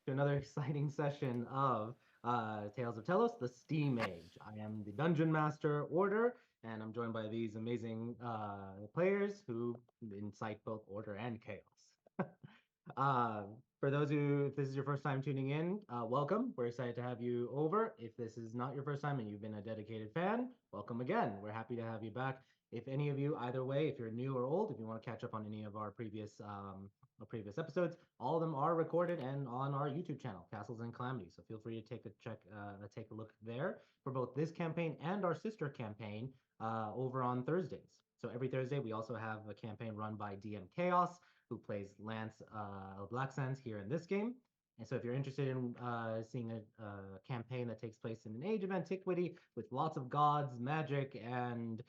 to another exciting session of Tales of Tellos, the Steam Age. I am the Dungeon Master Order, and I'm joined by these amazing players who incite both order and chaos. Uh, for those who, if this is your first time tuning in, welcome. We're excited to have you over. If this is not your first time and you've been a dedicated fan, welcome again. We're happy to have you back. If any of you, either way, if you're new or old, if you want to catch up on any of our previous episodes, all of them are recorded and on our YouTube channel, Castles and Calamities. So feel free to take a look there for both this campaign and our sister campaign over on Thursdays. So every Thursday, we also have a campaign run by DM Chaos, who plays Lance Black Sands here in this game. And so if you're interested in seeing a campaign that takes place in an age of antiquity with lots of gods, magic, and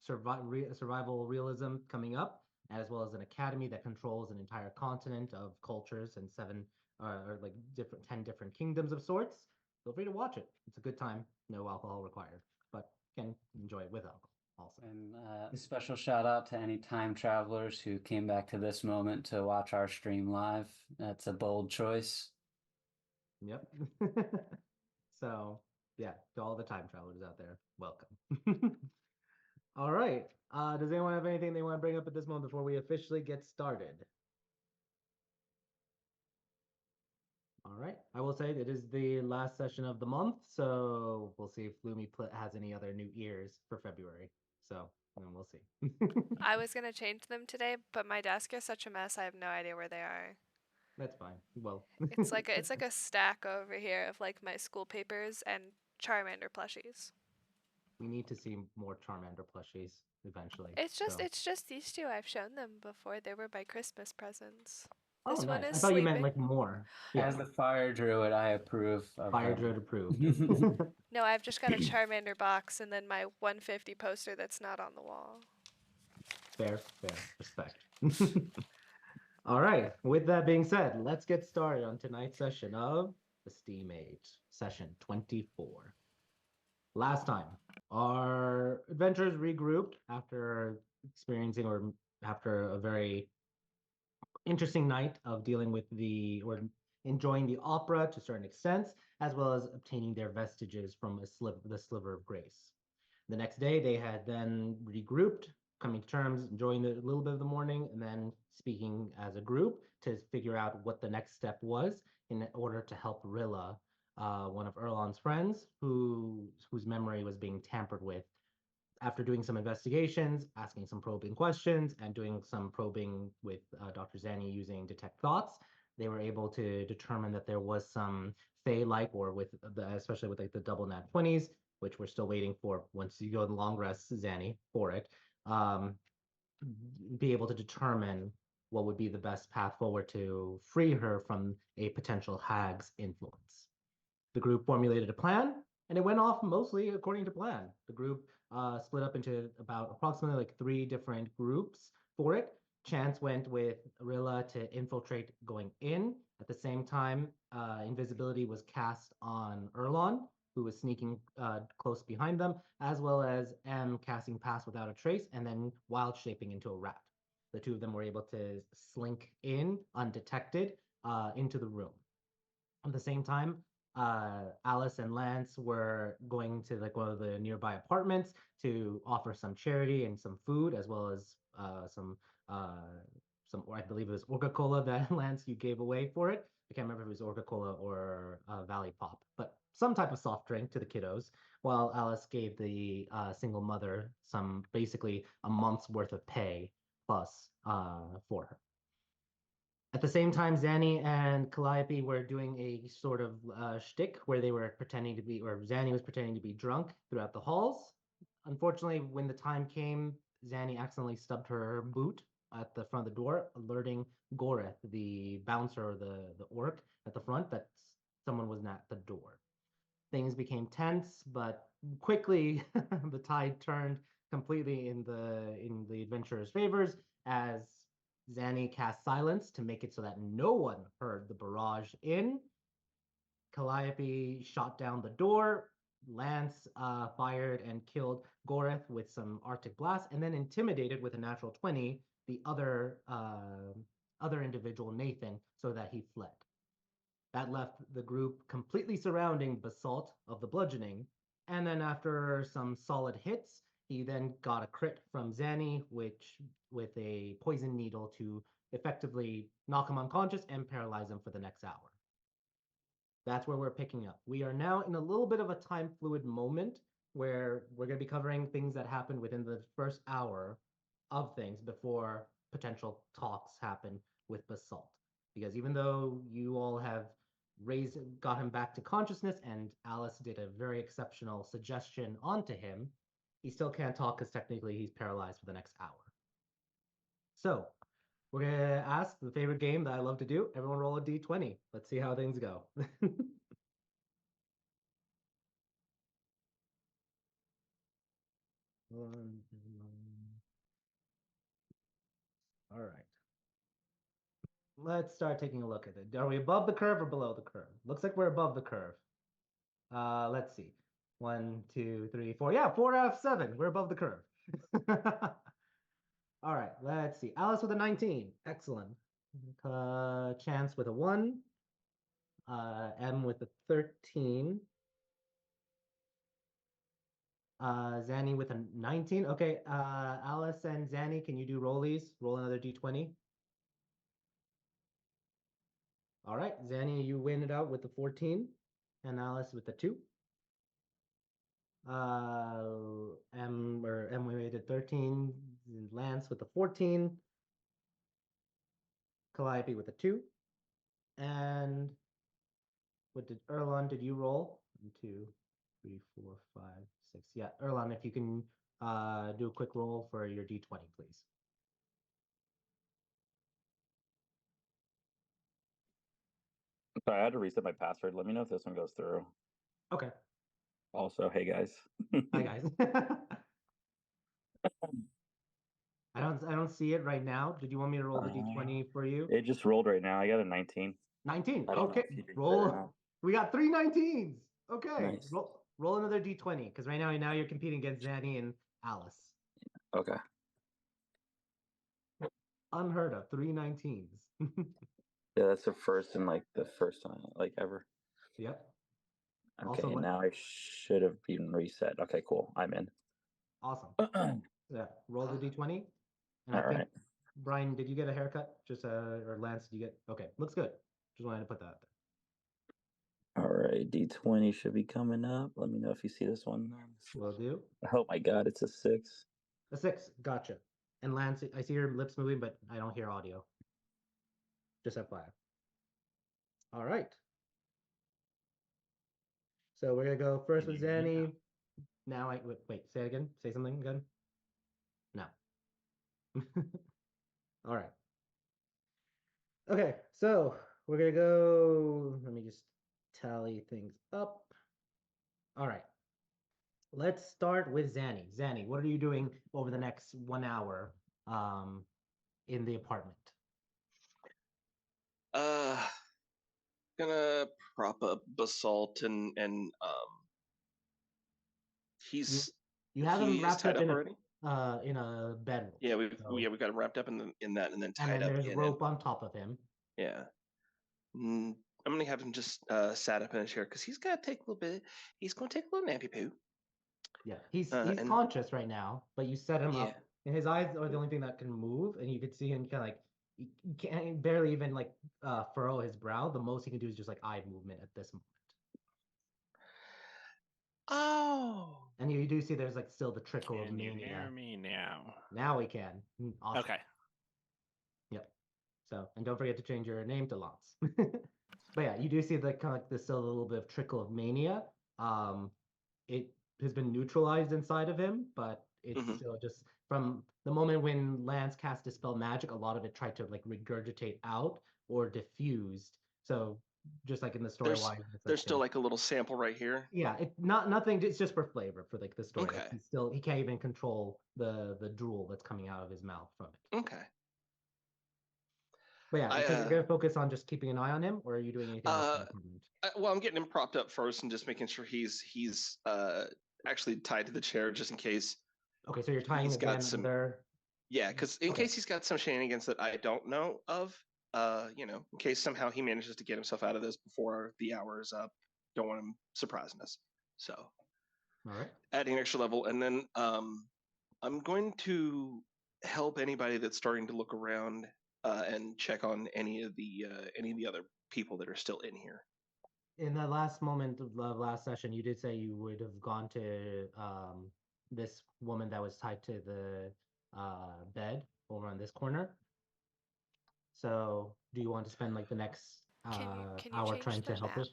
survival realism coming up, as well as an academy that controls an entire continent of cultures and seven or like 10 different kingdoms of sorts, feel free to watch it. It's a good time. No alcohol required, but can enjoy it with alcohol also. And a special shout out to any time travelers who came back to this moment to watch our stream live. That's a bold choice. Yep. So, yeah, to all the time travelers out there, welcome. All right. Does anyone have anything they want to bring up at this moment before we officially get started? All right. I will say it is the last session of the month, so we'll see if Lumi has any other new ears for February. So, then we'll see. I was gonna change them today, but my desk is such a mess. I have no idea where they are. That's fine. Well, It's like a stack over here of like my school papers and Charmander plushies. we need to see more Charmander plushies eventually. It's just So, it's just these two. I've shown them before. They were my Christmas presents. oh, This one nice. is I thought you meant sleeping. like more. Yeah, As the fire druid, I approve of Fire them. Druid approved. No, I've just got a Charmander box and then my 150 poster that's not on the wall. Fair, respect. All right. With that being said, let's get started on tonight's session of the Steam Age, session 24. Last time, our adventurers regrouped after experiencing or after a very interesting night of dealing with or enjoying the opera to a certain extent, as well as obtaining their vestiges from the sliver of grace. The next day, they had then regrouped, coming to terms, enjoying a little bit of the morning, and then speaking as a group to figure out what the next step was in order to help Rilla, one of Erlon's friends, whose memory was being tampered with. After doing some investigations, asking some probing questions, and doing some probing with Dr. Zanny using detect thoughts, they were able to determine that there was some Fey-like, or especially with like the double nat 20s, which we're still waiting for once you go in long rest, Zanny, for it, um, be able to determine what would be the best path forward to free her from a potential hag's influence. The group formulated a plan, and it went off mostly according to plan. The group split up into about approximately like three different groups for it. Chance went with Rilla to infiltrate going in. At the same time, invisibility was cast on Erlon, who was sneaking close behind them, as well as M casting Pass Without a Trace and then wild shaping into a rat. The two of them were able to slink in undetected into the room. At the same time, Alice and Lance were going to like one of the nearby apartments to offer some charity and some food, as well as or I believe it was Orca Cola that Lance you gave away for it. I can't remember if it was Orca Cola or Valley Pop, but some type of soft drink to the kiddos. While Alice gave the single mother some basically a month's worth of pay plus for her. At the same time, Zanny and Calliope were doing a sort of shtick where they were pretending to be, or Zanny was pretending to be drunk throughout the halls. Unfortunately, when the time came, Zanny accidentally stubbed her boot at the front of the door, alerting Goreth, the bouncer or the orc at the front, that someone was at the door. Things became tense, but quickly the tide turned completely in the adventurers' favors as Zanny cast silence to make it so that no one heard the barrage in. Calliope shot down the door. Lance fired and killed Goreth with some Arctic blast, and then intimidated with a natural 20 the other individual, Nathan, so that he fled. That left the group completely surrounding Basalt of the bludgeoning. And then after some solid hits, he then got a crit from Zanny, which with a poison needle to effectively knock him unconscious and paralyze him for the next hour. That's where we're picking up. We are now in a little bit of a time fluid moment where we're going to be covering things that happened within the first hour of things before potential talks happen with Basalt. Because even though you all have got him back to consciousness, and Alice did a very exceptional suggestion onto him, he still can't talk because technically he's paralyzed for the next hour. So we're gonna ask the favorite game that I love to do. Everyone roll a d20. Let's see how things go. All right. Let's start taking a look at it. Are we above the curve or below the curve? Looks like we're above the curve. Let's see. 1, 2, 3, 4. Yeah, 4 out of 7. We're above the curve. All right, let's see. Alice with a 19. Excellent. Chance with a 1. M with a 13. Zanny with a 19. Okay, Alice and Zanny, can you do rollies? Roll another d20. All right, Zanny, you win it out with the 14, and Alice with the 2. M we made it 13. Lance with the 14. Calliope with a 2. And what did Erlon? Did you roll? 1, 2, 3, 4, 5, 6. Yeah, Erlon, if you can do a quick roll for your d20, please. Sorry, I had to reset my password. Let me know if this one goes through. Okay. Also, hey guys. Hi guys. I don't see it right now. Did you want me to roll the d20 for you? It just rolled right now. I got a 19. 19. I don't know Okay. if you did Roll. that or not. We got 3 19s. Okay. Nice. Roll another d20 because right now you're competing against Zanny and Alice. Okay. Unheard of. 3 19s. Yeah, that's the first and like the first time like ever. Yep. Okay, Also, now I should have been reset. Okay, cool. I'm in. awesome. All Yeah. Roll the d20. And I think right. Brian, did you get a haircut? Just or Lance, did you get? Okay, looks good. Just wanted to put that out there. All right. D20 should be coming up. Let me know if you see this one. Will do. Oh my god, it's a 6. A 6. Gotcha. And Lance, I see your lips moving, but I don't hear audio. Just FYI. All right. So we're gonna go first with Zanny. Now wait. Say it again. Say something again. No. All right. Okay. So we're gonna go. Let me just tally things up. All right. Let's start with Zanny. Zanny, what are you doing over the next 1 hour in the apartment? Gonna prop up Basalt and he's You have him he is wrapped tied up up already. in a bedroll. Yeah, we've So- got him wrapped up in that and then and tied then up there's in rope on top of him. it. Yeah. I'm gonna have him just sat up in a chair because he's gonna take a little bit. He's gonna take a little nappy poo. Yeah, he's and- conscious right now, but you set him Yeah. up, and his eyes are the only thing that can move, and you could see him kind of like he can't barely even like furrow his brow. The most he can do is just like eye movement at this moment. Oh. And you do see there's like still the trickle of Can you mania. hear me now? Now we can. Awesome. Okay. Yep. So, and don't forget to change your name to Lance. But yeah, you do see the kind of like there's still a little bit of trickle of mania. It has been neutralized inside of him, but it's still just from the moment when Lance cast Dispel Magic, a lot of it tried to like regurgitate out or diffused. So just like in the story, There's still like a little sample right here. yeah, nothing. It's just for flavor for like the story. Okay. He can't even control the drool that's coming out of his mouth from it. Okay. But yeah, so you're gonna focus on just keeping an eye on him, or are you doing anything else? Well, I'm getting him propped up first and just making sure he's actually tied to the chair just in case. Okay, so you're tying he's got again some- there. Yeah, because in case he's got some shenanigans that I don't know of. in case somehow he manages to get himself out of this before the hour is up. Don't want him surprising us. So All right. adding an extra level, and then I'm going to help anybody that's starting to look around and check on any of the other people that are still in here. In the last moment of the last session, you did say you would have gone to this woman that was tied to the bed over on this corner. So, do you want to spend like the next Can you hour change trying the to help map? her?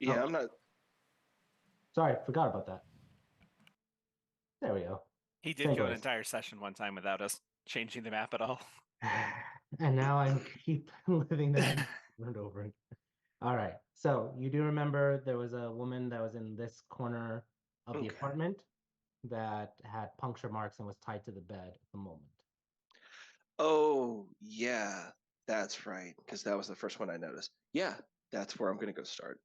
Yeah, Oh. I'm not. Sorry, forgot about that. There we go. He did Same go an place. entire session one time without us changing the map at all. And now I keep living that over and over again. All right. So you do remember there was a woman that was in this corner of the Okay. apartment that had puncture marks and was tied to the bed at the moment. Oh, yeah, that's right. Because that was the first one I noticed. Yeah, that's where I'm going to go start.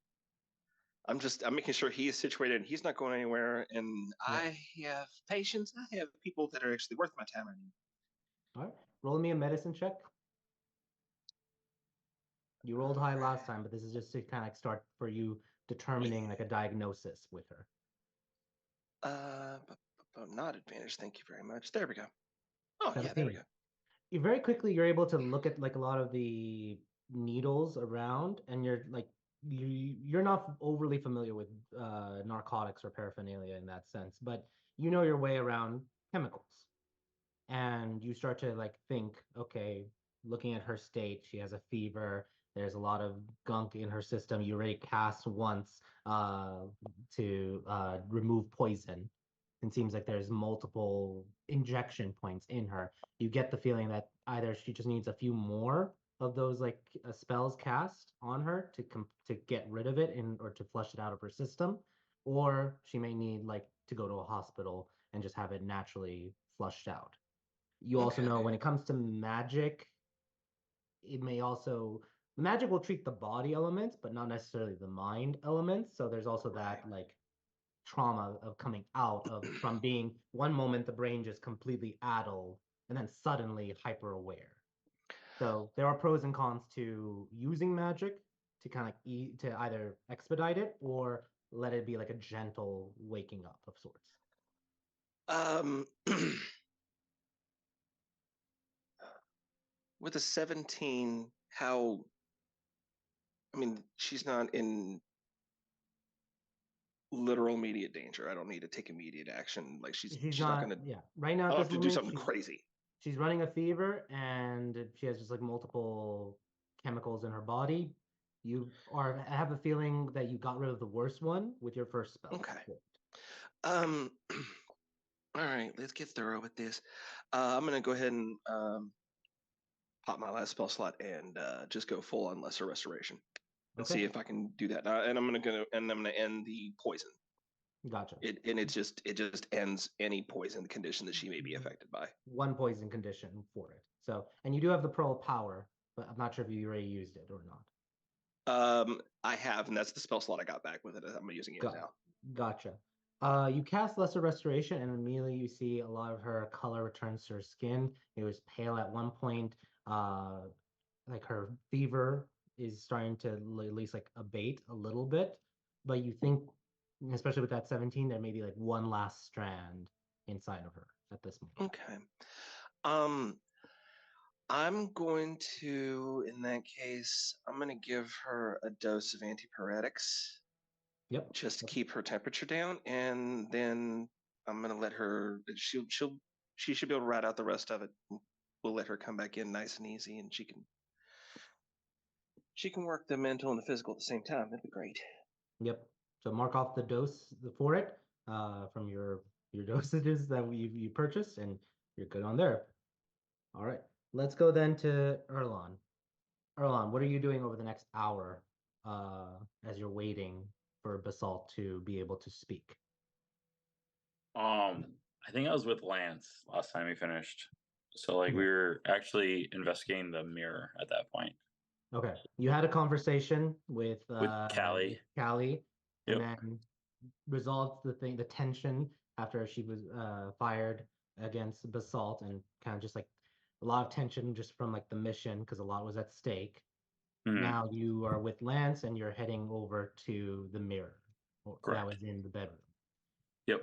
I'm making sure he is situated and he's not going anywhere. And Yeah. I have patience. I have people that are actually worth my time. All right. Roll me a medicine check. You rolled high last time, but this is just to kind of start for you determining like a diagnosis with her. Not advantage. Thank you very much. There we go. Oh, yeah, there we 17. go. You very quickly you're able to look at like a lot of the needles around, and you're like you're not overly familiar with narcotics or paraphernalia in that sense, but you know your way around chemicals, and you start to like think, okay, looking at her state, she has a fever, there's a lot of gunk in her system. You already cast once to remove poison. It seems like there's multiple injection points in her. You get the feeling that either she just needs a few more of those like spells cast on her to get rid of it or to flush it out of her system, or she may need like to go to a hospital and just have it naturally flushed out. You also know Okay. when it comes to magic, it may also the magic will treat the body elements, but not necessarily the mind elements. So there's also that Right. like trauma of coming out of from being one moment the brain just completely addled and then suddenly hyper aware. So there are pros and cons to using magic to kind of to either expedite it or let it be like a gentle waking up of sorts. Um, with a 17, how? I mean, she's not in literal immediate danger. I don't need to take immediate action. Like she's not not, gonna. yeah. Right now at I'll this have to do moment, something crazy. she's running a fever and she has just like multiple chemicals in her body. I have a feeling that you got rid of the worst one with your first spell. Okay. Um. All right, let's get thorough with this. I'm gonna go ahead and pop my last spell slot and just go full on lesser restoration and Okay. see if I can do that. And I'm gonna end the poison. Gotcha. It just ends any poison condition that she may be affected by. One poison condition for it. So, and you do have the Pearl of Power, but I'm not sure if you already used it or not. I have, and that's the spell slot I got back with it. I'm using it now. Gotcha. You cast Lesser Restoration, and immediately you see a lot of her color returns to her skin. It was pale at one point. Like her fever is starting to at least like abate a little bit, but you think, especially with that 17, there may be like one last strand inside of her at this moment. Okay. Um, I'm going to, in that case, I'm going to give her a dose of antipyretics. Yep. Just to keep her temperature down, and then I'm going to let her. She should be able to ride out the rest of it. We'll let her come back in nice and easy, and she can work the mental and the physical at the same time. That'd be great. Yep. So mark off the dose for it from your dosages that you purchased, and you're good on there. All right. Let's go then to Erlon. Erlon, what are you doing over the next hour as you're waiting for Basalt to be able to speak? I think I was with Lance last time we finished. So like Yeah. we were actually investigating the mirror at that point. Okay. You had a conversation with Callie. Callie, and Yep. then resolved the tension after she was fired against Basalt, and kind of just like a lot of tension just from like the mission because a lot was at stake. Mhm. Now you are with Lance and you're heading over to the mirror that Correct. was in the bedroom. Yep.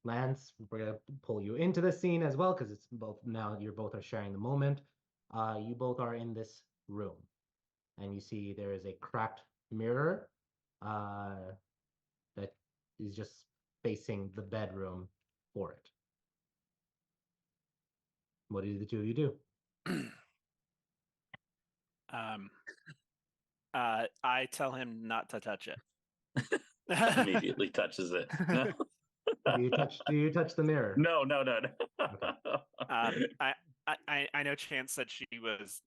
Lance, we're gonna pull you into the scene as well because it's both now you're both are sharing the moment. You both are in this room, and you see there is a cracked mirror that is just facing the bedroom for it. What do the two of you do? Um, I tell him not to touch it. Immediately touches it. No. Do you touch the mirror? No. I know Chance said she was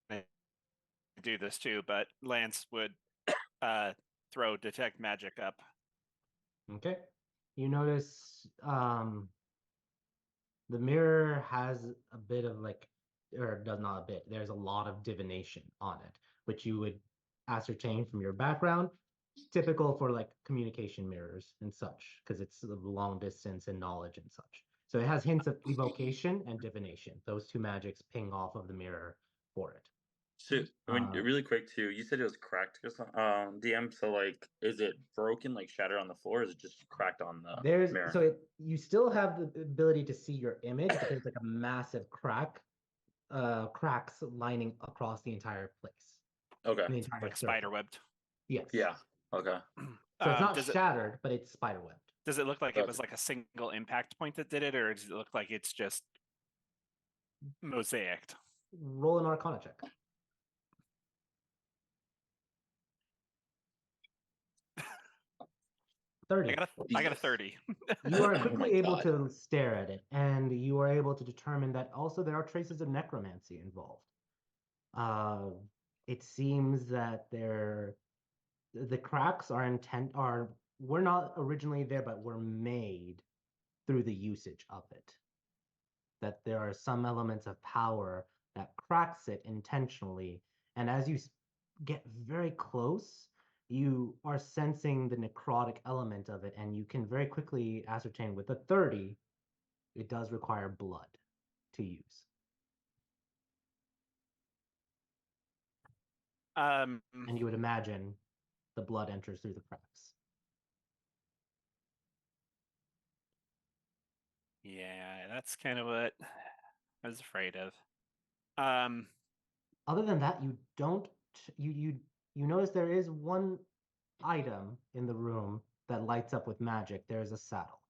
gonna do this too, but Lance would throw detect magic up. Okay. You notice the mirror has a bit of like, or does not a bit, there's a lot of divination on it, which you would ascertain from your background, typical for like communication mirrors and such, because it's the long distance and knowledge and such. So it has hints of evocation and divination. Those two magics ping off of the mirror for it. So, really quick too, you said it was cracked, DM. So, like, is it broken, like shattered on the floor, or is it just cracked on the mirror? So you still have the ability to see your image, but there's like a massive cracks lining across the entire place. Okay. The entire Like circle. spider webbed. Yes. Yeah. Okay. So it's not Does shattered, but it's spider webbed. does it look like Gotcha. it was like a single impact point that did it, or does it look like it's just mosaicked? Roll an Arcana check. I 30. got a 30. You are Oh quickly my able God. to stare at it, and you are able to determine that also there are traces of necromancy involved. It seems that the cracks were not originally there, but were made through the usage of it. That there are some elements of power that cracks it intentionally, and as you get very close, you are sensing the necrotic element of it, and you can very quickly ascertain with the 30, it does require blood to use. And you would imagine the blood enters through the cracks. Yeah, that's kind of what I was afraid of. Other than that, you don't you notice there is one item in the room that lights up with magic. There is a saddle.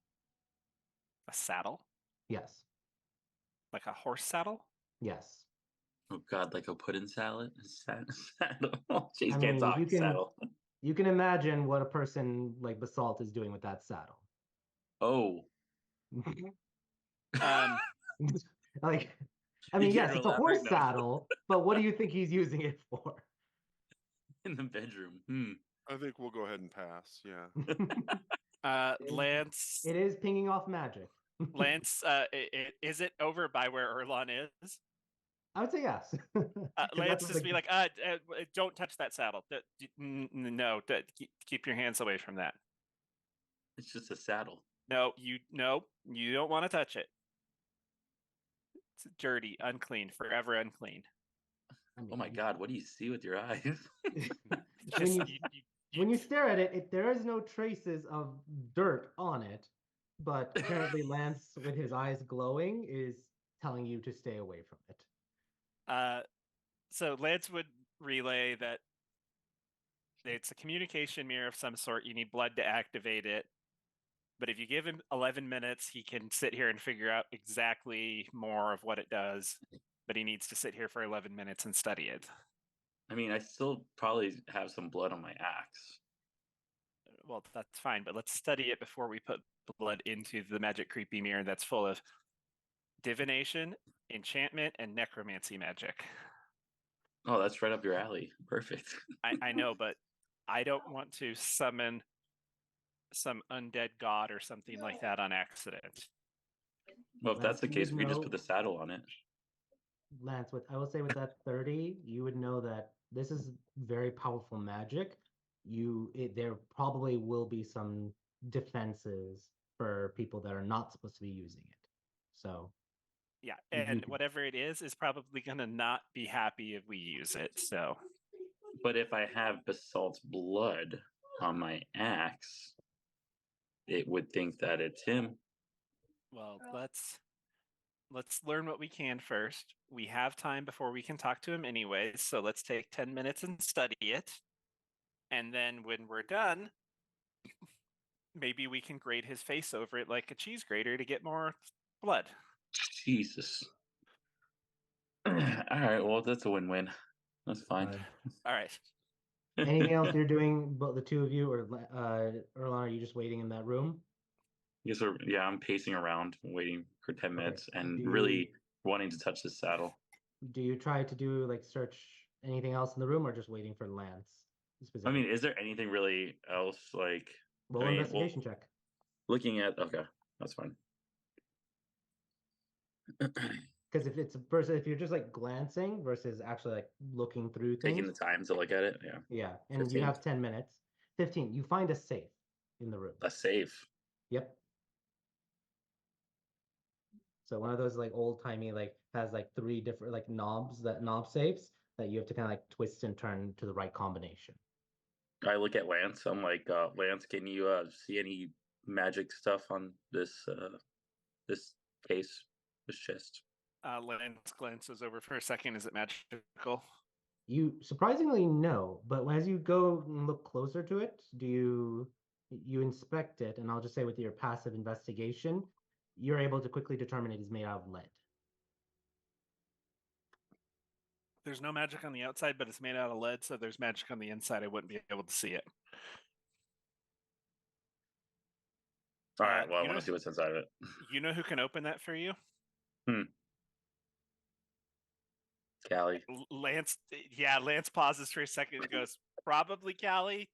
A saddle, Yes. like a horse saddle. Yes. Oh God, like a pudding salad. Saddle. Jeez, I can't mean, talk. Saddle. you can imagine what a person like Basalt is doing with that saddle. Oh. Like, I You mean, care yes, to it's a elaborate? horse No. saddle, but what do you think he's using it for? In the bedroom. I think we'll go ahead and pass. Yeah. Lance. It is pinging off magic. Lance, is it over by where Erlon is? I would say yes. 'Cause Lance that's just be like, don't touch that saddle. No, keep your hands away from that. It's just a saddle. No, you don't want to touch it. It's dirty, unclean, forever unclean. I mean, Oh my God, what do you see with your eyes? when you stare at it, there is no traces of dirt on it, but apparently Lance, with his eyes glowing, is telling you to stay away from it. So Lance would relay that it's a communication mirror of some sort. You need blood to activate it. But if you give him 11 minutes, he can sit here and figure out exactly more of what it does. But he needs to sit here for 11 minutes and study it. I mean, I still probably have some blood on my axe. Well, that's fine, but let's study it before we put blood into the magic creepy mirror that's full of divination, enchantment, and necromancy magic. Oh, that's right up your alley. Perfect. I know, but I don't want to summon some undead god or something like that on accident. Well, if that's the case, we just put the saddle on it. Lance, I will say with that 30, you would know that this is very powerful magic. There probably will be some defenses for people that are not supposed to be using it. So Yeah, You and can- whatever it is probably gonna not be happy if we use it. So, But if I have Basalt's blood on my axe, it would think that it's him. well, let's learn what we can first. We have time before we can talk to him anyways, so let's take 10 minutes and study it. And then when we're done, maybe we can grate his face over it like a cheese grater to get more blood. Jesus. All right, well, that's a win-win. That's fine. Alright. All right. Anything else you're doing, both the two of you, or Erlan, are you just waiting in that room? Guess I'm pacing around, waiting for 10 Okay. minutes, and Do really wanting to touch the saddle. Do you try to do like search anything else in the room, or just waiting for Lance? I Specifically? mean, is there anything really else like? Roll I mean, investigation check. Looking at okay, that's fine. Because if it's versus if you're just like glancing versus actually like looking through Taking things, the time to look at it, yeah. yeah, and 15. you have 10 minutes. 15. You find a safe in the room. A safe. Yep. So one of those like old timey like has like 3 different like knobs, that knob safes that you have to kind of like twist and turn to the right combination. I look at Lance. I'm like, Lance, can you see any magic stuff on this this case, this chest? Lance glances over for a second. Is it magical? You surprisingly no, but as you go and look closer to it, you inspect it, and I'll just say with your passive investigation, you're able to quickly determine it is made out of lead. There's no magic on the outside, but it's made out of lead, so there's magic on the inside. I wouldn't be able to see it. All right, well, I you want know- to see what's inside of it. You know who can open that for you? Callie. Lance. Yeah, Lance pauses for a second and goes, probably Callie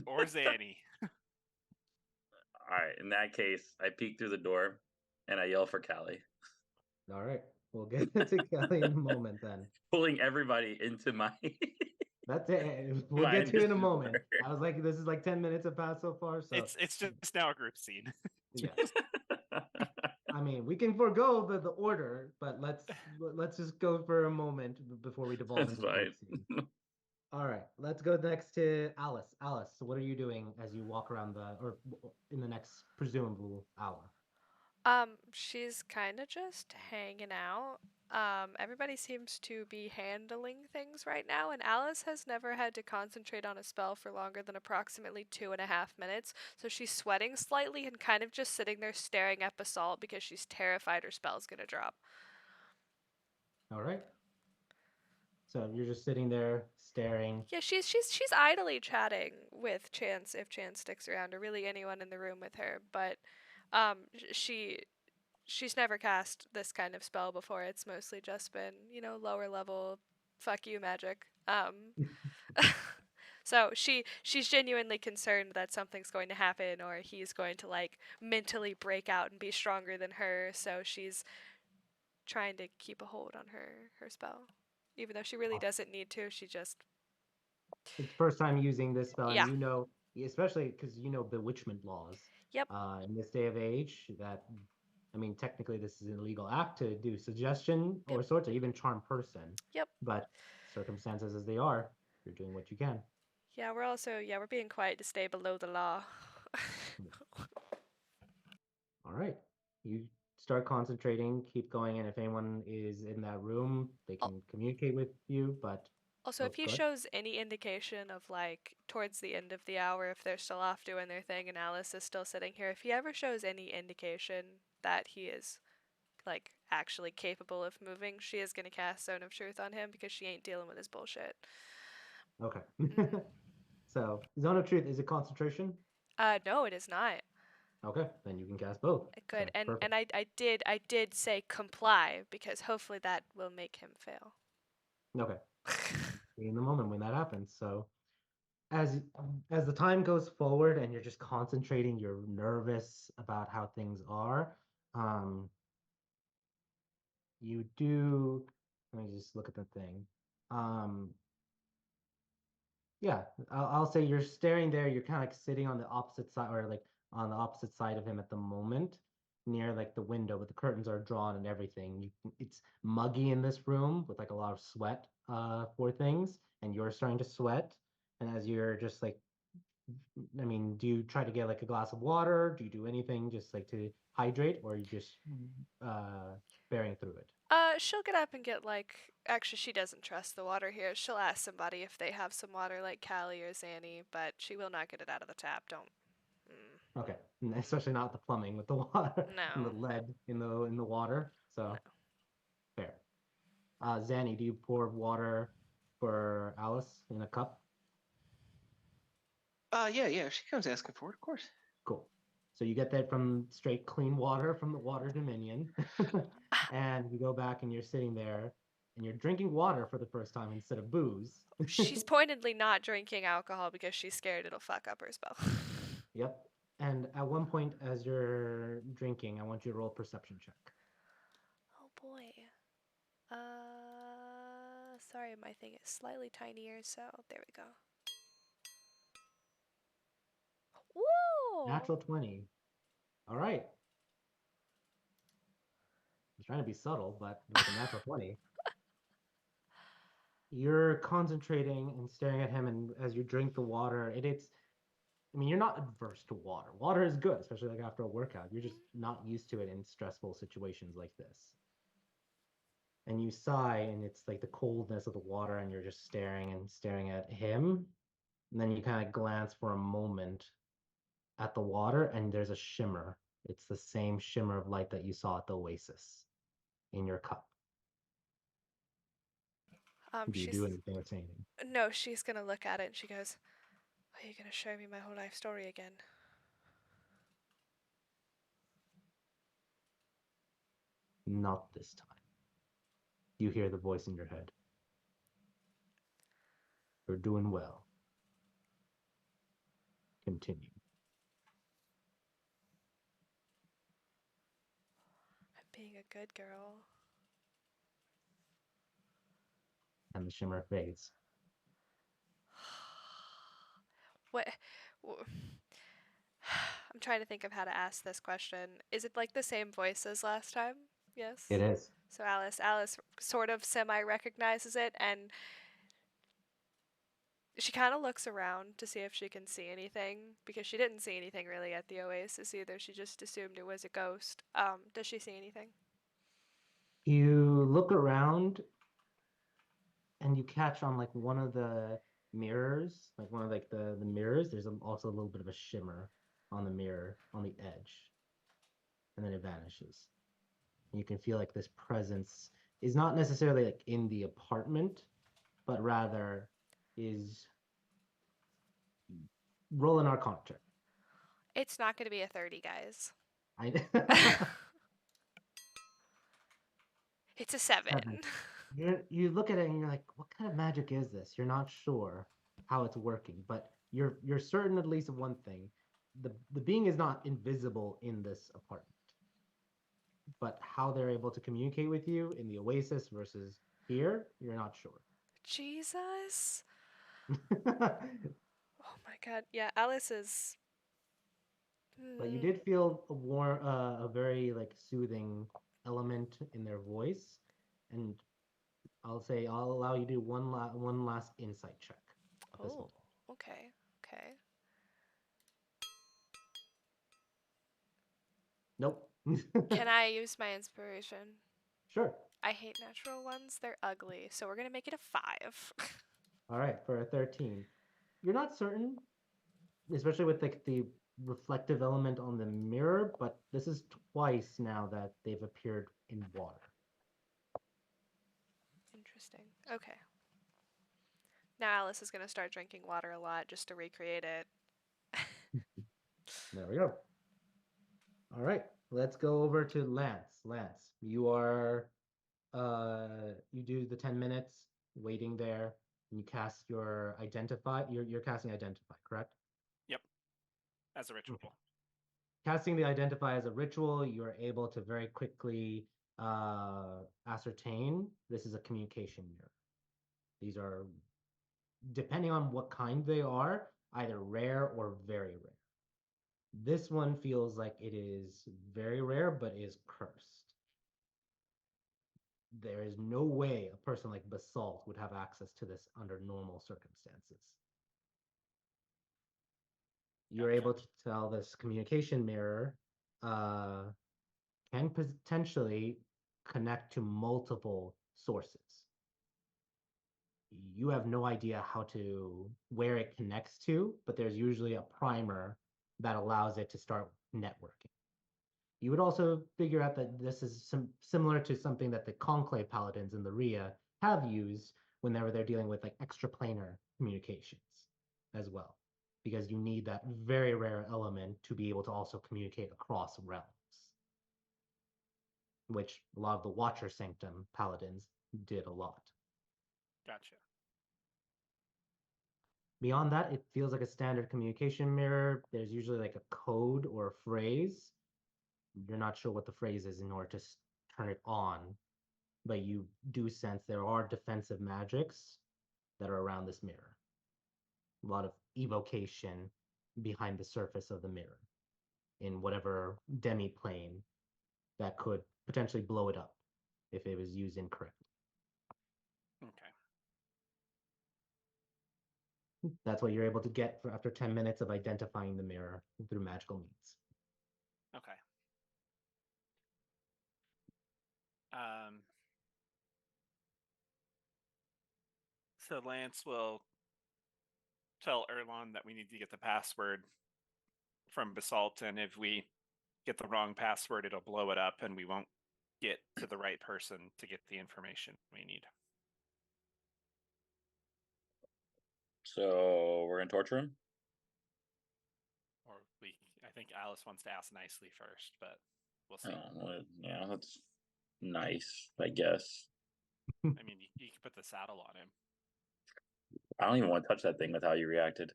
or Zanny. All right, in that case, I peek through the door and I yell for Callie, All right, we'll get to Kelly in a moment then. pulling everybody into my. That's it. We'll My get to it in a moment. initiative. I was like, this is like 10 minutes have passed so far, so It's just now a group scene. yeah. I mean, we can forego the order, but let's just go for a moment before we devolve That's into the group scene. All right, let's go next to Alice. Alice, so what are you doing as you walk around or in the next presumable hour? She's kind of just hanging out. Everybody seems to be handling things right now, and Alice has never had to concentrate on a spell for longer than approximately 2.5 minutes. So she's sweating slightly and kind of just sitting there staring at Basalt because she's terrified her spell's gonna drop. All right. So you're just sitting there staring. Yeah, she's idly chatting with Chance if Chance sticks around, or really anyone in the room with her. But she's never cast this kind of spell before. It's mostly just been, lower level fuck you magic. So she's genuinely concerned that something's going to happen or he's going to like mentally break out and be stronger than her. So she's trying to keep a hold on her spell. Even though she really doesn't need to, she just It's first time using this spell, Yeah. and especially because bewitchment laws. Yep. In this day of age, that I mean, technically this is an illegal act to do suggestion or sorts, or even charm person. Yep. But circumstances as they are, you're doing what you can. Yeah, we're being quiet to stay below the law. All right. You start concentrating, keep going, and if anyone is in that room, they can communicate with you, but Also, if he good. shows any indication of like towards the end of the hour, if they're still off doing their thing and Alice is still sitting here, if he ever shows any indication that he is like actually capable of moving, she is gonna cast Zone of Truth on him because she ain't dealing with his bullshit. Okay. Mhm. So, Zone of Truth, is it concentration? No, it is not. Okay, then you can cast both. Good. Okay, perfect. And I did say comply because hopefully that will make him fail. Okay. Be in the moment when that happens. So as the time goes forward and you're just concentrating, you're nervous about how things are. You do. Let me just look at the thing. Yeah, I'll say you're staring there. You're kind of like sitting on the opposite side, or like on the opposite side of him at the moment. near like the window, but the curtains are drawn and everything. It's muggy in this room with like a lot of sweat for things, and you're starting to sweat. And as you're just like, I mean, do you try to get like a glass of water? Do you do anything just like to hydrate, or are you just bearing through it? She'll get up and get like. Actually, she doesn't trust the water here. She'll ask somebody if they have some water, like Callie or Zanny, but she will not get it out of the tap. Don't. Okay, especially not the plumbing with the water and the No. lead in the water. So No. fair. Zanny, do you pour water for Alice in a cup? Yeah. She comes asking for it, of course. Cool. So you get that from straight clean water from the Water Dominion. And you go back and you're sitting there and you're drinking water for the first time instead of booze. She's pointedly not drinking alcohol because she's scared it'll fuck up her spell. Yep. And at one point, as you're drinking, I want you to roll a perception check. Oh boy. Sorry, my thing is slightly tinier, so there we go. Woo! Natural 20. All right. I was trying to be subtle, but with a natural 20. You're concentrating and staring at him, and as you drink the water, I mean, you're not adverse to water. Water is good, especially like after a workout. You're just not used to it in stressful situations like this. And you sigh, and it's like the coldness of the water, and you're just staring and staring at him. And then you kind of glance for a moment at the water, and there's a shimmer. It's the same shimmer of light that you saw at the oasis in your cup. Do you do anything or say anything? No, she's gonna look at it and she goes, "Are you gonna show me my whole life story again?" Not this time. You hear the voice in your head. You're doing well. Continue. I'm being a good girl. And the shimmer fades. What? I'm trying to think of how to ask this question. Is it like the same voice as last time? Yes. It is. So Alice sort of semi recognizes it, and she kind of looks around to see if she can see anything because she didn't see anything really at the oasis either. She just assumed it was a ghost. Does she see anything? You look around and you catch on like one of the mirrors, like one of like the mirrors. There's also a little bit of a shimmer on the mirror on the edge, and then it vanishes. And you can feel like this presence is not necessarily like in the apartment, but rather is roll an Arcana check. It's not going to be a 30, guys. It's a 7. You look at it and you're like, what kind of magic is this? You're not sure how it's working, but you're certain at least of one thing. The being is not invisible in this apartment. But how they're able to communicate with you in the Oasis versus here, you're not sure. Jesus. Oh my god. Yeah, Alice is. But you did feel a very like soothing element in their voice, and I'll allow you to do one last insight check at this moment. Okay. Okay. Nope. Can I use my inspiration? Sure. I hate natural ones. They're ugly. So we're going to make it a 5. All right, for a 13. You're not certain, especially with like the reflective element on the mirror, but this is twice now that they've appeared in water. Interesting. Okay. Now Alice is going to start drinking water a lot just to recreate it. There we go. All right, let's go over to Lance. Lance, you are you do the 10 minutes waiting there, and you cast your identify. You're casting identify, correct? Yep. As a ritual. Okay. Casting the identify as a ritual, you are able to very quickly ascertain this is a communication mirror. These are, depending on what kind they are, either rare or very rare. This one feels like it is very rare, but is cursed. There is no way a person like Basalt would have access to this under normal circumstances. You're Gotcha. able to tell this communication mirror can potentially connect to multiple sources. You have no idea where it connects to, but there's usually a primer that allows it to start networking. You would also figure out that this is similar to something that the Conclave Paladins in the RIA have used whenever they're dealing with like extraplanar communications as well, because you need that very rare element to be able to also communicate across realms, which a lot of the Watcher Sanctum Paladins did a lot. Gotcha. Beyond that, it feels like a standard communication mirror. There's usually like a code or a phrase. You're not sure what the phrase is in order to turn it on, but you do sense there are defensive magics that are around this mirror. A lot of evocation behind the surface of the mirror in whatever demi-plane that could potentially blow it up if it was used incorrectly. Okay. That's what you're able to get after 10 minutes of identifying the mirror through magical means. Okay. So Lance will tell Erlon that we need to get the password from Basalt, and if we get the wrong password, it'll blow it up, and we won't get to the right person to get the information we need. So we're gonna torture him? Or I think Alice wants to ask nicely first, but we'll see. Yeah, that's nice, I guess. I mean, you can put the saddle on him. I don't even want to touch that thing with how you reacted.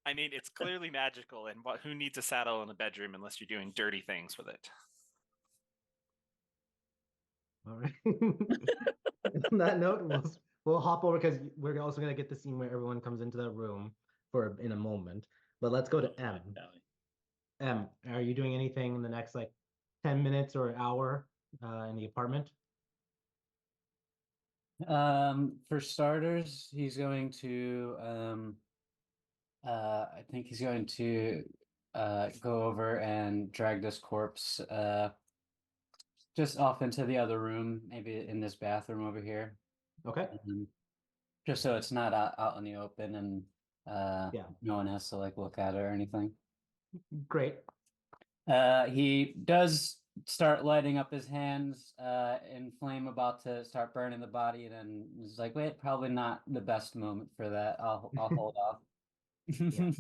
I mean, it's clearly magical, and who needs a saddle in a bedroom unless you're doing dirty things with it? All right. On that note, we'll hop over because we're also gonna get the scene where everyone comes into the room in a moment. But let's go to M. M, are you doing anything in the next like 10 minutes or an hour in the apartment? For starters, he's going to I think he's going to go over and drag this corpse just off into the other room, maybe in this bathroom over here. Okay. Just so it's not out in the open and Yeah. no one has to like look at it or anything. Great. He does start lighting up his hands in flame, about to start burning the body, and then he's like, wait, probably not the best moment for that. I'll hold off. Yeah.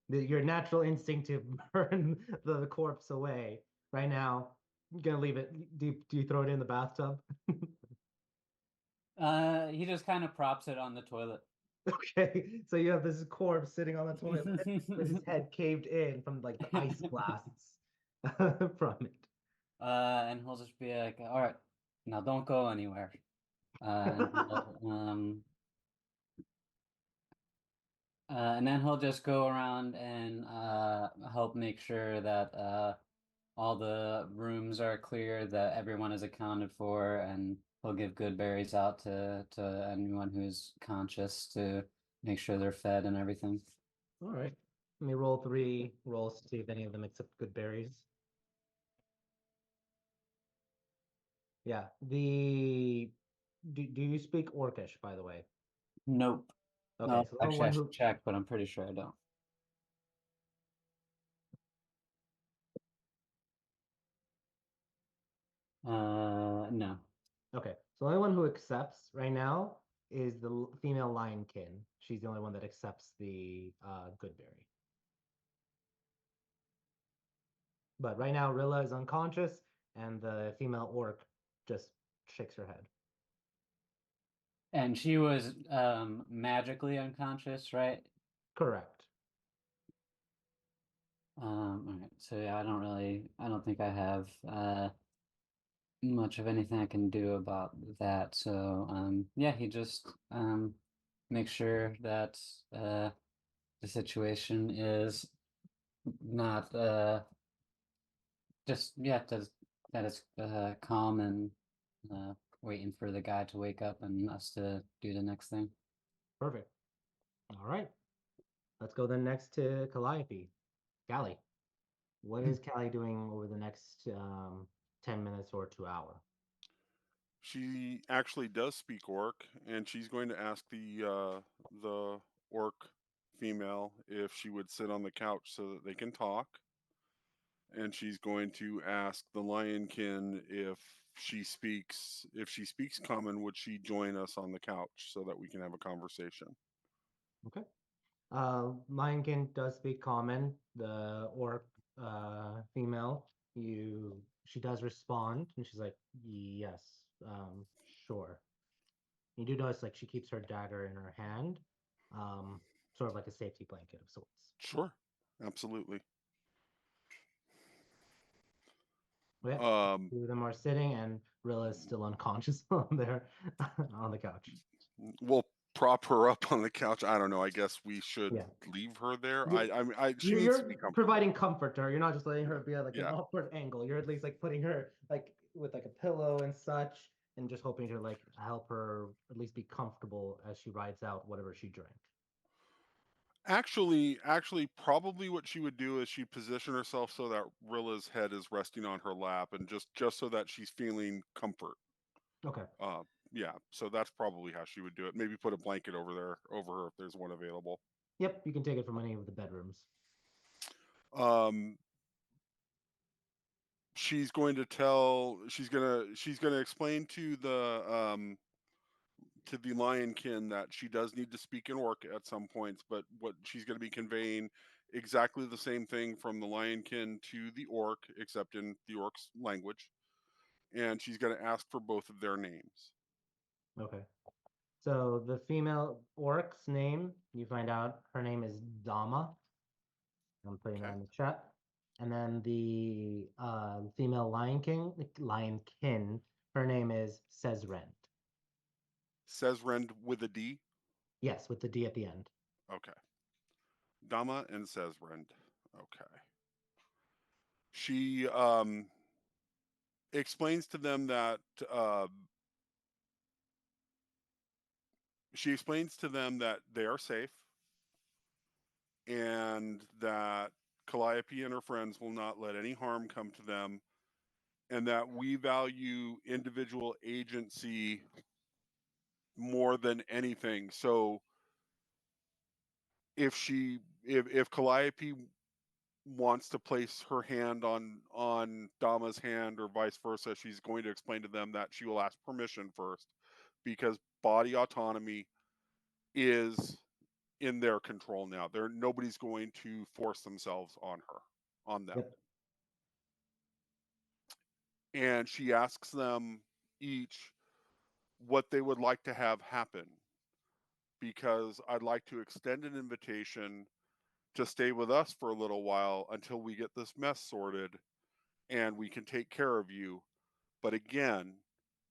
Your natural instinct to burn the corpse away right now. You're gonna leave it. Do you throw it in the bathtub? He just kind of props it on the toilet. Okay, so you have this corpse sitting on the toilet with his head caved in from like the ice blasts from it. And he'll just be like, all right, now don't go anywhere. And then he'll just go around and help make sure that all the rooms are clear, that everyone is accounted for, and he'll give good berries out to anyone who's conscious to make sure they're fed and everything. All right. Let me roll 3 rolls to see if any of them accept good berries. Yeah. Do you speak Orcish, by the way? Nope. Okay, so actually, I should check, but I'm pretty sure I don't. No. Okay, so the only one who accepts right now is the female lionkin. She's the only one that accepts the good berry. But right now, Rilla is unconscious, and the female orc just shakes her head. And she was magically unconscious, right? Correct. All right. So yeah, I don't think I have much of anything I can do about that. So yeah, he just makes sure that the situation is not just that it's calm and waiting for the guy to wake up and us to do the next thing. Perfect. All right. Let's go then next to Calliope. Callie, what is Callie doing over the next 10 minutes or 2 hour? She actually does speak orc, and she's going to ask the orc female if she would sit on the couch so that they can talk. And she's going to ask the lionkin if she speaks common, would she join us on the couch so that we can have a conversation. Okay. Lionkin does speak common. The orc female, she does respond, and she's like, yes, sure. You do notice like she keeps her dagger in her hand, sort of like a safety blanket of sorts. Sure, absolutely. Okay. Two of them are sitting, and Rilla is still unconscious on there on the couch. We'll prop her up on the couch. I don't know. I guess we should Yeah. leave her there. Yeah. She needs to be comfortable. Providing comfort to her. You're not just letting her be at like an Yeah. awkward angle. You're at least like putting her like with like a pillow and such, and just hoping to like help her at least be comfortable as she rides out whatever she drank. Actually, probably what she would do is she'd position herself so that Rilla's head is resting on her lap, and just so that she's feeling comfort. Okay. Yeah. So that's probably how she would do it. Maybe put a blanket over her if there's one available. Yep, you can take it from any of the bedrooms. She's going to explain to the lionkin that she does need to speak in orc at some points, but what she's going to be conveying exactly the same thing from the lionkin to the orc, except in the orc's language. And she's going to ask for both of their names. Okay. So the female orc's name, you find out her name is Dama. I'm putting that in the chat. And then the female lionkin, her name is Sezrend. Sezrend with a D? Yes, with the D at the end. Okay. Dama and Sezrend. Okay. She explains to them that they are safe and that Calliope and her friends will not let any harm come to them, and that we value individual agency more than anything. So if Calliope wants to place her hand on Dama's hand or vice versa, she's going to explain to them that she will ask permission first, because body autonomy is in their control now. Nobody's going to force themselves on them. Yep. And she asks them each what they would like to have happen, because I'd like to extend an invitation to stay with us for a little while until we get this mess sorted and we can take care of you. But again,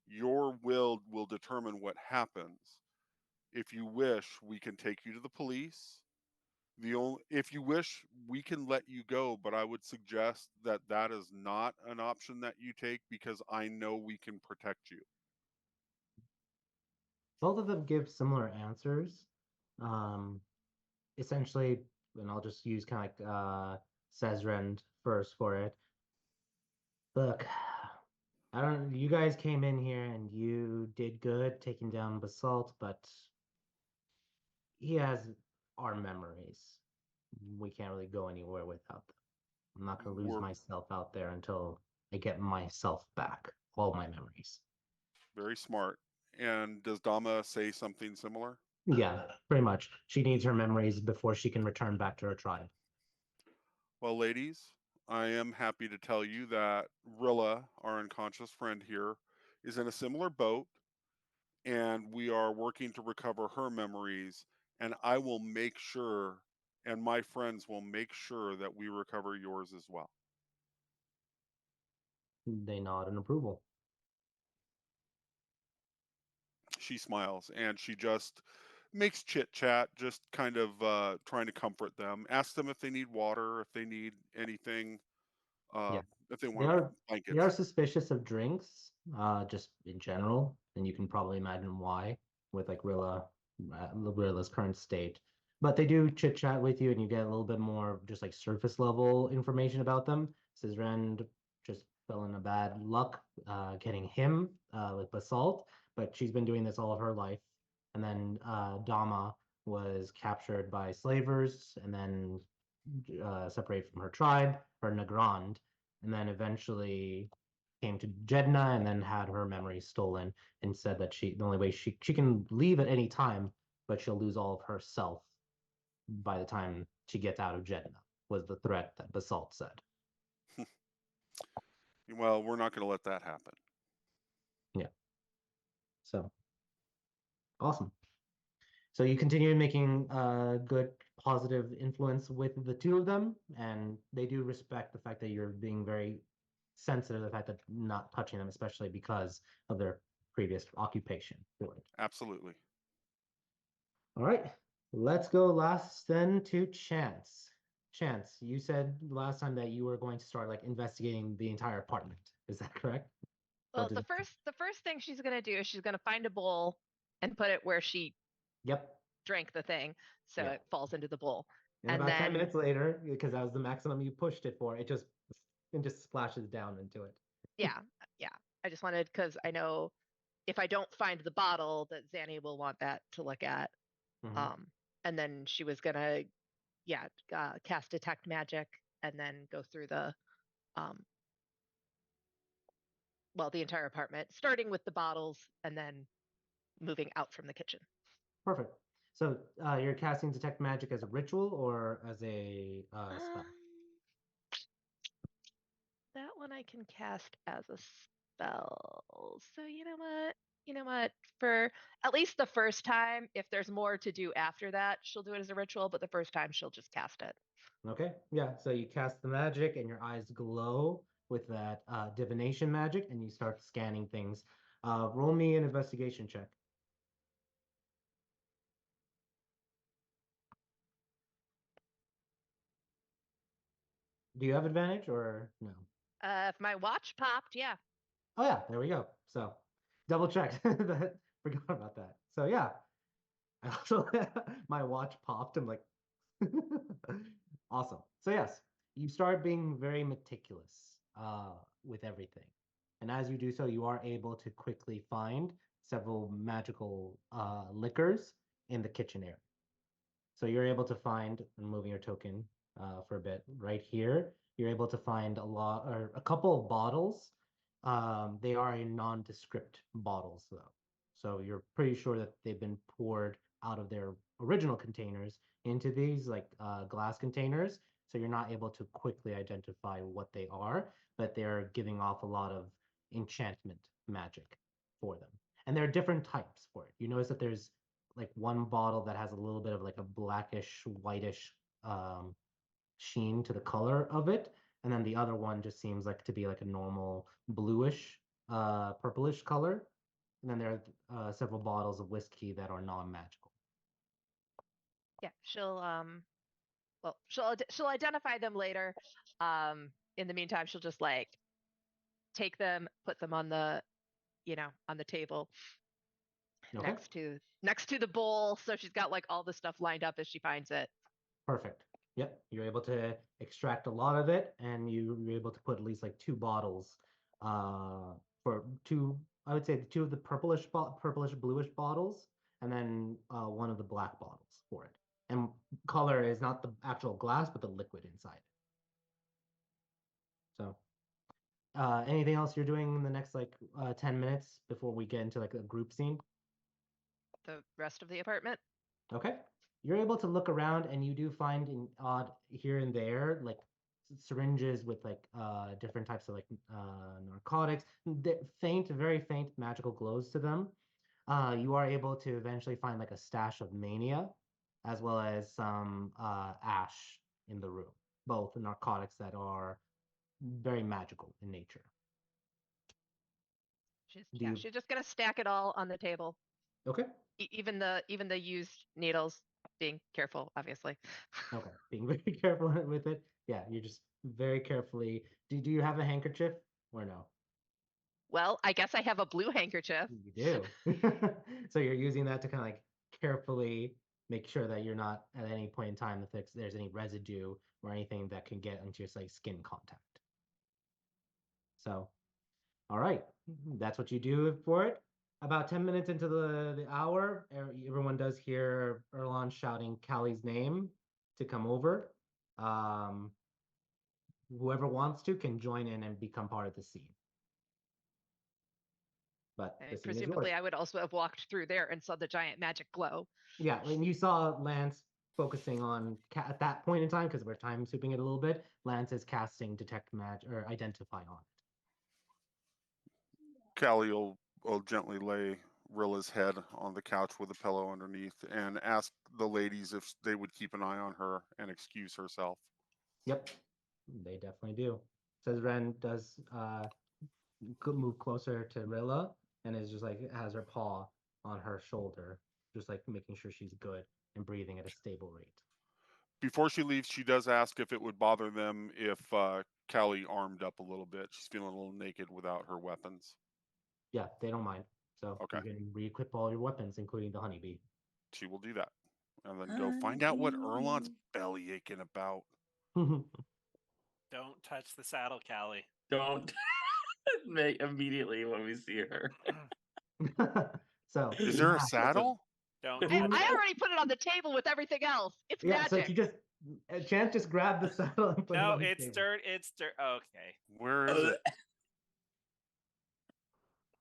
your will determine what happens. If you wish, we can take you to the police. If you wish, we can let you go, but I would suggest that is not an option that you take, because I know we can protect you. Both of them give similar answers. Essentially, and I'll just use kind of like Sezrend first for it. Look, you guys came in here and you did good taking down Basalt, but he has our memories. We can't really go anywhere without them. I'm not going to lose myself out there until I get myself back, all my memories. Very smart. And does Dama say something similar? Yeah, pretty much. She needs her memories before she can return back to her tribe. Well, ladies, I am happy to tell you that Rilla, our unconscious friend here, is in a similar boat, and we are working to recover her memories, and I will make sure, and my friends will make sure, that we recover yours as well. They nod in approval. She smiles, and she just makes chit chat, just kind of trying to comfort them. Ask them if they need water, if they need anything, Yeah. if they They want are blankets. suspicious of drinks, just in general, and you can probably imagine why with like Rilla's current state. But they do chit chat with you, and you get a little bit more just like surface level information about them. Sizrand just fell in a bad luck, getting him with Basalt, but she's been doing this all of her life. And then Dama was captured by slavers, and then separated from her tribe, her Nagrand, and then eventually came to Jedna and then had her memory stolen and said that the only way she can leave at any time, but she'll lose all of herself by the time she gets out of Jedna, was the threat that Basalt said. Well, we're not going to let that happen. Yeah. So awesome. So you continue making a good positive influence with the two of them, and they do respect the fact that you're being very sensitive to the fact that not touching them, especially because of their previous occupation. Really. Absolutely. All right, let's go last then to Chance. Chance, you said last time that you were going to start like investigating the entire apartment. Is that correct? Well, the first thing she's gonna do is she's gonna find a bowl and put it where she drank the thing, so it falls into the bowl. And about 10 minutes later, because that was the maximum you pushed it for, it just splashes down into it. Yeah. I just wanted, because I know if I don't find the bottle, that Zanny will want that to look at. And then she was gonna, cast detect magic and then go through the the entire apartment, starting with the bottles and then moving out from the kitchen. Perfect. So you're casting detect magic as a ritual or as a spell? That one I can cast as a spell. So you know what? For at least the first time, if there's more to do after that, she'll do it as a ritual, but the first time she'll just cast it. Okay, yeah. So you cast the magic and your eyes glow with that divination magic and you start scanning things. Roll me an investigation check. Do you have advantage or no? If my watch popped, yeah. Oh yeah, there we go. So double checked. That forgot about that. So yeah. I also my watch popped. I'm like awesome. So yes, you start being very meticulous with everything. And as you do so, you are able to quickly find several magical liquors in the kitchen area. So you're able to find, I'm moving your token for a bit, right here, you're able to find a couple of bottles. They are in nondescript bottles though. So you're pretty sure that they've been poured out of their original containers into these like glass containers. So you're not able to quickly identify what they are, but they're giving off a lot of enchantment magic for them. And there are different types for it. You notice that there's like one bottle that has a little bit of like a blackish, whitish sheen to the color of it. And then the other one just seems like to be like a normal bluish, purplish color. And then there are several bottles of whiskey that are non-magical. Yeah, she'll identify them later. In the meantime, she'll just like take them, put them on the on the table next to the bowl, so she's got like all the stuff lined up as she finds it. Perfect. Yep, you're able to extract a lot of it, and you're able to put at least like two bottles for two. I would say two of the purplish bluish bottles, and then one of the black bottles for it. And color is not the actual glass, but the liquid inside. So, anything else you're doing in the next like 10 minutes before we get into like a group scene? The rest of the apartment. Okay. You're able to look around and you do find in odd here and there like syringes with like different types of like narcotics, faint, very faint magical glows to them. You are able to eventually find like a stash of mania as well as some ash in the room, both narcotics that are very magical in nature. She's just gonna stack it all on the table. Okay. Even the used needles, being careful, obviously. Okay. Being very careful with it. Yeah, you're just very carefully. Do you have a handkerchief or no? Well, I guess I have a blue handkerchief. You do. So you're using that to kind of like carefully make sure that you're not at any point in time if there's any residue or anything that can get into your like skin contact. So, all right, that's what you do for it. About 10 minutes into the hour, everyone does hear Erlon shouting Callie's name to come over. Whoever wants to can join in and become part of the scene. But the scene Presumably, is yours. I would also have walked through there and saw the giant magic glow. Yeah, and you saw Lance focusing on at that point in time because we're time swooping it a little bit. Lance is casting detect magic or identify on it. Callie will gently lay Rilla's head on the couch with a pillow underneath and ask the ladies if they would keep an eye on her and excuse herself. Yep, they definitely do. Says Ren does move closer to Rilla and is just like has her paw on her shoulder, just like making sure she's good and breathing at a stable rate. Before she leaves, she does ask if it would bother them if Callie armed up a little bit. She's feeling a little naked without her weapons. Yeah, they don't mind. So okay. You can re-equip all your weapons, including the honeybee. She will do that. And then go find out what Erlon's belly aching about. Don't touch the saddle, Callie. Don't immediately when we see her. So is there a saddle? Don't. I already put it on the table with everything else. It's magic. So Chance just grabbed the saddle and put it on the table. It's dirt. Okay. Where is it?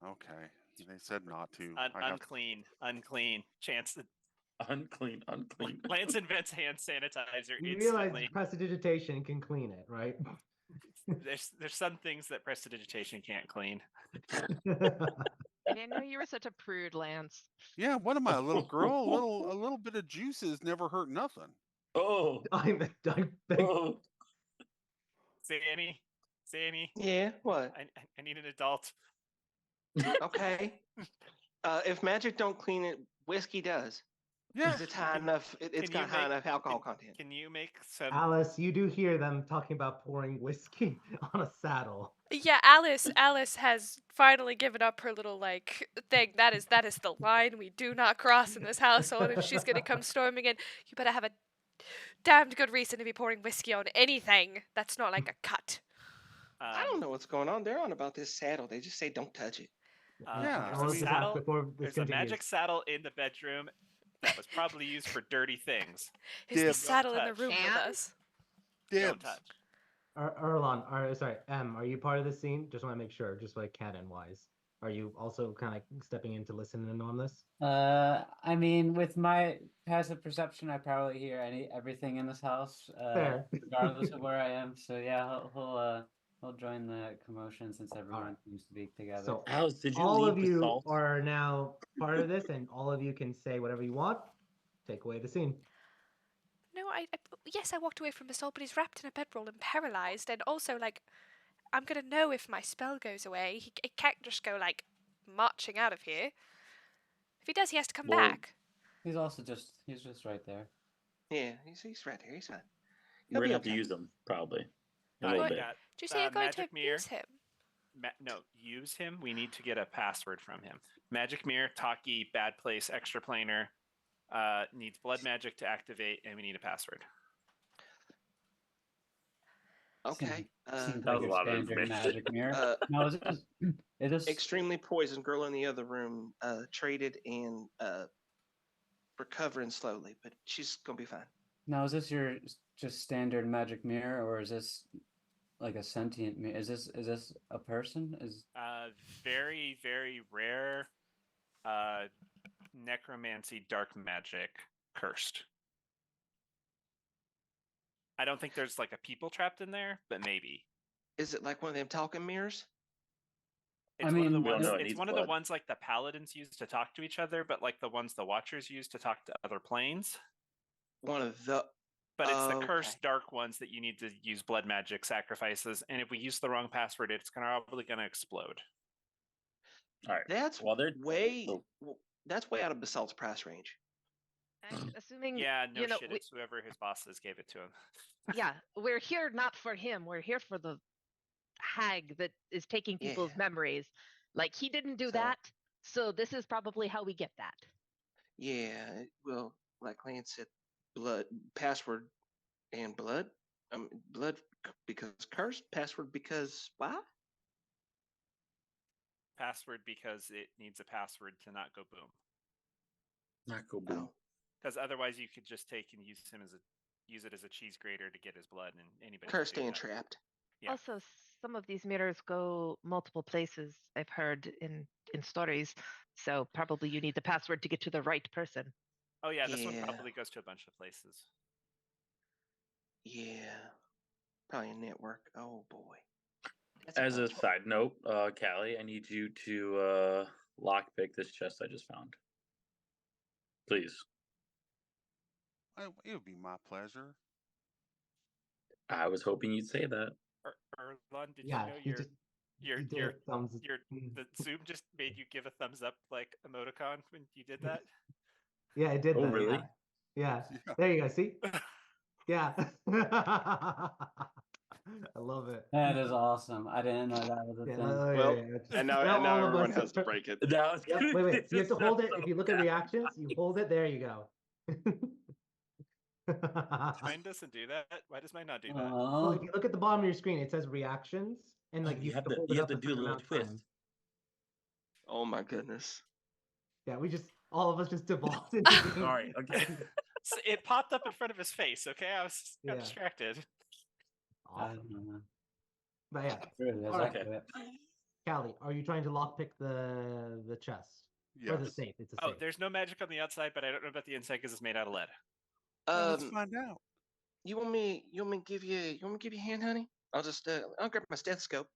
Okay. They said not to. Unclean. Chance. Unclean. Lance invents hand sanitizer You instantly. realize prestidigitation can clean it, right? There's some things that prestidigitation can't clean. I didn't know you were such a prude, Lance. Yeah, what am I, a little girl? A little bit of juices never hurt nothing. Oh, I beg. Oh. Zanny. Yeah, what? I need an adult. Okay. If magic don't clean it, whiskey does. Yeah, it's high enough. It's got high enough alcohol content. Can you make some? Alice, you do hear them talking about pouring whiskey on a saddle. Yeah, Alice has finally given up her little like thing. That is the line we do not cross in this household. If she's gonna come storming in, you better have a damned good reason to be pouring whiskey on anything that's not like a cut. I don't know what's going on. They're on about this saddle. They just say don't touch it. There's a magic saddle in the bedroom that was probably used for dirty things. Is the saddle in the room with us? Don't touch. Erlon, are you part of the scene? Just want to make sure, just like canon-wise. Are you also kind of stepping in to listen in on this? I mean, with my passive perception, I probably hear everything in this house, regardless of where I am. So yeah, he'll join the commotion since everyone seems to be together. So Alice, did you all leave of the you salt? are now part of this, and all of you can say whatever you want. Take away the scene. No, yes, I walked away from the salt, but he's wrapped in a bedroll and paralyzed, and also like, I'm gonna know if my spell goes away. He can't just go like marching out of here. If he does, he has to come back. He's just right there. Yeah, he's right there. He's fine. We're gonna have to use him probably a little bit. Did you say you're going to use him? No, use him. We need to get a password from him. Magic Mirror, Taki, Bad Place, Extra Planar. Needs blood magic to activate, and we need a password. Okay. Seems like a standard magic mirror. No, it is extremely poisoned. Girl in the other room traded and recovering slowly, but she's gonna be fine. Now, is this your just standard magic mirror, or is this like a sentient mirror? Is this a person? Very, very rare necromancy dark magic cursed. I don't think there's like a people trapped in there, but maybe. Is it like one of them talking mirrors? It's one of the ones. It's one of the ones like the paladins use to talk to each other, but like the ones the watchers use to talk to other planes. One of the. But it's the cursed dark ones that you need to use blood magic sacrifices, and if we use the wrong password, it's probably gonna explode. All right. That's That's way out of Basalt's price range. And assuming, Yeah, no shit. we, It's whoever his bosses gave it to him. yeah, we're here not for him. We're here for the hag that is taking people's Yeah. memories. Like, he didn't do So- that, so this is probably how we get that. Yeah, well, like Lance said, blood password and blood. Blood because cursed. Password because why? Password because it needs a password to not go boom. Not go boom. Oh, Because otherwise, you could just take and use it as a cheese grater to get his blood, and anybody. cursed can do and that. trapped. Yeah. Also, some of these mirrors go multiple places, I've heard in stories. So probably you need the password to get to the right person. Oh yeah, this one Yeah. probably goes to a bunch of places. Yeah, probably a network. Oh boy. That's As a bunch. side note, Callie, I need you to lockpick this chest I just found. Please. It would be my pleasure. I was hoping you'd say that. Erlon, did Yeah, you know he did a thumbs. the Zoom just made you give a thumbs up like emoticon when you did that? Yeah, it did. Oh, that, really? Yeah. Yeah. There you go. See? Yeah. I love it. That is awesome. I didn't know that was a Yeah, thing. Well, yeah. and now all of everyone us- has to break it. That was Yep, gonna wait. be You have to the hold it. stuff If you look at reactions, you hold it. There you go. Mine doesn't do that. Why does mine not do that? Well, if you look at the bottom of your screen, it says reactions, and like you have to hold it you up have to a do a certain little amount of twist. time. Oh my goodness. Yeah, all of us just devolved into being. All right, okay. So it popped up in front of his face. Okay, I was got Yeah. distracted. Awesome. But yeah, True, there's All right. that to it. Callie, are you trying to lockpick the chest or the Yes. safe? It's a Oh, safe. there's no magic on the outside, but I don't know about the inside because it's made out of lead. Let's find out. You want me to give you a hand, honey? I'll just I'll grab my stethoscope.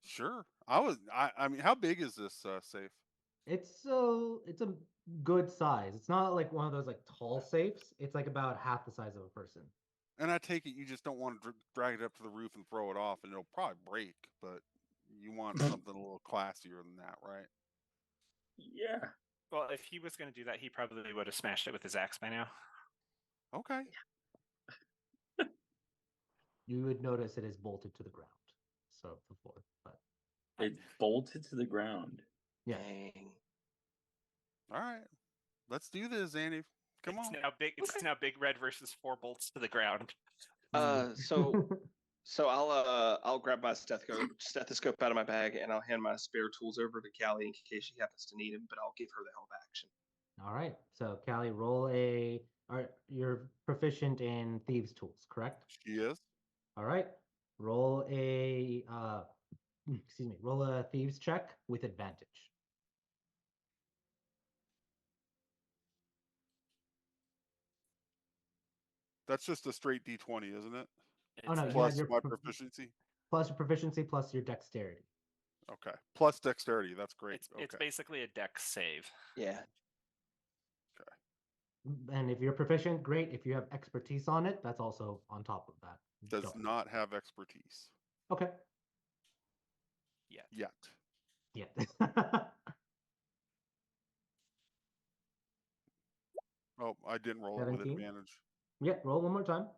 Sure. I mean, how big is this safe? It's a good size. It's not like one of those like tall safes. It's like about half the size of a person. And I take it you just don't want to drag it up to the roof and throw it off, and it'll probably break. But you want something a little classier than that, right? Yeah. Well, if he was going to do that, he probably would have smashed it with his axe by now. Okay. You would notice it is bolted to the ground. So the floor, but It's bolted to the ground. yeah. Dang. All right. Let's do this, Andy. Come It's on. now big. It's now Big Red versus 4 bolts to the ground. So I'll grab my stethoscope out of my bag and I'll hand my spare tools over to Callie in case she happens to need them, but I'll give her the help action. All right. So Callie, you're proficient in thieves' tools, correct? She is. All right. Roll a roll a thieves check with advantage. That's just a straight D20, isn't it? Oh, no, It's you a- had Plus your my proficiency. plus your proficiency plus your dexterity. Okay. Plus dexterity. That's great. It's Okay. basically a dex save. Yeah. And if you're proficient, great. If you have expertise on it, that's also on top of that. Does Double. not have expertise Okay. Yeah. yet. Yeah. Oh, I didn't roll it with 17? advantage. Yeah, roll one more time.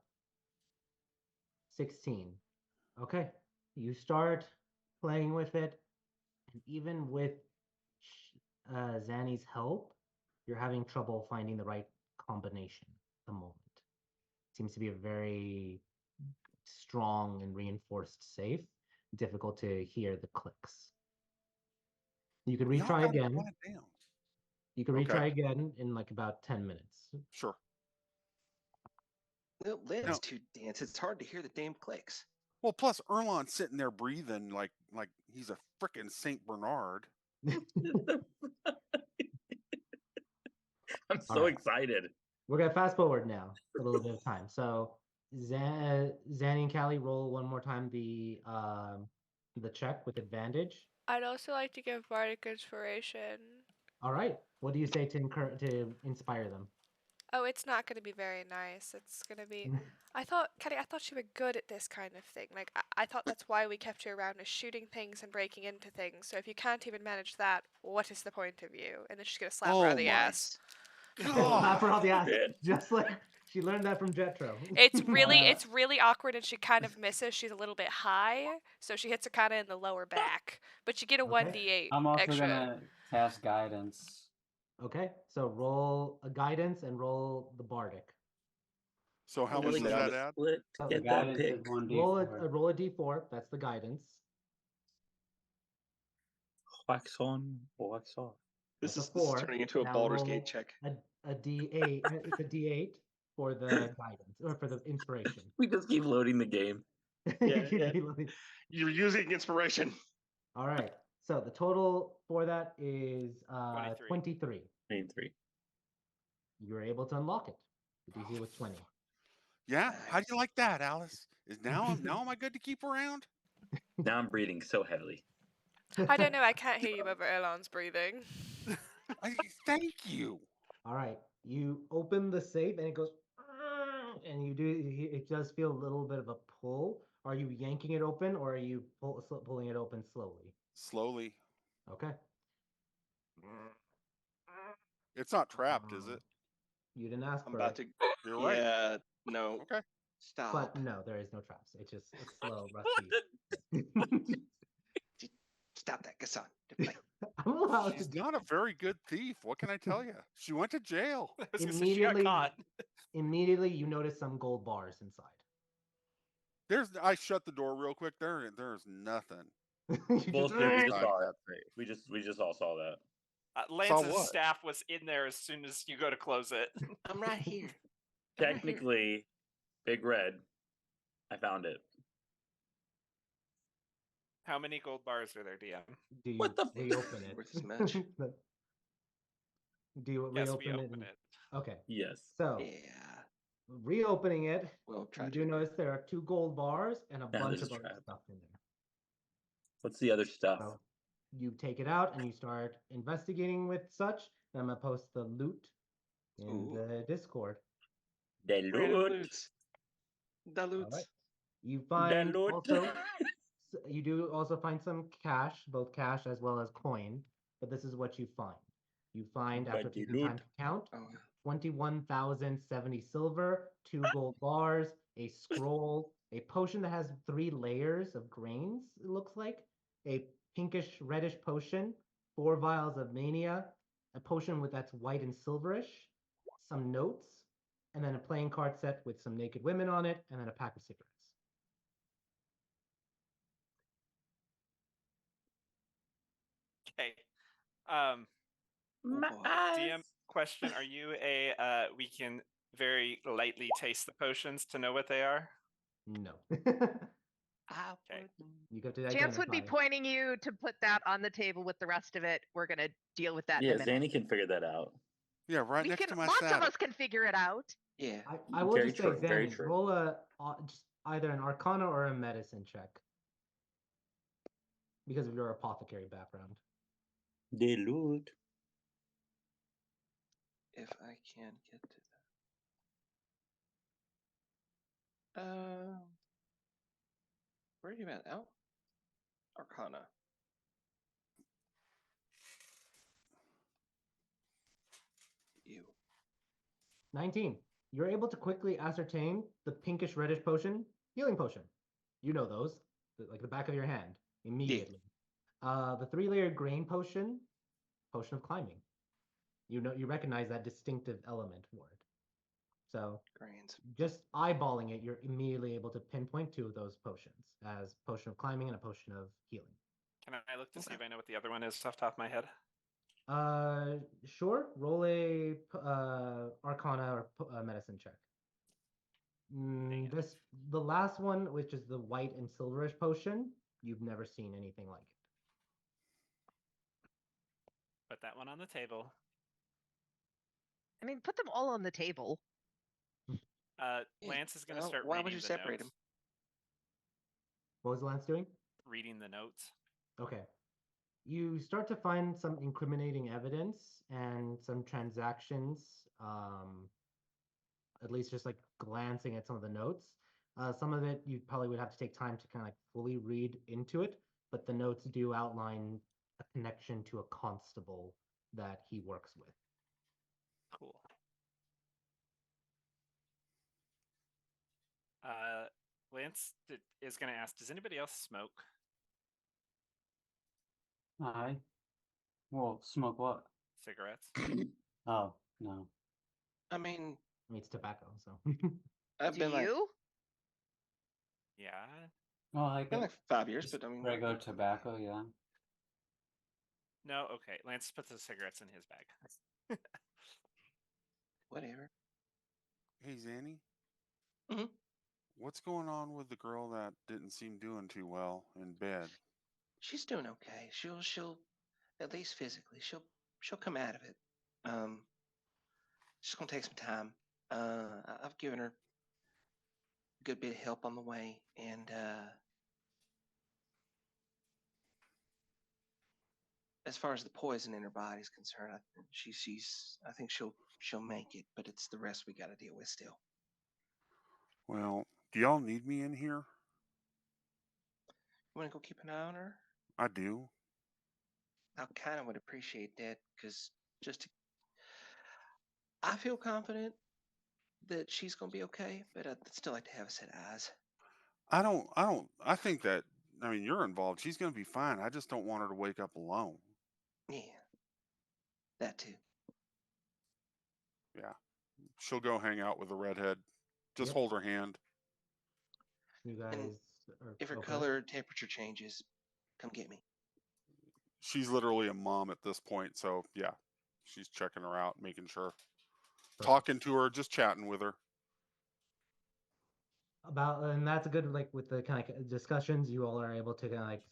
16. Okay. You start playing with it, and even with Zanny's help, you're having trouble finding the right combination at the moment. Seems to be a very strong and reinforced safe. Difficult to hear the clicks. You could Y'all retry gotta again. quiet down. You can Okay. retry again in like about 10 minutes. Sure. Well, let's No. too dance. It's hard to hear the damn clicks. Well, plus Erlon's sitting there breathing like he's a frickin' Saint Bernard. I'm so All right. excited. We're gonna fast forward now a little bit of time. So Zanny and Callie roll one more time the check with advantage. I'd also like to give Bardic inspiration. All right. What do you say to inspire them? Oh, it's not going to be very nice. It's going to be. I thought, Kenny, I thought you were good at this kind of thing. Like, I thought that's why we kept you around, is shooting things and breaking into things. So if you can't even manage that, what is the point of you? And then she's going to slap her on the ass. Slap her on the ass. God. Just like she learned that from Jetro. It's really awkward, and she kind of misses. She's a little bit high, so she hits her kind of in the lower back. But you get a Okay. 1d8 I'm also extra. gonna cast guidance. Okay, so roll a guidance and roll the bardic. So how much Really does gotta that add? split to So get that Guidance pick. is 1d4. Roll a d4. That's the guidance. Wax on, wax off. This That's is a 4. turning into a Now Baldur's roll Gate check. A d8. It's a d8 for the guidance or for the inspiration. We just keep loading the game. Yeah, yeah. You're using inspiration. All right. So the total for that is 23. 23. You were able to unlock it. The DC was 20. Yeah. How do you like that, Alice? Now am I good to keep around? Now I'm breathing so heavily. I don't know. I can't hear you over Erlon's breathing. Thank you. All right. You open the safe and it goes, and it does feel a little bit of a pull. Are you yanking it open or are you pulling it open slowly? Slowly. Okay. It's not trapped, is it? You didn't ask I'm for about it. to. You're right. Yeah. No. Okay. Stop. But no, there is no traps. It's just a slow, rusty. Stop that, Gassan. I'm allowed She's to. not a very good thief. What can I tell you? She went to jail. I was gonna say she got caught. Immediately, you notice some gold bars inside. I shut the door real quick. There's nothing. Bullshit. We just saw that. We just all saw that. Lance's staff was in there as soon as you go to close it. I'm right here. Technically, Big Red, I found it. How many gold bars are there, DM? Do you open it? Where's this match? Do you Yes, reopen we it? open it. Okay. Yes. So, Yeah. reopening it, Well, you do notice there are 2 gold bars and a bunch of other stuff in there. What's the other stuff? So, you take it out and you start investigating with such. And I'm gonna post the loot in the Discord. The loot. The loot. All right. You find also you do also find some cash, both cash as well as coin. But this is what you find. You find after taking time to count, 21,070 silver, 2 gold bars, a scroll, a potion that has 3 layers of grains. It looks like a pinkish reddish potion, 4 vials of mania, a potion that's white and silverish, some notes, and then a playing card set with some naked women on it, and then a pack of cigarettes. Okay. DM question: are you we can very lightly taste the potions to know what they are? No. Okay. You go to Chance would be pointing you to put that on the table with the rest of it. We're gonna deal with that in a minute. Zanny can figure that out. Yeah, right next to my Lots saddle. of us can figure it out. Yeah. I will just say, Zanny, roll just either an Arcana or a Medicine check. Because of your apothecary background. The loot. If I can get to that. Where are you at now? Arcana. You. 19. You're able to quickly ascertain the pinkish reddish potion, healing potion. You know those, like the back of your hand, immediately. Yeah. The 3-layer grain potion of climbing. You recognize that distinctive element for it. So grains. Just eyeballing it, you're immediately able to pinpoint 2 of those potions as potion of climbing and a potion of healing. Can I look to see if I know what the other one is off the top of my head? Sure. Roll a Arcana or Medicine check. The last one, which is the white and silverish potion, you've never seen anything like it. Put that one on the table. I mean, put them all on the table. Lance is going to start. Why would you separate them? What was Lance doing? Reading the notes. Okay. You start to find some incriminating evidence and some transactions at least just like glancing at some of the notes. Some of it you probably would have to take time to kind of like fully read into it, but the notes do outline a connection to a constable that he works with. Cool. Lance is going to ask, does anybody else smoke? Well, smoke what? Cigarettes? Oh, no. I mean, It's tobacco, so. I've Do been like, you? Yeah. Oh, I been get like 5 years, but I mean, regular tobacco, yeah. No, okay. Lance puts the cigarettes in his bag. whatever. Hey, Zanny. Mhm. What's going on with the girl that didn't seem doing too well in bed? She's doing okay. She'll at least physically, she'll come out of it. She's gonna take some time. I've given her a good bit of help on the way, and as far as the poison in her body is concerned, I think she'll make it, but it's the rest we got to deal with still. Well, do y'all need me in here? You want to go keep an eye on her? I do. I kind of would appreciate that because I feel confident that she's gonna be okay, but I'd still like to have a set of eyes. I think that, I mean, you're involved. She's going to be fine. I just don't want her to wake up alone. Yeah, that too. Yeah. She'll go hang out with the redhead. Just Yep. hold her hand. You guys are If her okay? color or temperature changes, come get me. She's literally a mom at this point. So, yeah, she's checking her out, making sure. Perfect. Talking to her, just chatting with her. And that's a good, like, with the kind of discussions, you all are able to kind of like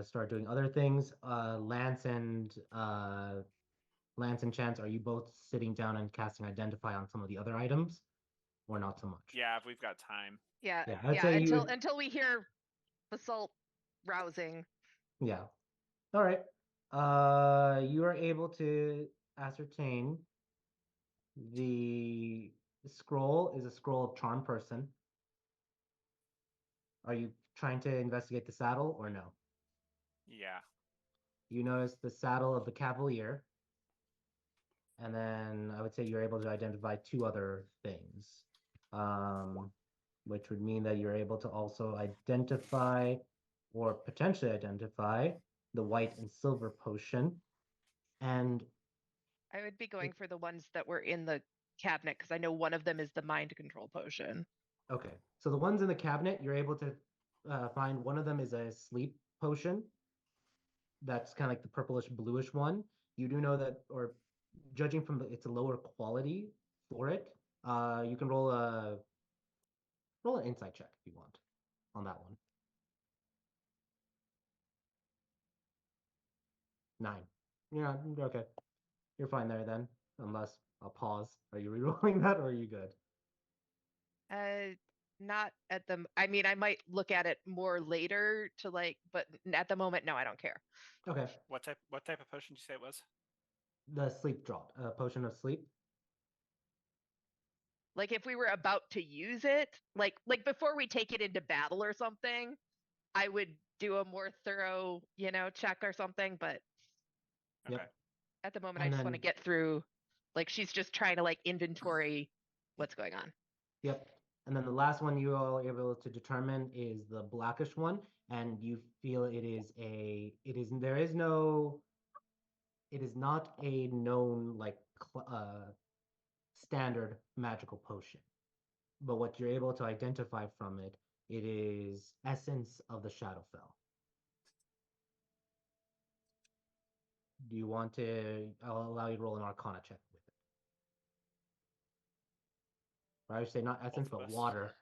start doing other things. Lance and Chance, are you both sitting down and casting Identify on some of the other items, or not so much? Yeah, if we've got time. Yeah, Yeah, I'd yeah. say you Until we hear basalt rousing. Yeah. All right. You are able to ascertain the scroll is a scroll of Charm Person. Are you trying to investigate the saddle or no? Yeah. You notice the saddle of the Cavalier. And then I would say you're able to identify two other things, which would mean that you're able to also identify or potentially identify the white and silver potion. And I would be going for the ones that were in the cabinet because I know one of them is the mind control potion. okay, so the ones in the cabinet, you're able to find one of them is a sleep potion. That's kind of like the purplish bluish one. You do know that, or judging from it's a lower quality for it. You can roll an insight check if you want on that one. 9. Yeah, okay. You're fine there then, unless I'll pause. Are you rerolling that, or are you good? Not at the. I mean, I might look at it more later to like, but at the moment, no, I don't care. Okay. What type of potion did you say it was? The sleep draught, potion of sleep. Like if we were about to use it, like before we take it into battle or something, I would do a more thorough, check or something. But Okay. Yep. at the moment, And I just want to then- get through. Like she's just trying to like inventory what's going on. Yep. And then the last one you all are able to determine is the blackish one, and you feel it is not a known like standard magical potion. But what you're able to identify from it, it is essence of the Shadowfell. Do you want to? I'll allow you to roll an Arcana check with it. Or I would say not essence, Both of but us water.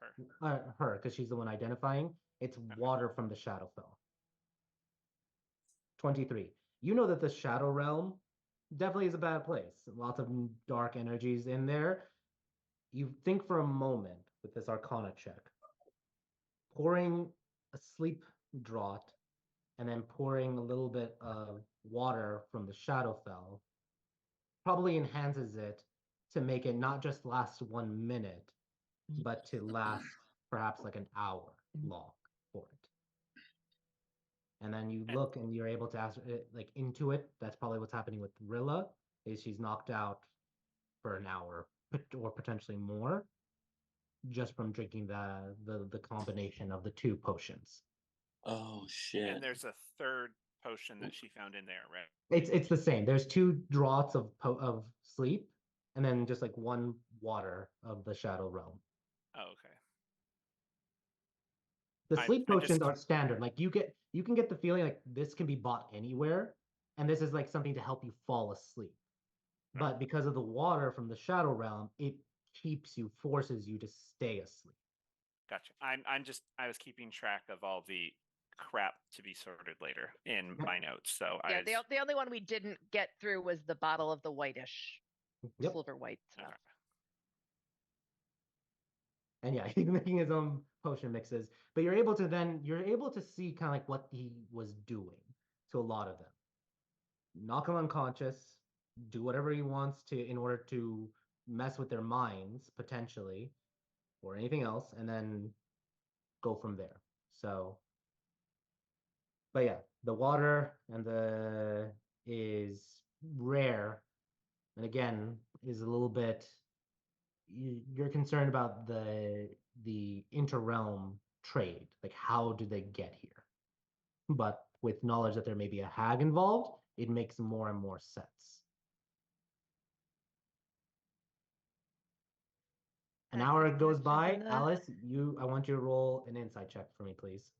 or Her, because she's the one identifying. It's water from the Shadowfell. 23. You know that the Shadow Realm definitely is a bad place. Lots of dark energies in there. You think for a moment with this Arcana check. Pouring a sleep draught and then pouring a little bit of water from the Shadowfell probably enhances it to make it not just last 1 minute, but to last perhaps like an hour long for it. And then you look and you're able to ask like intuit. That's probably what's happening with Rilla, is she's knocked out for an hour or potentially more just from drinking the combination of the 2 potions. Oh shit! And there's a third potion that she found in there, right? It's the same. There's 2 draughts of sleep, and then just like 1 water of the Shadow Realm. Oh, okay. The sleep potions are standard. Like you can get the feeling like this can be bought anywhere, and this is like something to help you fall asleep. But because of the water from the Shadow Realm, it forces you to stay asleep. Gotcha. I was keeping track of all the crap to be sorted later in my notes. So yeah, the only one we didn't get through was the bottle of the whitish, silver white stuff. Okay. And yeah, he's making his own potion mixes, but you're able to see kind of like what he was doing to a lot of them. Knock them unconscious, do whatever he wants to in order to mess with their minds potentially, or anything else, and then go from there. So, but yeah, the water and the is rare, and again is a little bit. You're concerned about the interrealm trade, like how do they get here? But with knowledge that there may be a hag involved, it makes more and more sense. An hour goes by. Alice, I want you to roll an insight check for me, please.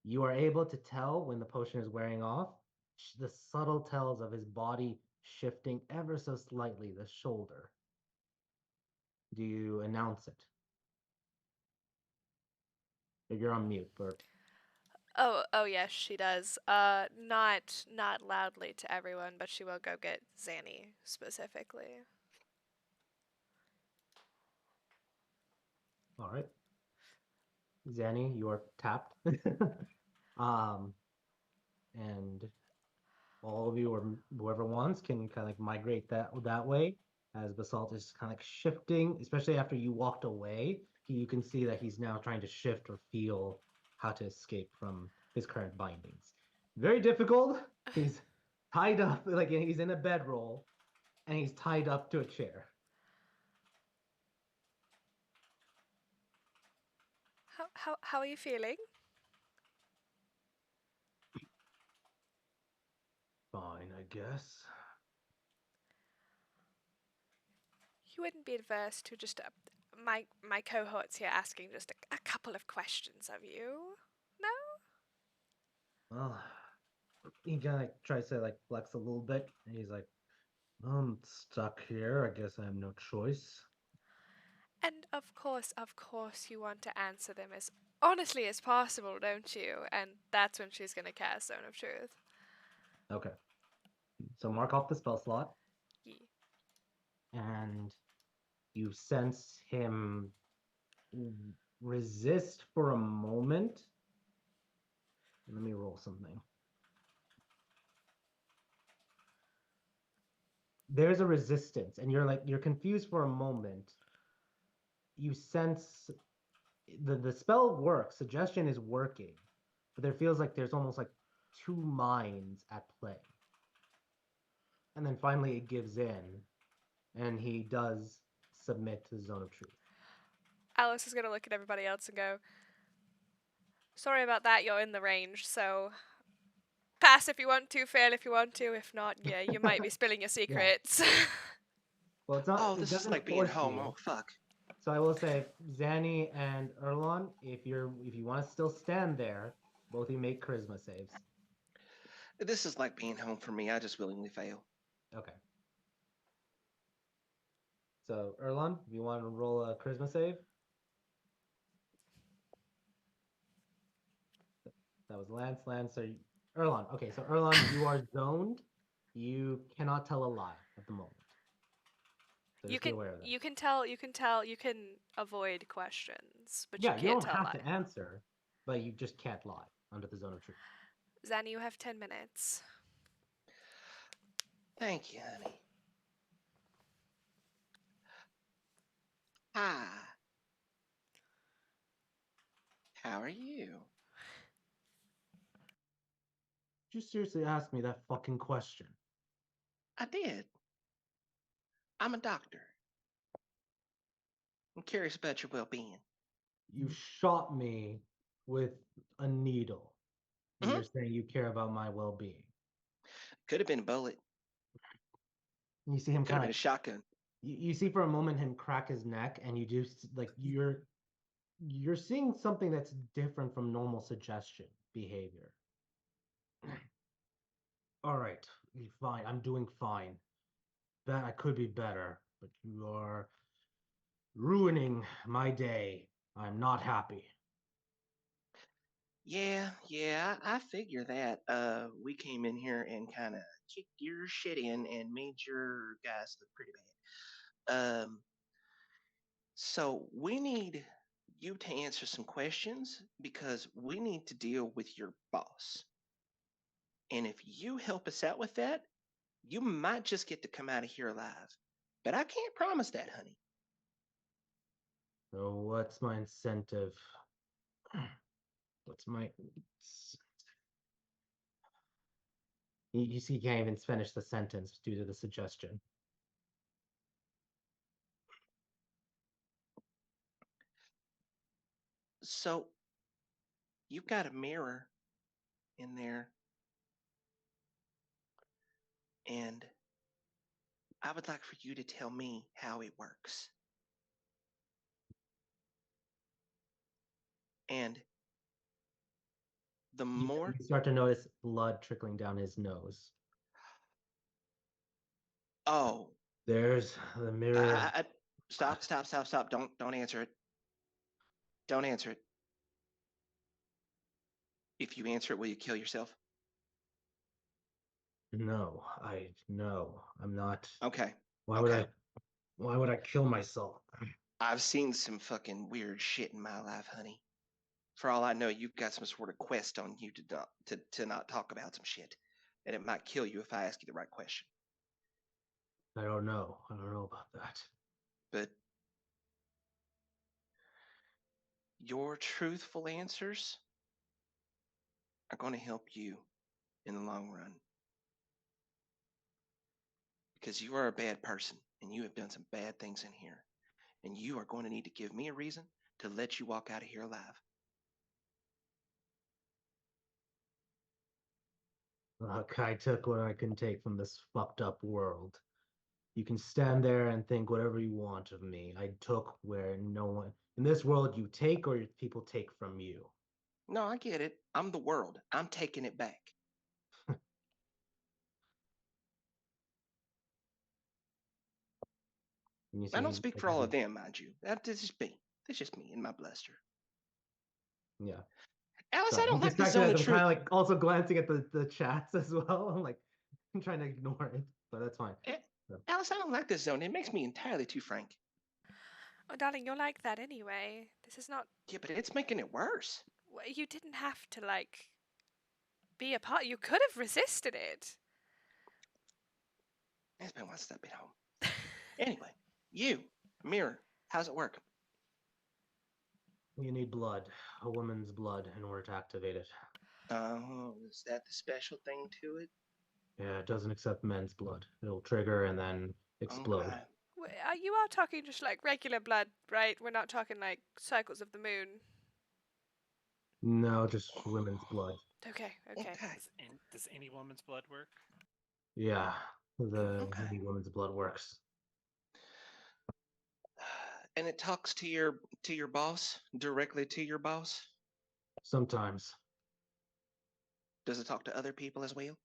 You are able to tell when the potion is wearing off, the subtle tells of his body shifting ever so slightly the shoulder. Do you announce it? You're on mute, Burp. Oh yes, she does. Not loudly to everyone, but she will go get Zanny specifically. All right. Zanny, you are tapped. And all of you or whoever wants can kind of like migrate that way as Basalt is kind of like shifting, especially after you walked away. You can see that he's now trying to shift or feel how to escape from his current bindings. Very difficult. He's tied up, like he's in a bedroll, and he's tied up to a chair. How are you feeling? Fine, I guess. You wouldn't be adverse to just my cohorts here asking just a couple of questions of you, no? Well, he kind of tries to like flex a little bit, and he's like, I'm stuck here. I guess I have no choice. And of course, you want to answer them as honestly as possible, don't you? And that's when she's going to cast Zone of Truth. Okay. So mark off the spell slot. Yeah. And you sense him resist for a moment. Let me roll something. There's a resistance, and you're confused for a moment. You sense the spell works, suggestion is working, but there feels like there's almost like 2 minds at play. And then finally it gives in, and he does submit to the Zone of Truth. Alice is going to look at everybody else and go, sorry about that, you're in the range, so pass if you want to, fail if you want to. If not, yeah, you might be spilling your secrets. Well, it's not. Oh, this is like being home. You. Oh, fuck. So I will say, Zanny and Erlon, if you want to still stand there, both of you make charisma saves. This is like being home for me. I just willingly fail. Okay. So Erlon, if you want to roll a charisma save. That was Lance. So Erlon. Okay, so Erlon, you are zoned. You cannot tell a lie at the moment. So you can avoid questions, but you can't don't tell have lie. to answer, but you just can't lie under the Zone of Truth. Zan, you have 10 minutes. Thank you, honey. Hi. How are you? Did you seriously ask me that fucking question? I did. I'm a doctor. I'm curious about your well-being. You shot me with a needle. And Mhm. you're saying you care about my well-being. Could have been a bullet. You see him Could have kind been a of shotgun. you see for a moment him crack his neck, and you do like you're seeing something that's different from normal suggestion behavior. All right, fine. I'm doing fine. That I could be better, but you are ruining my day. I'm not happy. Yeah, I figure that. We came in here and kind of kicked your shit in and made your guys look pretty bad. So we need you to answer some questions because we need to deal with your boss. And if you help us out with that, you might just get to come out of here alive. But I can't promise that, honey. So what's my incentive? What's my... You see, he can't even finish the sentence due to the suggestion. So you've got a mirror in there, and I would like for you to tell me how it works. And the more You start to notice blood trickling down his nose. oh, There's the mirror. stop. Don't answer it. Don't answer it. If you answer it, will you kill yourself? No, I'm not. Okay. Why Okay. would I kill myself? I've seen some fucking weird shit in my life, honey. For all I know, you've got some sort of quest on you to not talk about some shit, and it might kill you if I ask you the right question. I don't know. I don't know about that. But your truthful answers are going to help you in the long run. Because you are a bad person and you have done some bad things in here. And you are going to need to give me a reason to let you walk out of here alive. Look, I took what I can take from this fucked up world. You can stand there and think whatever you want of me. I took where no one in this world you take or people take from you. No, I get it. I'm the world. I'm taking it back. I don't speak for all of them, mind you. That's just me. That's just me and my bluster. Yeah. Alice, Sorry. I don't like the Distracted zone as of I'm truth. kind of like also glancing at the chats as well. I'm like, I'm trying to ignore it, but that's fine. Alice, I don't like this zone. It makes me entirely too frank. Oh, darling, you're like that anyway. This is not. Yeah, but it's making it worse. You didn't have to, like, be a part. You could have resisted it. It's been one step at home. Anyway, you, Mirror, how's it work? You need blood, a woman's blood, in order to activate it. Oh, is that the special thing to it? Yeah, it doesn't accept men's blood. It'll trigger and then explode. Okay. You are talking just like regular blood, right? We're not talking like cycles of the moon. No, just women's blood. Okay. Does any woman's blood work? Yeah, any woman's blood works. And it talks to your boss, directly to your boss? Sometimes. Does it talk to other people as well?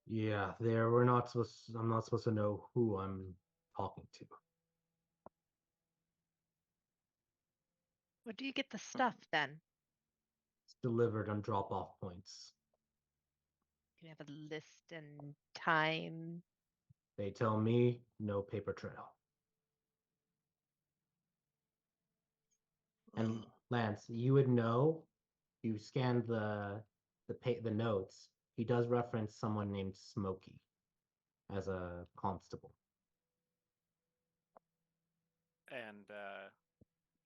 Yeah, I'm not supposed to know who I'm talking to. Where do you get the stuff then? It's delivered on drop-off points. Do you have a list and time? They tell me no paper trail. And Lance, you would know. You scanned the the notes, he does reference someone named Smokey as a constable. And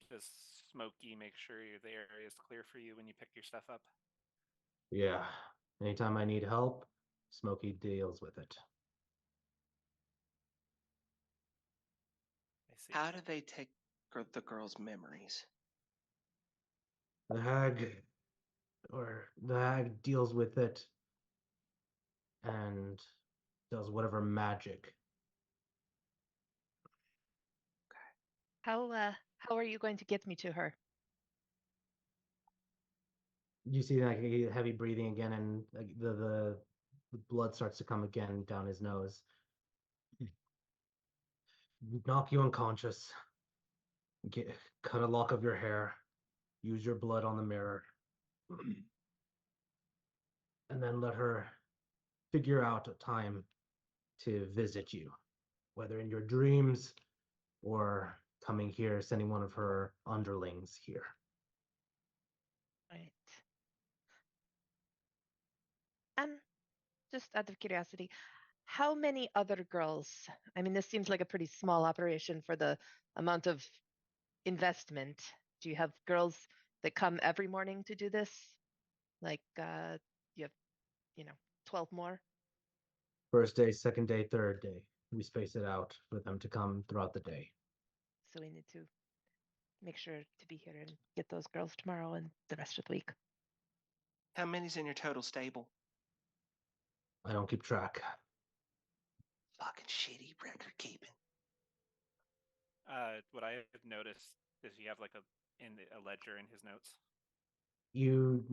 does Smokey make sure the area is clear for you when you pick your stuff up? Yeah. Anytime I need help, Smokey deals with it. I see. How do they take the girl's memories? The hag deals with it and does whatever magic. How are you going to get me to her? You see like heavy breathing again, and like, the blood starts to come again down his nose. Knock you unconscious. Cut a lock of your hair. Use your blood on the mirror. And then let her figure out a time to visit you, whether in your dreams or coming here, sending one of her underlings here. Right. And just out of curiosity, how many other girls? I mean, this seems like a pretty small operation for the amount of investment. Do you have girls that come every morning to do this? Like, you have, 12 more? First day, second day, third day. We space it out for them to come throughout the day. So we need to make sure to be here and get those girls tomorrow and the rest of the week. How many's in your total stable? I don't keep track. Fucking shitty record keeping. What I have noticed is you have like a ledger in his notes. You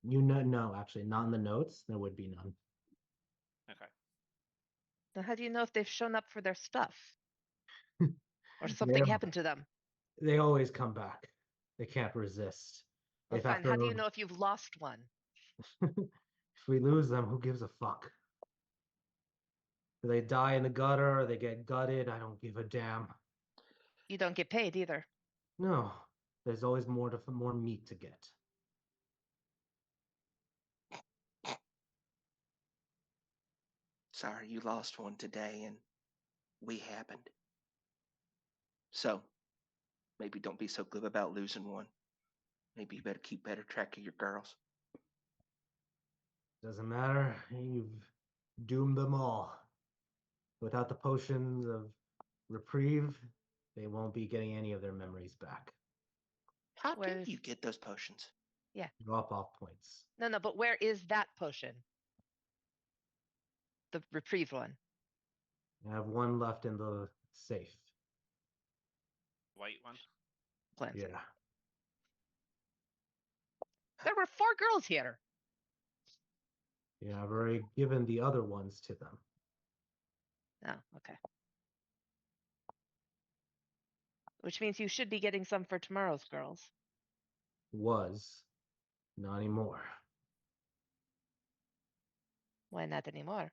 know, no, actually, not in the notes. There would be none. Okay. Now, how do you know if they've shown up for their stuff or They something don't- happened to them? They always come back. They can't resist. Well, If fine. after How do you know if you've lost one? if we lose them, who gives a fuck? Do they die in the gutter or they get gutted? I don't give a damn. You don't get paid either. No, there's always more meat to get. Sorry you lost one today and we happened. So, maybe don't be so glib about losing one. Maybe you better keep better track of your girls. Doesn't matter. You've doomed them all. Without the potions of reprieve, they won't be getting any of their memories back. How do Where's- you get those potions? Drop off points. No, but where is that potion? The reprieve one. I have one left in the safe. White one. Glance. Yeah. There were 4 girls here. Yeah, I've already given the other ones to them. Oh, okay. Which means you should be getting some for tomorrow's girls. Was. Not anymore. Why not anymore?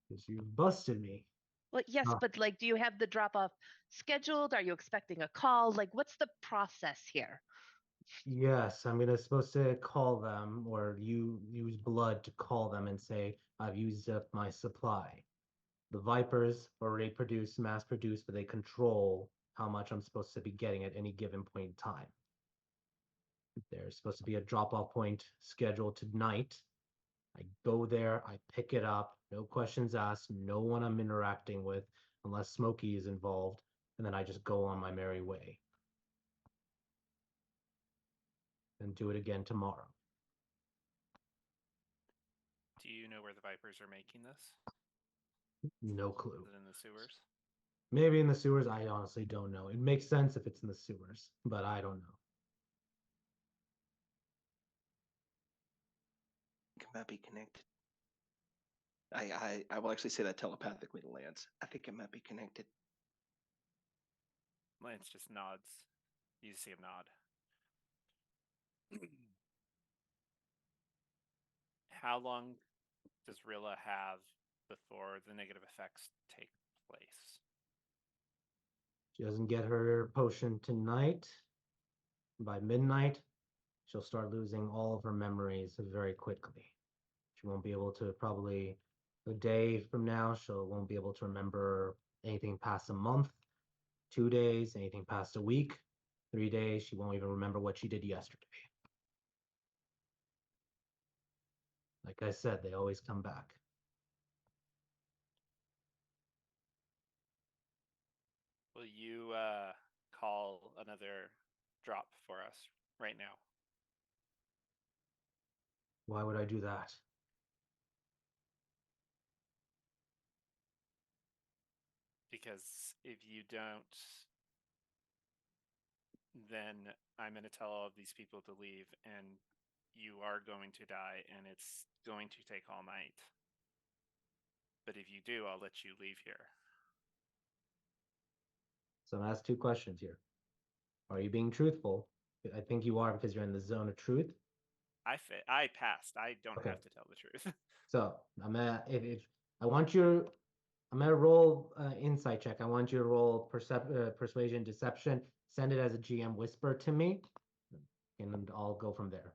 Because you busted me. Well, yes, Huh. but like, do you have the drop off scheduled? Are you expecting a call? Like, what's the process here? Yes, I'm supposed to call them, or you use blood to call them and say, I've used up my supply. The Vipers already mass produce, but they control how much I'm supposed to be getting at any given point in time. There's supposed to be a drop-off point scheduled tonight. I go there, I pick it up, no questions asked, no one I'm interacting with, unless Smokey is involved, and then I just go on my merry way. And do it again tomorrow. Do you know where the Vipers are making this? No clue. Is it in the sewers? Maybe in the sewers, I honestly don't know. It makes sense if it's in the sewers, but I don't know. It might be connected. I will actually say that telepathically to Lance. I think it might be connected. Lance just nods. You see him nod. How long does Rilla have before the negative effects take place? She doesn't get her potion tonight. By midnight, she'll start losing all of her memories very quickly. She won't be able to probably a day from now, she won't be able to remember anything past a month, 2 days, anything past a week, 3 days. She won't even remember what she did yesterday. Like I said, they always come back. Will you call another drop for us right now? Why would I do that? Because if you don't, then I'm going to tell all of these people to leave, and you are going to die, and it's going to take all night. But if you do, I'll let you leave here. So I'm gonna ask 2 questions here. Are you being truthful? I think you are because you're in the zone of truth. I passed. I don't have to tell the truth. So I'm gonna if I want you, I'm gonna roll insight check. I want you to roll persuasion, deception. Send it as a GM whisper to me, and I'll go from there.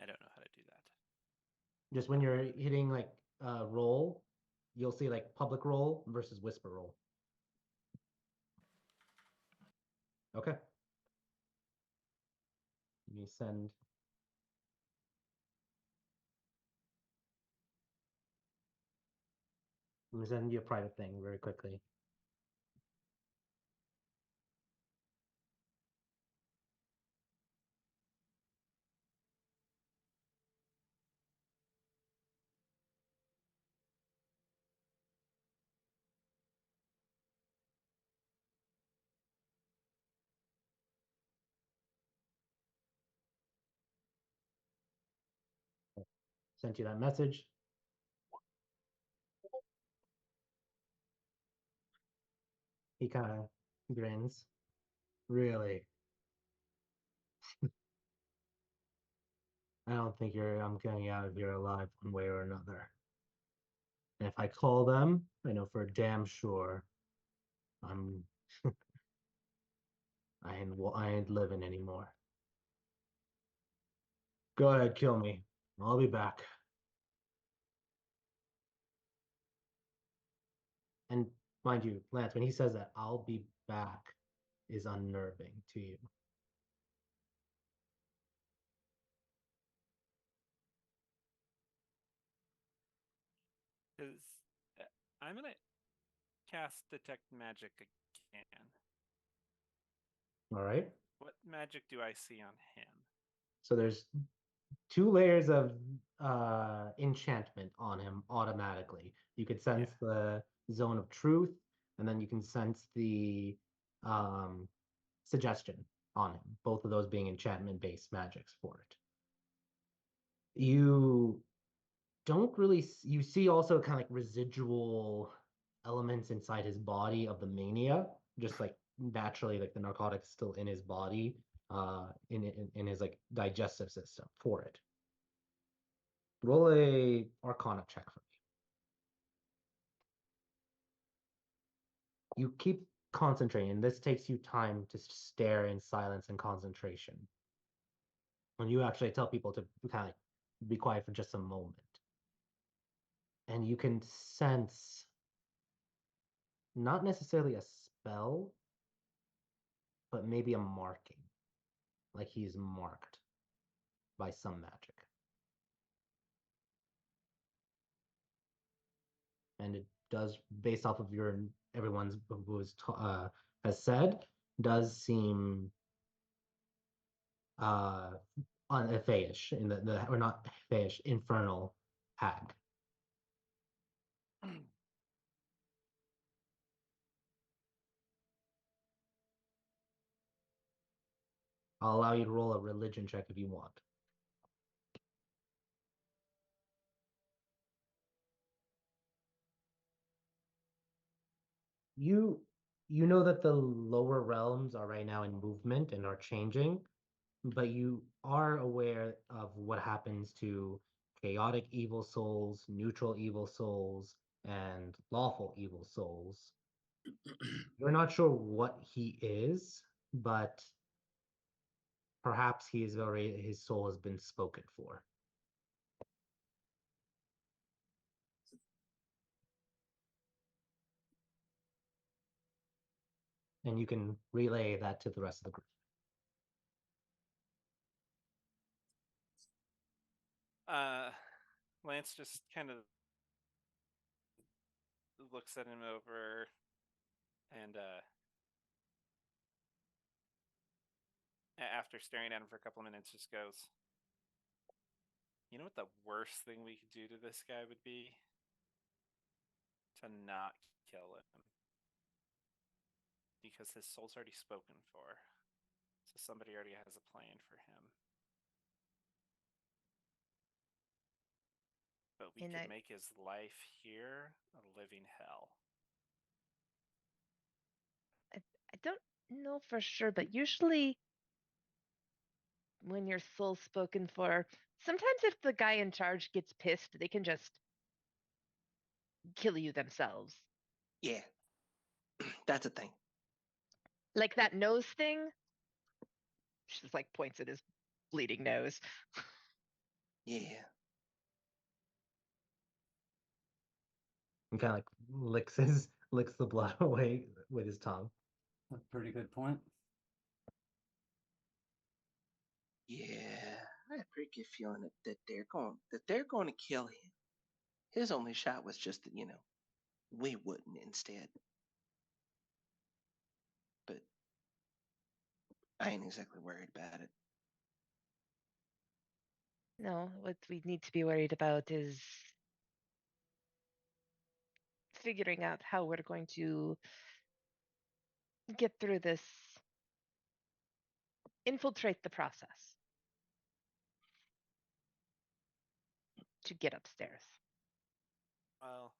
I don't know how to do that. Just when you're hitting like roll, you'll see like public roll versus whisper roll. Okay. Let me send. Let me send you a private thing very quickly. Sent you that message. He kind of grins. Really? I don't think I'm getting out of here alive one way or another. And if I call them, I know for damn sure I'm I ain't living anymore. Go ahead, kill me. I'll be back. And mind you, Lance, when he says that, I'll be back is unnerving to you. Because I'm going to cast Detect Magic again. All right. What magic do I see on him? So there's 2 layers of enchantment on him automatically. You could sense the zone of truth, and then you can sense the suggestion on him, both of those being enchantment-based magics for it. You don't really you see also kind of like residual elements inside his body of the mania, just like naturally like the narcotic is still in his body, in his like digestive system for it. Roll a Arcana check for me. You keep concentrating. This takes you time to stare in silence and concentration. When you actually tell people to kind of be quiet for just a moment. And you can sense not necessarily a spell, but maybe a marking. Like he's marked by some magic. And it does, based off of everyone's who has said, does seem on a Feish in the or not Feish, infernal hag. I'll allow you to roll a religion check if you want. You know that the lower realms are right now in movement and are changing, but you are aware of what happens to chaotic evil souls, neutral evil souls, and lawful evil souls. You're not sure what he is, but perhaps his soul has been spoken for. And you can relay that to the rest of the group. Lance just kind of looks at him over and after staring at him for a couple of minutes just goes, you know what the worst thing we could do to this guy would be? To not kill him. Because his soul's already spoken for. So somebody already has a plan for him. But we could make his life here a living hell. I don't know for sure, but usually when your soul's spoken for, sometimes if the guy in charge gets pissed, they can just kill you themselves. Yeah. That's a thing. Like that nose thing. She just like points at his bleeding nose. Yeah. And kind of like licks the blood away with his tongue. A pretty good point. Yeah. I have a pretty good feeling that they're going to kill him. His only shot was just that, we wouldn't instead. But I ain't exactly worried about it. No, what we need to be worried about is figuring out how we're going to get through this, infiltrate the process to get upstairs. Well,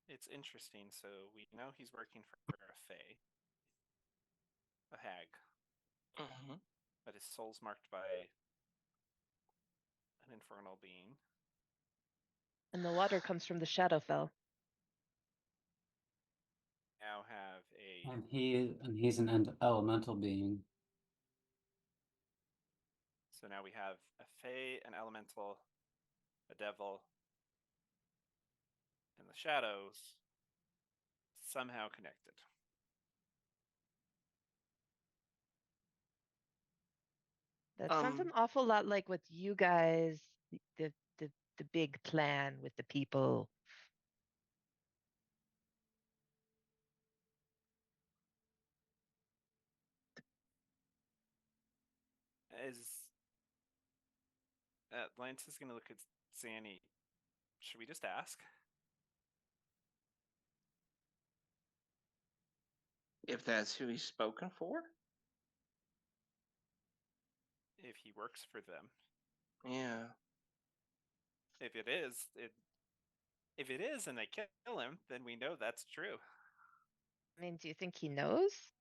it's interesting. So we know he's working for a fae, a hag. Mm-hmm. But his soul's marked by an infernal being. And the water comes from the Shadowfell. Now have a And he's an elemental being. So now we have a fae, an elemental, a devil, and the shadows somehow connected. That sounds an awful lot like what you guys, the big plan with the people. Lance is going to look at Zanny. Should we just ask? If that's who he's spoken for? If he works for them. Yeah. If it is, and they kill him, then we know that's true. I mean, do you think he knows?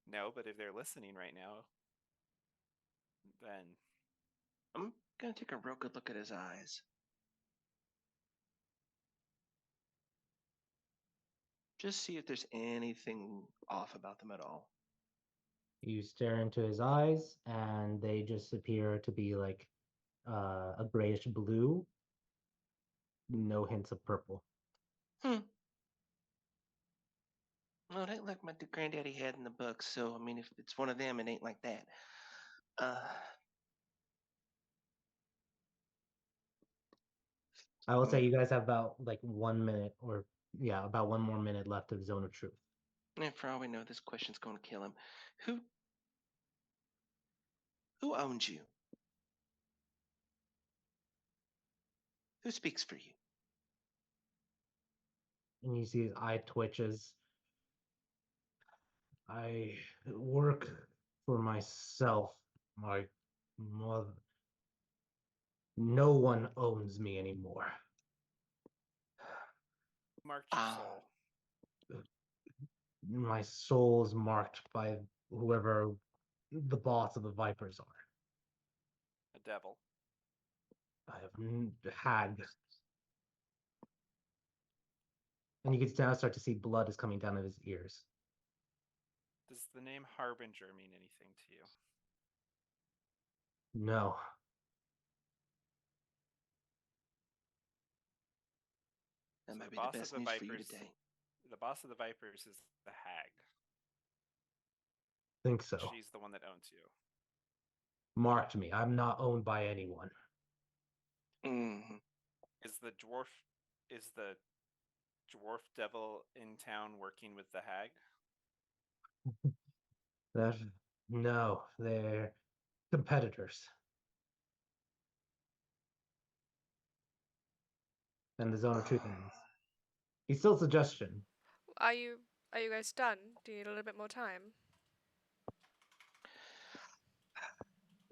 No, but if they're listening right now, then I'm gonna take a real good look at his eyes. Just see if there's anything off about them at all. You stare into his eyes, and they just appear to be like a grayish blue. No hints of purple. Well, it ain't like my granddaddy had in the book, so I mean, if it's one of them, it ain't like that. I will say you guys have about like 1 minute, or yeah, about one more minute left of Zone of Truth. And for all we know, this question's going to kill him. Who owns you? Who speaks for you? And you see his eye twitches. I work for myself. My mother. No one owns me anymore. marked your soul. My soul is marked by whoever the boss of the Vipers are. A devil. I have hag. And you can now start to see blood is coming down of his ears. Does the name Harbinger mean anything to you? No. That might the be the boss best of the news for you Vipers. today. The boss of the Vipers is the Hag. Think so. She's the one that owns you. Marked me. I'm not owned by anyone. Mm-hmm. Is the dwarf devil in town working with the Hag? No, they're competitors. And the Zone of Truth ends. He's still a suggestion. Are you guys done? Do you need a little bit more time?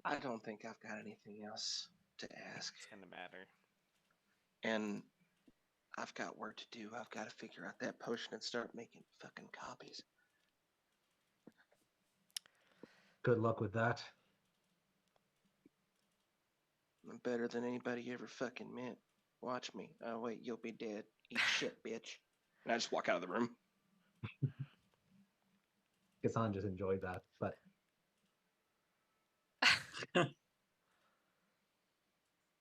I don't think I've got anything else to ask. It's gonna matter. And I've got work to do. I've got to figure out that potion and start making fucking copies. Good luck with that. I'm better than anybody you ever fucking met. Watch me. Oh, wait, you'll be dead. Eat shit, bitch. And I just walk out of the room. Gassan just enjoyed that, but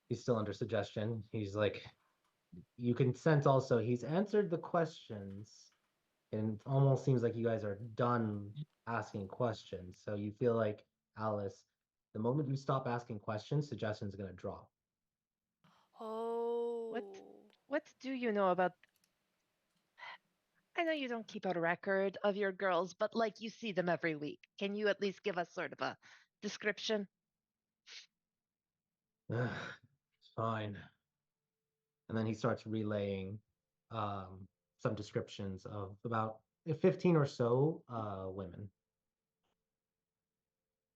he's still under suggestion. He's like, you can sense also he's answered the questions, and it almost seems like you guys are done asking questions. So you feel like, Alice, the moment you stop asking questions, suggestion's gonna drop. Oh. What do you know about? I know you don't keep a record of your girls, but like you see them every week. Can you at least give us sort of a description? Fine. And then he starts relaying some descriptions of about 15 or so women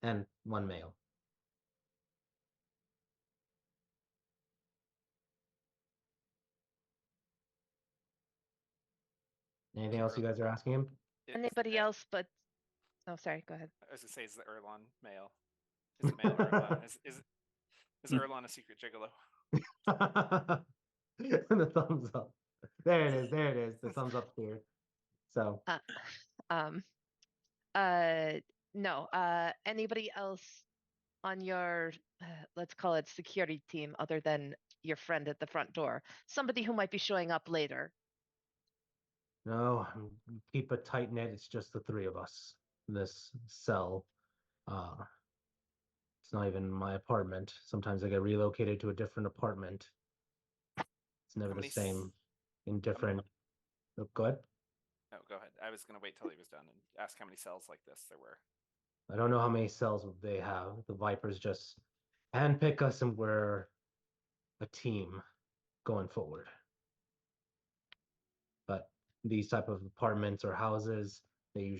and one male. Anything else you guys are asking him? Anybody else but? Oh, sorry. Go ahead. I was gonna say, is the Erlon male? Is it male Erlon? Is Erlon a secret gigolo? And the thumbs up. There it is. There it is. The thumbs up here. So No. Anybody else on your let's call it security team other than your friend at the front door? Somebody who might be showing up later. no, keep it tight knit. It's just the three of us in this cell. It's not even my apartment. Sometimes I get relocated to a different apartment. It's never the same in different. Oh, go ahead. Oh, go ahead. I was gonna wait till he was done and ask how many cells like this there were. I don't know how many cells they have. The Vipers just handpick us, and we're a team going forward. But these type of apartments or houses, we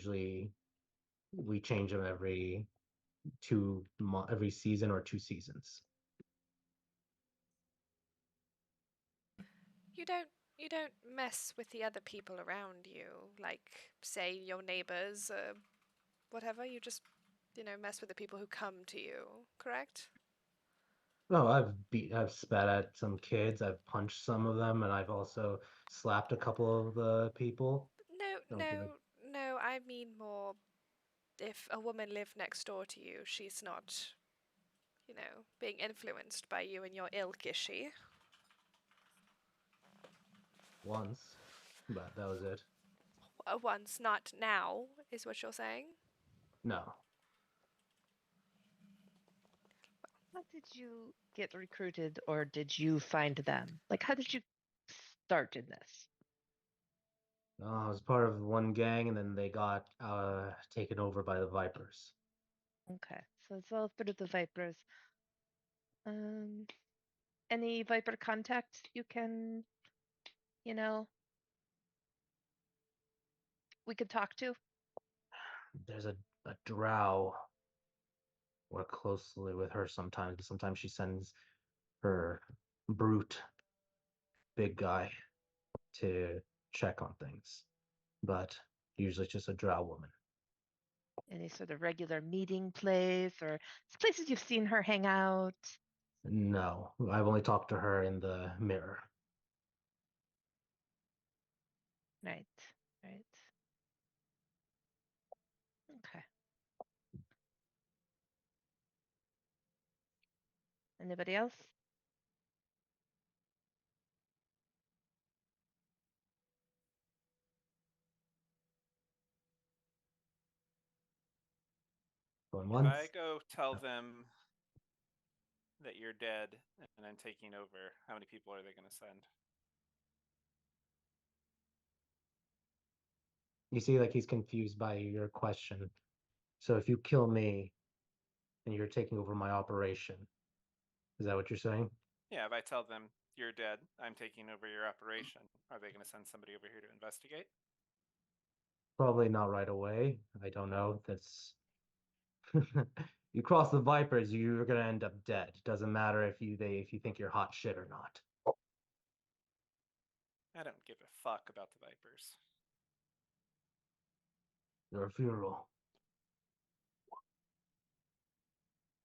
change them every every season or 2 seasons. You don't mess with the other people around you, like say your neighbors, whatever. You just mess with the people who come to you, correct? No, I've spat at some kids, I've punched some of them, and I've also slapped a couple of the people. No, I mean more if a woman lived next door to you, she's not, being influenced by you and your ilk, is she? Once, but that was it. Once, not now, is what you're saying? No. How did you get recruited, or did you find them? Like, how did you start in this? I was part of one gang, and then they got taken over by the Vipers. Okay, so it's all through the Vipers. Any Viper contact you can, we could talk to? There's a drow. Work closely with her sometimes, but sometimes she sends her brute big guy to check on things. But usually just a drow woman. Any sort of regular meeting place or places you've seen her hang out? No, I've only talked to her in the mirror. Right. Anybody else? Going If once. I go tell them that you're dead and I'm taking over, how many people are they going to send? You see, like, he's confused by your question. So if you kill me and you're taking over my operation, is that what you're saying? Yeah, if I tell them you're dead, I'm taking over your operation, are they going to send somebody over here to investigate? Probably not right away. I don't know. That's you cross the Vipers, you're gonna end up dead. Doesn't matter if you think you're hot shit or not. I don't give a fuck about the Vipers. Your funeral.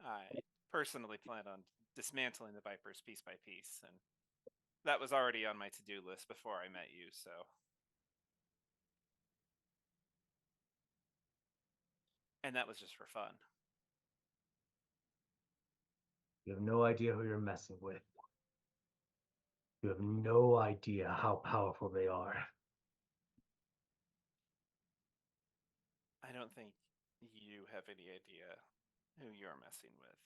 I personally plan on dismantling the Vipers piece by piece, and that was already on my to-do list before I met you, so. And that was just for fun. You have no idea who you're messing with. You have no idea how powerful they are. I don't think you have any idea who you're messing with.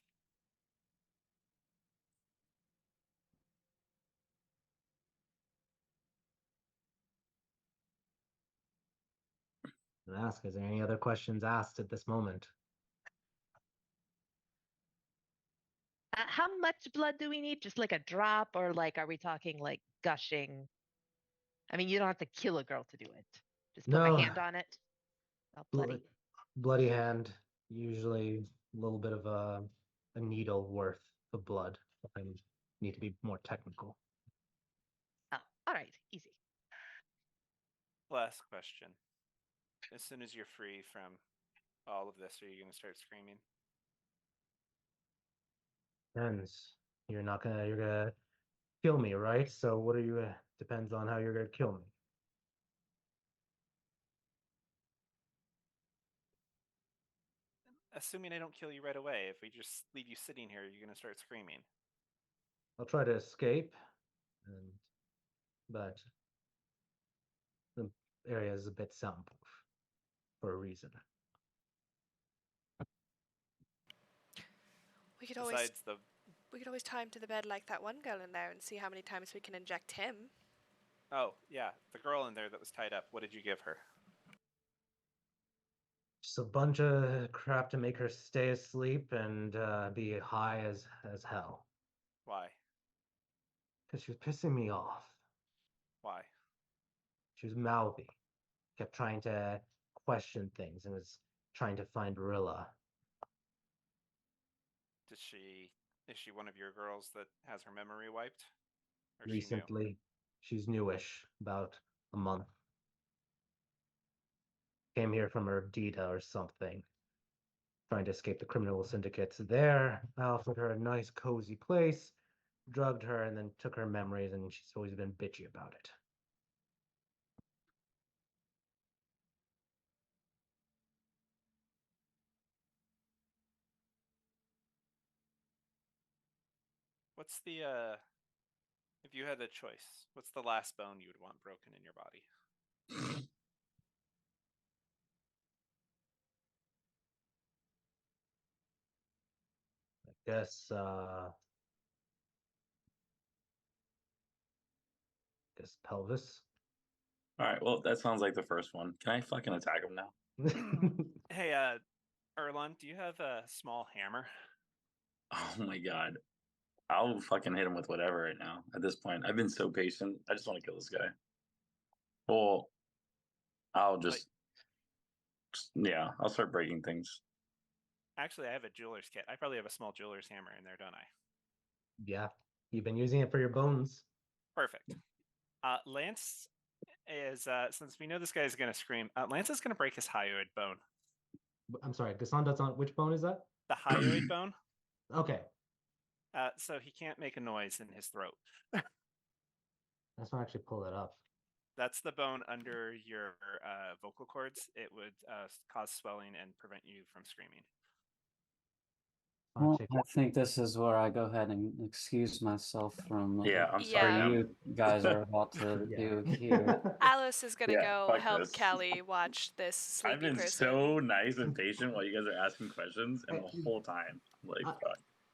And ask, is there any other questions asked at this moment? How much blood do we need? Just like a drop, or like, are we talking like gushing? I mean, you don't have to kill a girl to do it. Just put No. my hand on it. Oh, bloody. Bloody hand. Usually a little bit of a needle worth of blood. I need to be more technical. Oh, all right, easy. Last question. As soon as you're free from all of this, are you going to start screaming? Depends. You're gonna kill me, right? So what are you, depends on how you're gonna kill me. Assuming I don't kill you right away, if we just leave you sitting here, you're going to start screaming. I'll try to escape, but the area is a bit soundproof for a reason. We could Besides always tie him to the bed like that one girl in there and see how many times we can inject him. Oh, yeah, the girl in there that was tied up, what did you give her? Just a bunch of crap to make her stay asleep and be high as hell. Why? Because she was pissing me off. Why? She was mouthy. Kept trying to question things and was trying to find Rilla. Is she one of your girls that has her memory wiped? Or Recently, she's newish, about a month. Came here from Erdita or something. Trying to escape the criminal syndicates there. I offered her a nice, cozy place, drugged her, and then took her memories, and she's always been bitchy about it. What's the, if you had a choice, what's the last bone you would want broken in your body? I guess pelvis. All right, well, that sounds like the first one. Can I fucking attack him now? Hey, Erlon, do you have a small hammer? Oh my god. I'll fucking hit him with whatever right now. At this point, I've been so patient. I just want to kill this guy. Well, I'll yeah, I'll start breaking things. Actually, I have a jeweler's kit. I probably have a small jeweler's hammer in there, don't I? Yeah, you've been using it for your bones. Perfect. Lance is, since we know this guy is going to scream, Lance is going to break his hyoid bone. I'm sorry, Gassan does not. Which bone is that? The hyoid bone. Okay. So he can't make a noise in his throat. Let's not actually pull that up. That's the bone under your vocal cords. It would cause swelling and prevent you from screaming. Wanna Well, check- I think this is where I go ahead and excuse myself from Yeah, I'm what sorry. Yeah. you guys are about to Yeah. do here. Alice is gonna Yeah, go fuck help this. Callie watch this sleepy I've been person. so nice and patient while you guys are asking questions, and Hey, the whole time, I'm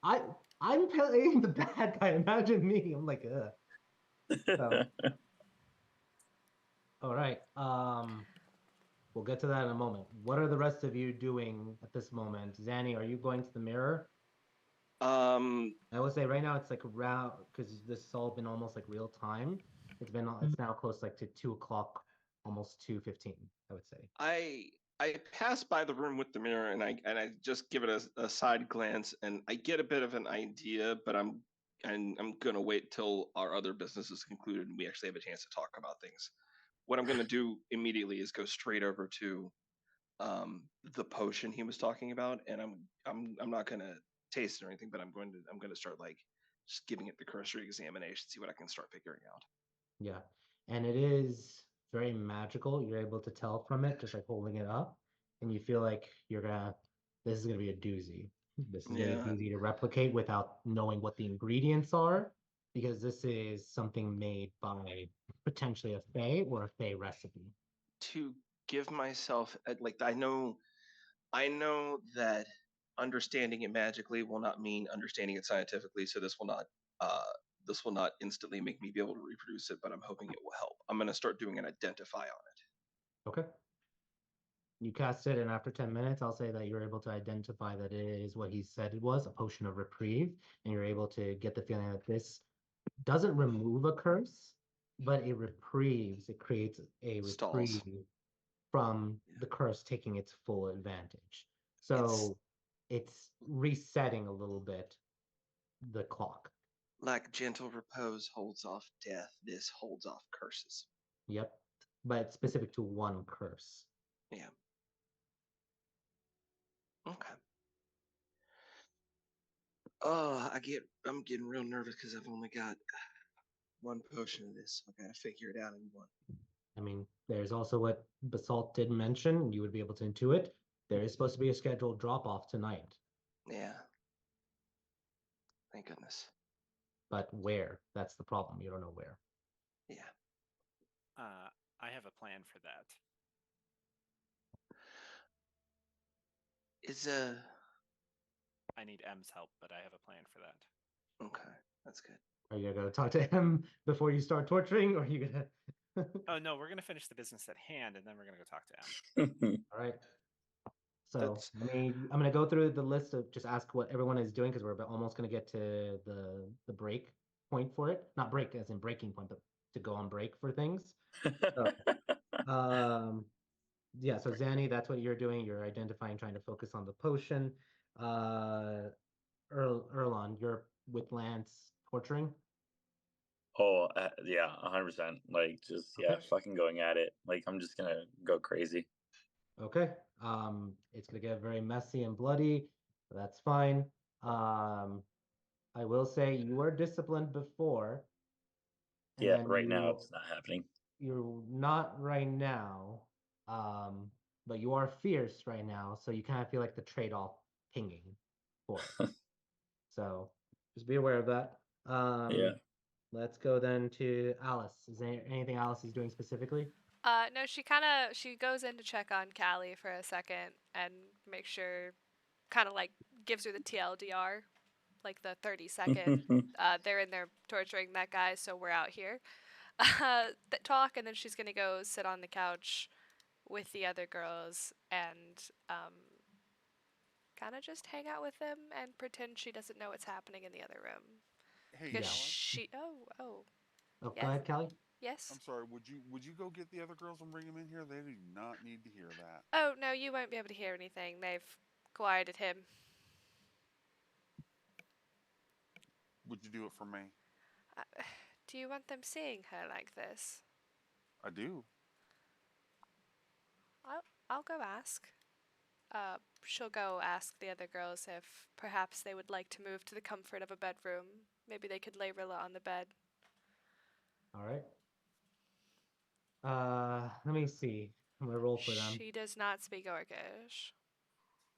like, I'm playing the bad guy. Imagine me. I'm like, So, fuck. all right. We'll get to that in a moment. What are the rest of you doing at this moment? Zanny, are you going to the mirror? Um, I would say right now it's like around because this has all been almost like real time. It's now close like to 2 o'clock, almost 2:15, I would say. I pass by the room with the mirror and I just give it a side glance and I get a bit of an idea, but I'm gonna wait till our other business is concluded and we actually have a chance to talk about things. What I'm gonna do immediately is go straight over to the potion he was talking about, and I'm not gonna taste it or anything, but I'm gonna start like just giving it the cursory examination, see what I can start figuring out. Yeah. And it is very magical. You're able to tell from it, just like holding it up. And you feel like this is gonna be a doozy. This is gonna be a Yeah. doozy to replicate without knowing what the ingredients are, because this is something made by potentially a fae or a fae recipe. To give myself like I know that understanding it magically will not mean understanding it scientifically, so this will not instantly make me be able to reproduce it, but I'm hoping it will help. I'm gonna start doing an identify on it. Okay. You cast it, and after 10 minutes, I'll say that you're able to identify that it is what he said it was, a potion of reprieve, and you're able to get the feeling that this doesn't remove a curse, but it reprieves, it creates a Stalls. reprieve from the curse taking its full advantage. So it's resetting a little bit the clock. Like gentle repose holds off death, this holds off curses. Yep. But it's specific to one curse. Yeah. Okay. Oh, I'm getting real nervous because I've only got one potion of this. So I gotta figure it out in one. I mean, there's also what Basalt did mention, you would be able to intuit. There is supposed to be a scheduled drop off tonight, Yeah. Thank goodness. but where? That's the problem. You don't know where. Yeah. I have a plan for that. Is I need M's help, but I have a plan for that. okay. That's good. Are you gonna go talk to him before you start torturing, or are you gonna? Oh no, we're gonna finish the business at hand, and then we're gonna go talk to M. All right. So That's- I'm gonna go through the list of just ask what everyone is doing because we're almost gonna get to the break point for it. Not break as in breaking point, but to go on break for things. So, yeah, so Zanny, that's what you're doing. You're identifying, trying to focus on the potion. Erlon, you're with Lance torturing. Oh, yeah, 100%. Like, just, yeah, Okay. fucking going at it. Like, I'm just gonna go crazy. Okay. It's gonna get very messy and bloody. But that's fine. I will say you were disciplined before. And Yeah, then right now it's not happening. you're not right now. But you are fierce right now, so you kind of feel like the trade-off pinging for it. So just be aware of that. Yeah. Let's go then to Alice. Is there anything Alice is doing specifically? No, she goes in to check on Callie for a second and make sure, kind of like gives her the TLDR, like the 30-second. They're in there torturing that guy, so we're out here. Talk, and then she's gonna go sit on the couch with the other girls and kind of just hang out with them and pretend she doesn't know what's happening in the other room. Hey, Because Yeah. she, Oh, Yes. go ahead, Callie. yes. I'm sorry. Would you go get the other girls and bring them in here? They do not need to hear that. Oh no, you won't be able to hear anything. They've quieted him. Would you do it for me? Do you want them seeing her like this? I do. I'll go ask. She'll go ask the other girls if perhaps they would like to move to the comfort of a bedroom. Maybe they could lay Rilla on the bed. All right. Let me see. I'm gonna roll for them. She does not speak Orcish.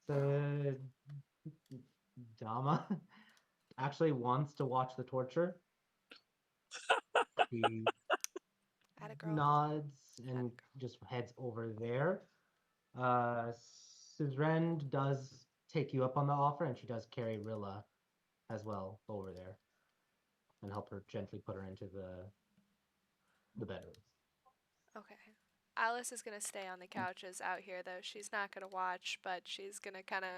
So Dama actually wants to watch the torture. He Atta girl. nods Atta and girl. just heads over there. Suzrend does take you up on the offer, and she does carry Rilla as well over there and help her gently put her into the bedroom. Okay. Alice is gonna stay on the couches out here though. She's not gonna watch, but she's gonna kind of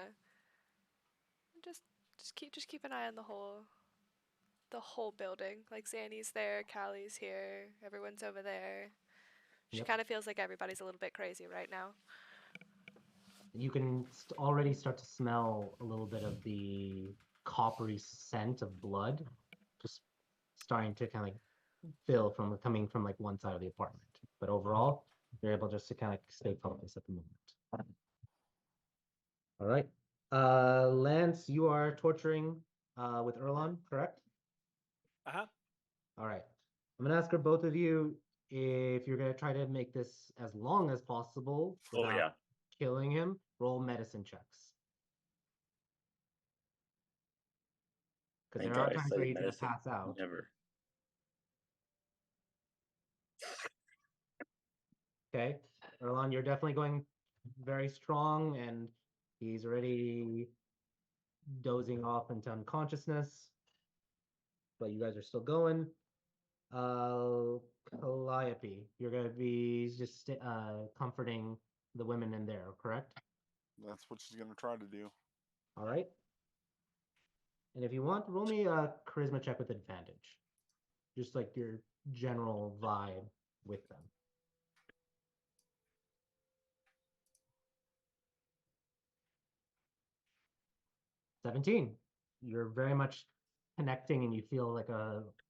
just keep an eye on the whole building. Like Zanny's there, Callie's here, everyone's over there. She Yep. kind of feels like everybody's a little bit crazy right now. You can already start to smell a little bit of the coppery scent of blood, just starting to kind of fill from coming from like one side of the apartment. But overall, you're able just to kind of stay focused at the moment. All right. Lance, you are torturing with Erlon, correct? Uh-huh. All right. I'm gonna ask for both of you if you're gonna try to make this as long as possible Oh without yeah. killing him. Roll medicine checks. Because Thank there are God I times where studied he's gonna medicine. pass out. Never. Okay. Erlon, you're definitely going very strong, and he's already dozing off into unconsciousness. But you guys are still going. Calliope, you're gonna be just comforting the women in there, correct? That's what she's gonna try to do. All right. And if you want, roll me a charisma check with advantage. Just like your general vibe with them. 17. You're very much connecting and you feel like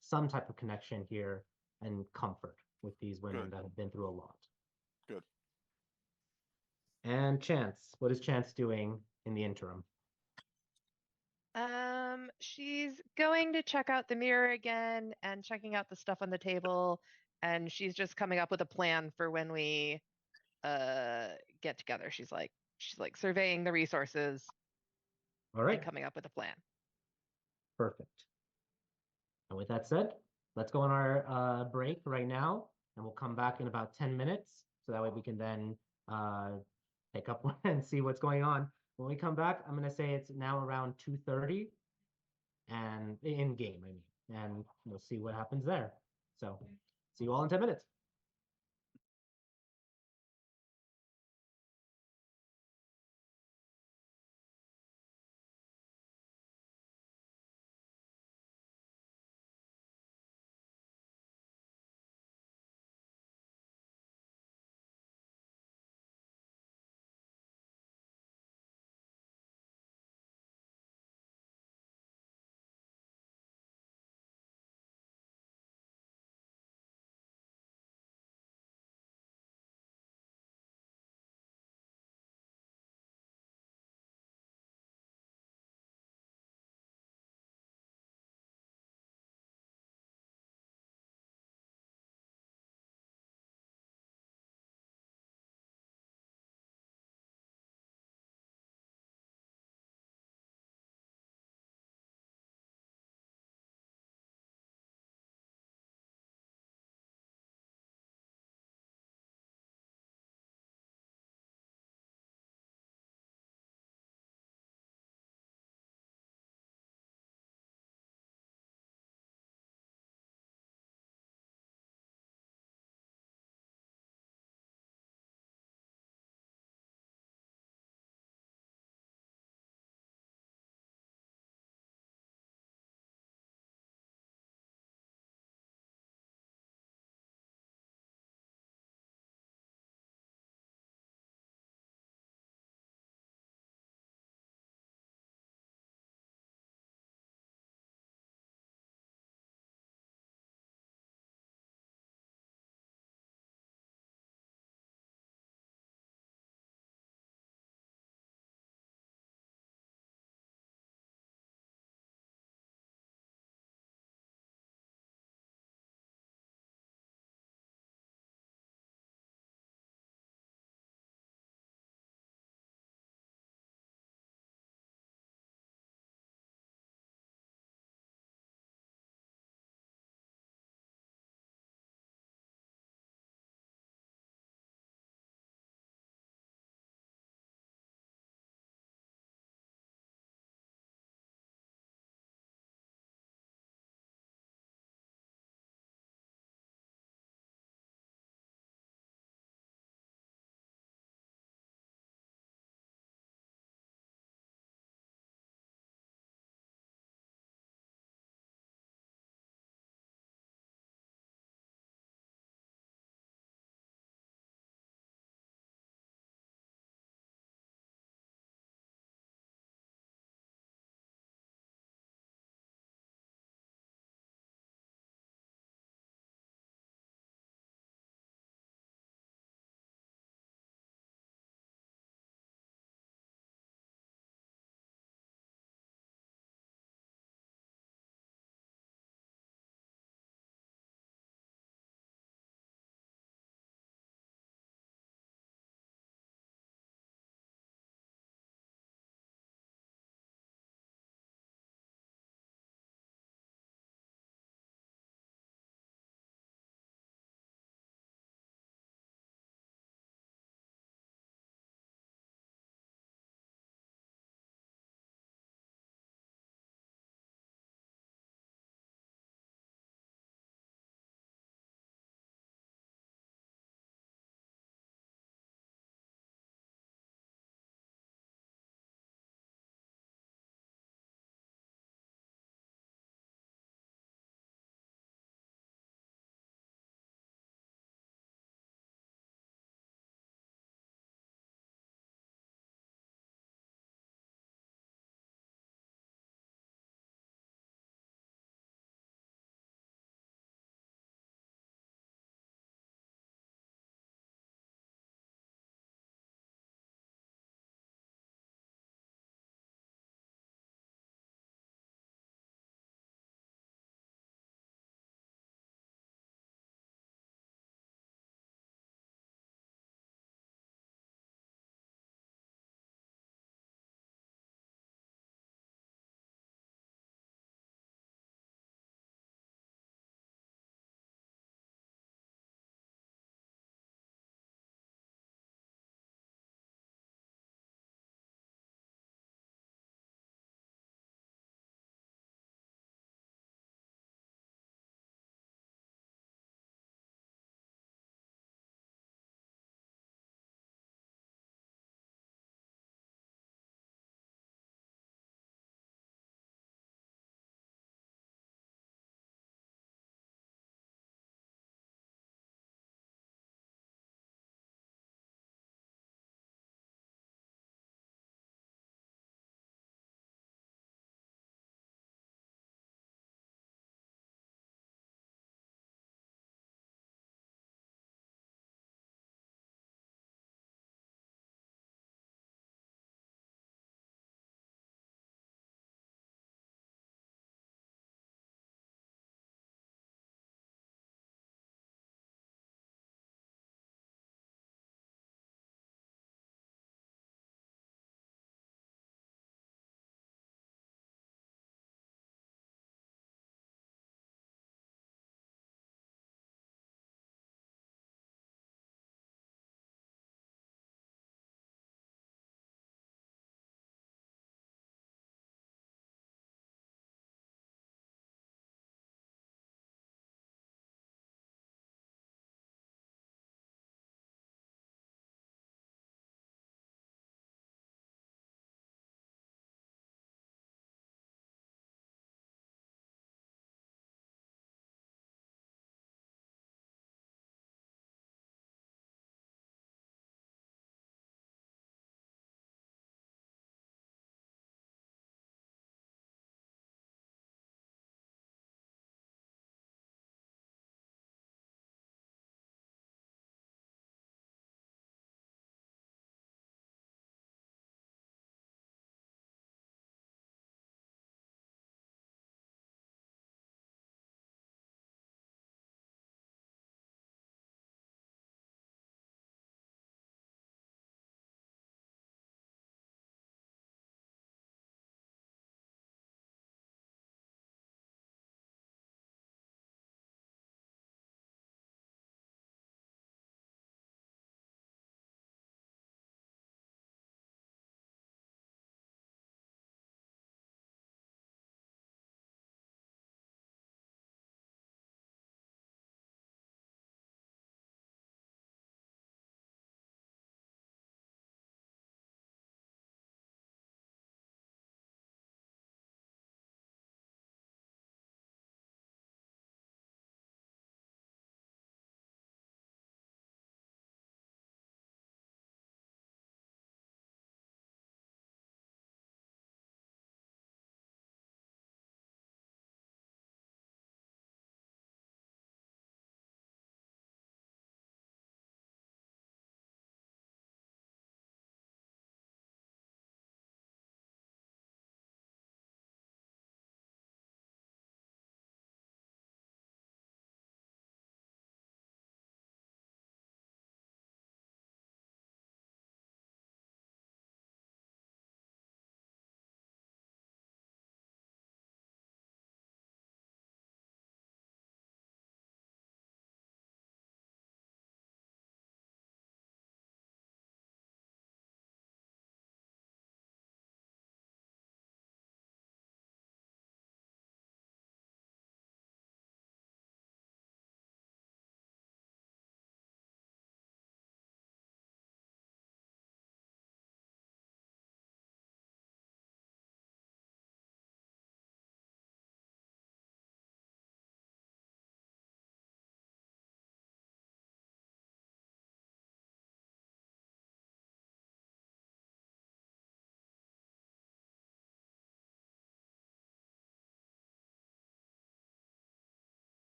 some type of connection here and comfort with these women Good. that have been through a lot. Good. And Chance, what is Chance doing in the interim? She's going to check out the mirror again and checking out the stuff on the table, and she's just coming up with a plan for when we get together. She's like surveying the resources All and right, coming up with a plan. perfect. And with that said, let's go on our break right now, and we'll come back in about 10 minutes. So that way we can then pick up and see what's going on. When we come back, I'm going to say it's now around 2:30 and in game, I mean, and we'll see what happens there. So see you all in 10 minutes.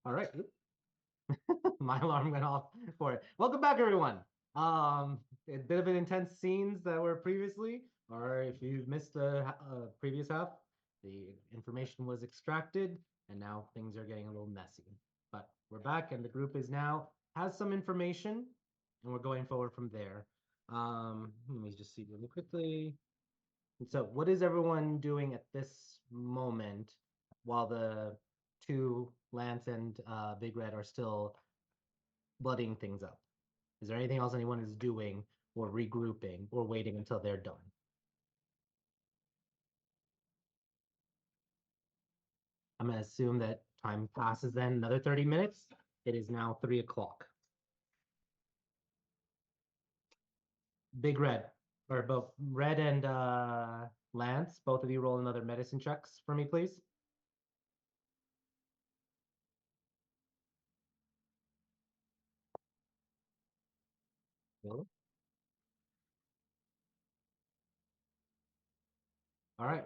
All right. My alarm went off for it. Welcome back, everyone. A bit of an intense scenes that were previously, or if you missed the previous half, the information was extracted, and now things are getting a little messy. But we're back, and the group is now has some information, and we're going forward from there. Let me just see really quickly. So, what is everyone doing at this moment while the two Lance and Big Red are still blooding things up? Is there anything else anyone is doing or regrouping or waiting until they're done? I'm going to assume that time passes then another 30 minutes. It is now 3 o'clock. Big Red, or both Red and Lance, both of you roll another medicine checks for me, please. All right.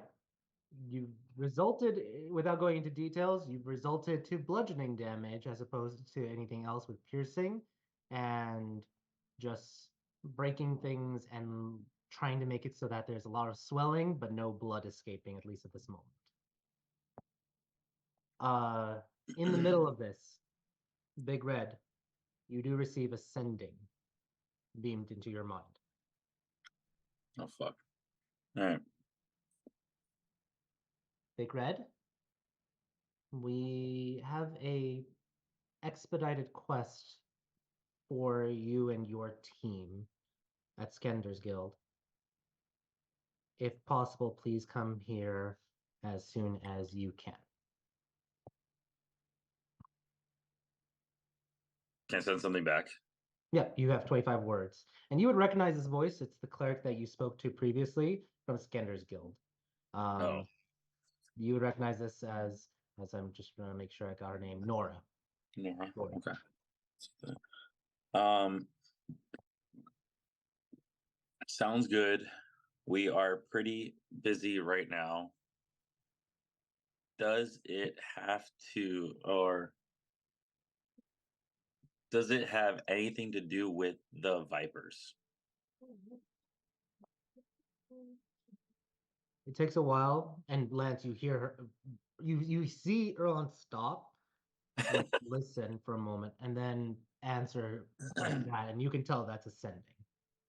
You've resulted, without going into details, you've resulted to bludgeoning damage as opposed to anything else with piercing and just breaking things and trying to make it so that there's a lot of swelling but no blood escaping, at least at this moment. In the middle of this, Big Red, you do receive a sending beamed into your mind. Oh fuck. All right. Big Red, we have a expedited quest for you and your team at Skender's Guild. If possible, please come here as soon as you can. Can I send something back? Yeah, you have 25 words. And you would recognize this voice. It's the cleric that you spoke to previously from Skender's Guild. Oh. You would recognize this as I'm just going to make sure I got her name, Nora. Nora. Nora. Okay. Sounds good. We are pretty busy right now. Does it have to, or does it have anything to do with the Vipers? It takes a while, and Lance, you hear her, you see Erlon stop, like listen for a moment, and then answer like that, and you can tell that's ascending.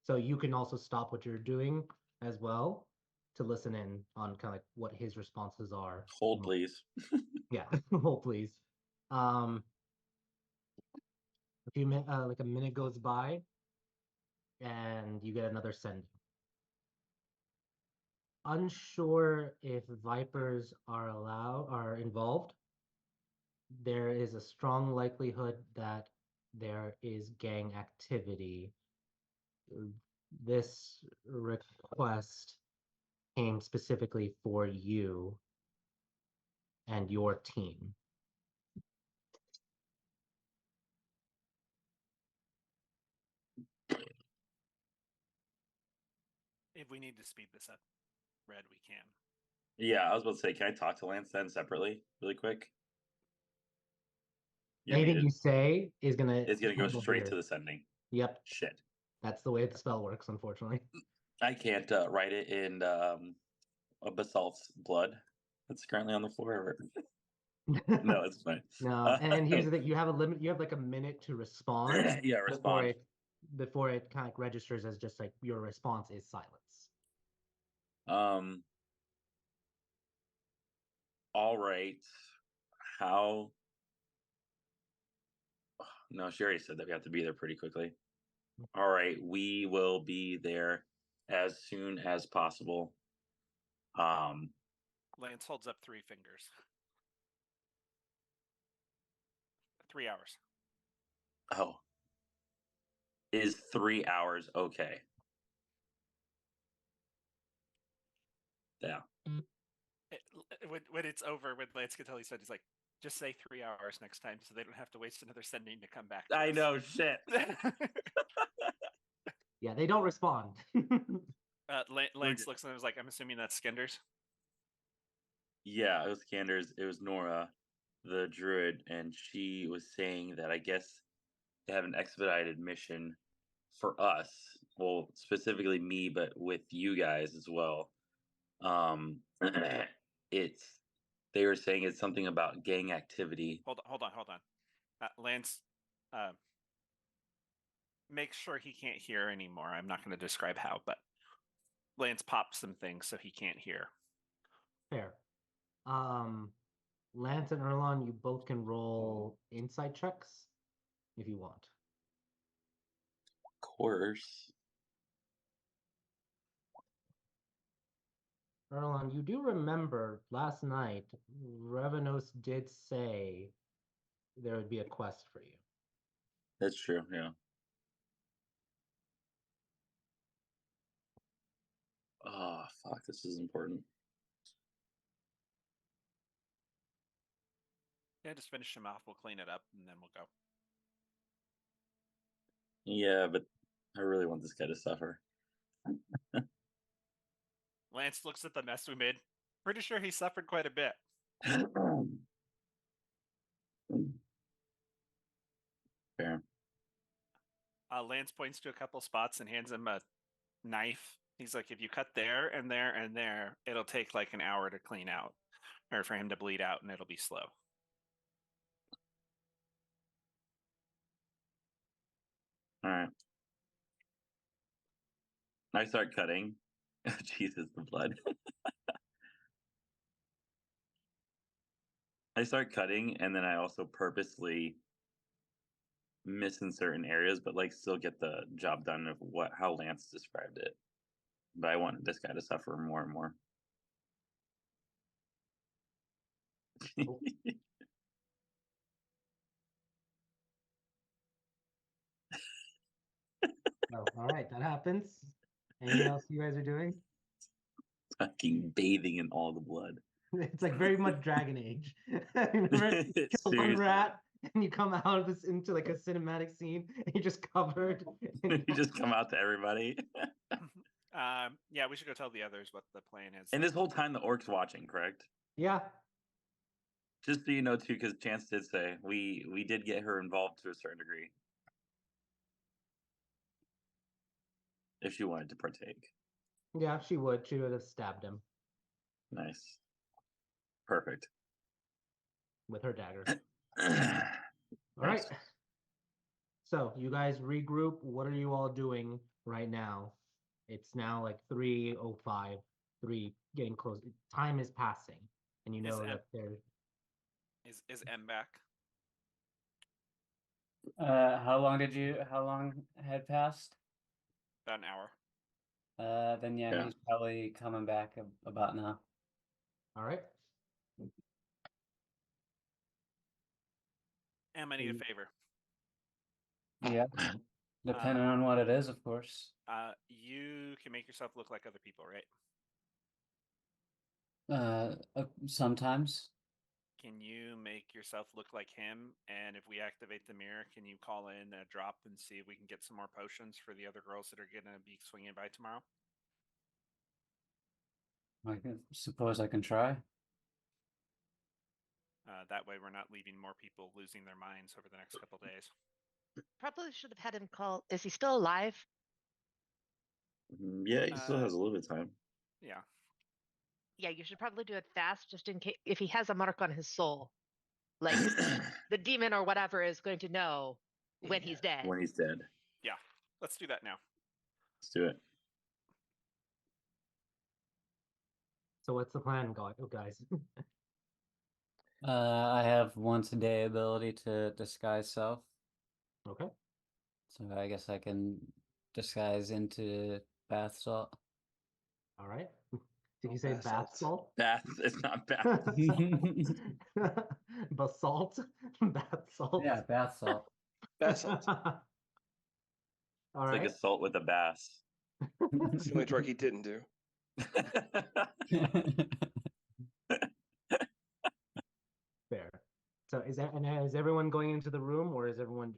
So you can also stop what you're doing as well to listen in on kind of like what his responses are. Hold, please. Yeah, hold please. A few minutes, like a minute goes by, and you get another sending. Unsure if Vipers are involved. There is a strong likelihood that there is gang activity. This request came specifically for you and your team. If we need to speed this up, Red, we can. Yeah, I was about to say, can I talk to Lance then separately, really quick? Anything you say is gonna It's gonna go handle straight here. to the sending. Yep. Shit. That's the way the spell works, unfortunately. I can't write it in a basalt's blood that's currently on the floor. No, it's fine. No, and here's the thing: you have a limit. You have like a minute to respond. Yeah, respond. Before it kind of registers as just like your response is silence. All right. How? No, she already said that we have to be there pretty quickly. All right, we will be there as soon as possible. Lance holds up 3 fingers. 3 hours. Oh. Is 3 hours okay? Yeah. When it's over, when Lance can tell he said, he's like, just say 3 hours next time so they don't have to waste another sending to come back. I know, shit. Yeah, they don't respond. Lance looks and was like, I'm assuming that's Skinders. Yeah, it was Skinders. It was Nora. the druid, and she was saying that I guess they have an expedited mission for us. Well, specifically me, but with you guys as well. It's they were saying it's something about gang activity. Hold on. Lance, make sure he can't hear anymore. I'm not going to describe how, but Lance popped some things so he can't hear. Fair. Lance and Erlon, you both can roll insight checks if you want. Of course. Erlon, you do remember last night Revenos did say there would be a quest for you. That's true, yeah. Oh, fuck, this is important. Yeah, just finish him off. We'll clean it up, and then we'll go. Yeah, but I really want this guy to suffer. Lance looks at the mess we made. Pretty sure he suffered quite a bit. Fair. Lance points to a couple spots and hands him a knife. He's like, if you cut there and there and there, it'll take like an hour to clean out, or for him to bleed out, and it'll be slow. All right. I start cutting. Jesus, the blood. I start cutting, and then I also purposely miss in certain areas, but like still get the job done of how Lance described it. But I want this guy to suffer more and more. Oh. Oh, all right, that happens. Anything else you guys are doing? Fucking bathing in all the blood. It's like very much Dragon Age. Remember, you kill one Seriously. rat and you come out of this into like a cinematic scene and you're just covered. You just come out to everybody. Yeah, we should go tell the others what the plan is. And this whole time the orc's watching, correct? Yeah. Just so you know too, because Chance did say we did get her involved to a certain degree. If she wanted to partake. Yeah, she would. She would have stabbed him Nice. Perfect. with her dagger. All All right. So you guys regroup. What are you all doing right now? It's now like 3:05, 3 getting close. Time is passing. And you know that there's Is M back? How long had passed? About an hour. Then yeah, Yeah. he's probably coming back about now. all right. M, I need a favor. Yeah. Depending on what it is, of course. You can make yourself look like other people, right? Sometimes. Can you make yourself look like him? And if we activate the mirror, can you call in a drop and see if we can get some more potions for the other girls that are going to be swinging by tomorrow? I suppose I can try. That way we're not leaving more people losing their minds over the next couple days. Probably should have had him call. Is he still alive? Yeah, he still has a little bit of time. Yeah. Yeah, you should probably do it fast, just in case if he has a mark on his soul, like the demon or whatever is going to know when he's dead. When he's dead. Yeah. Let's do that now. Let's do it. So what's the plan, guys? I have once a day ability to disguise self. Okay. So I guess I can disguise into bath salt. All right. Did you say bath salt? Bath. It's not bath. Basalt? Bath salt? Yeah, bath salt. Bath salt. All It's right. like a salt with a bass. That's the only drug he didn't do. Fair. So is everyone going into the room, or are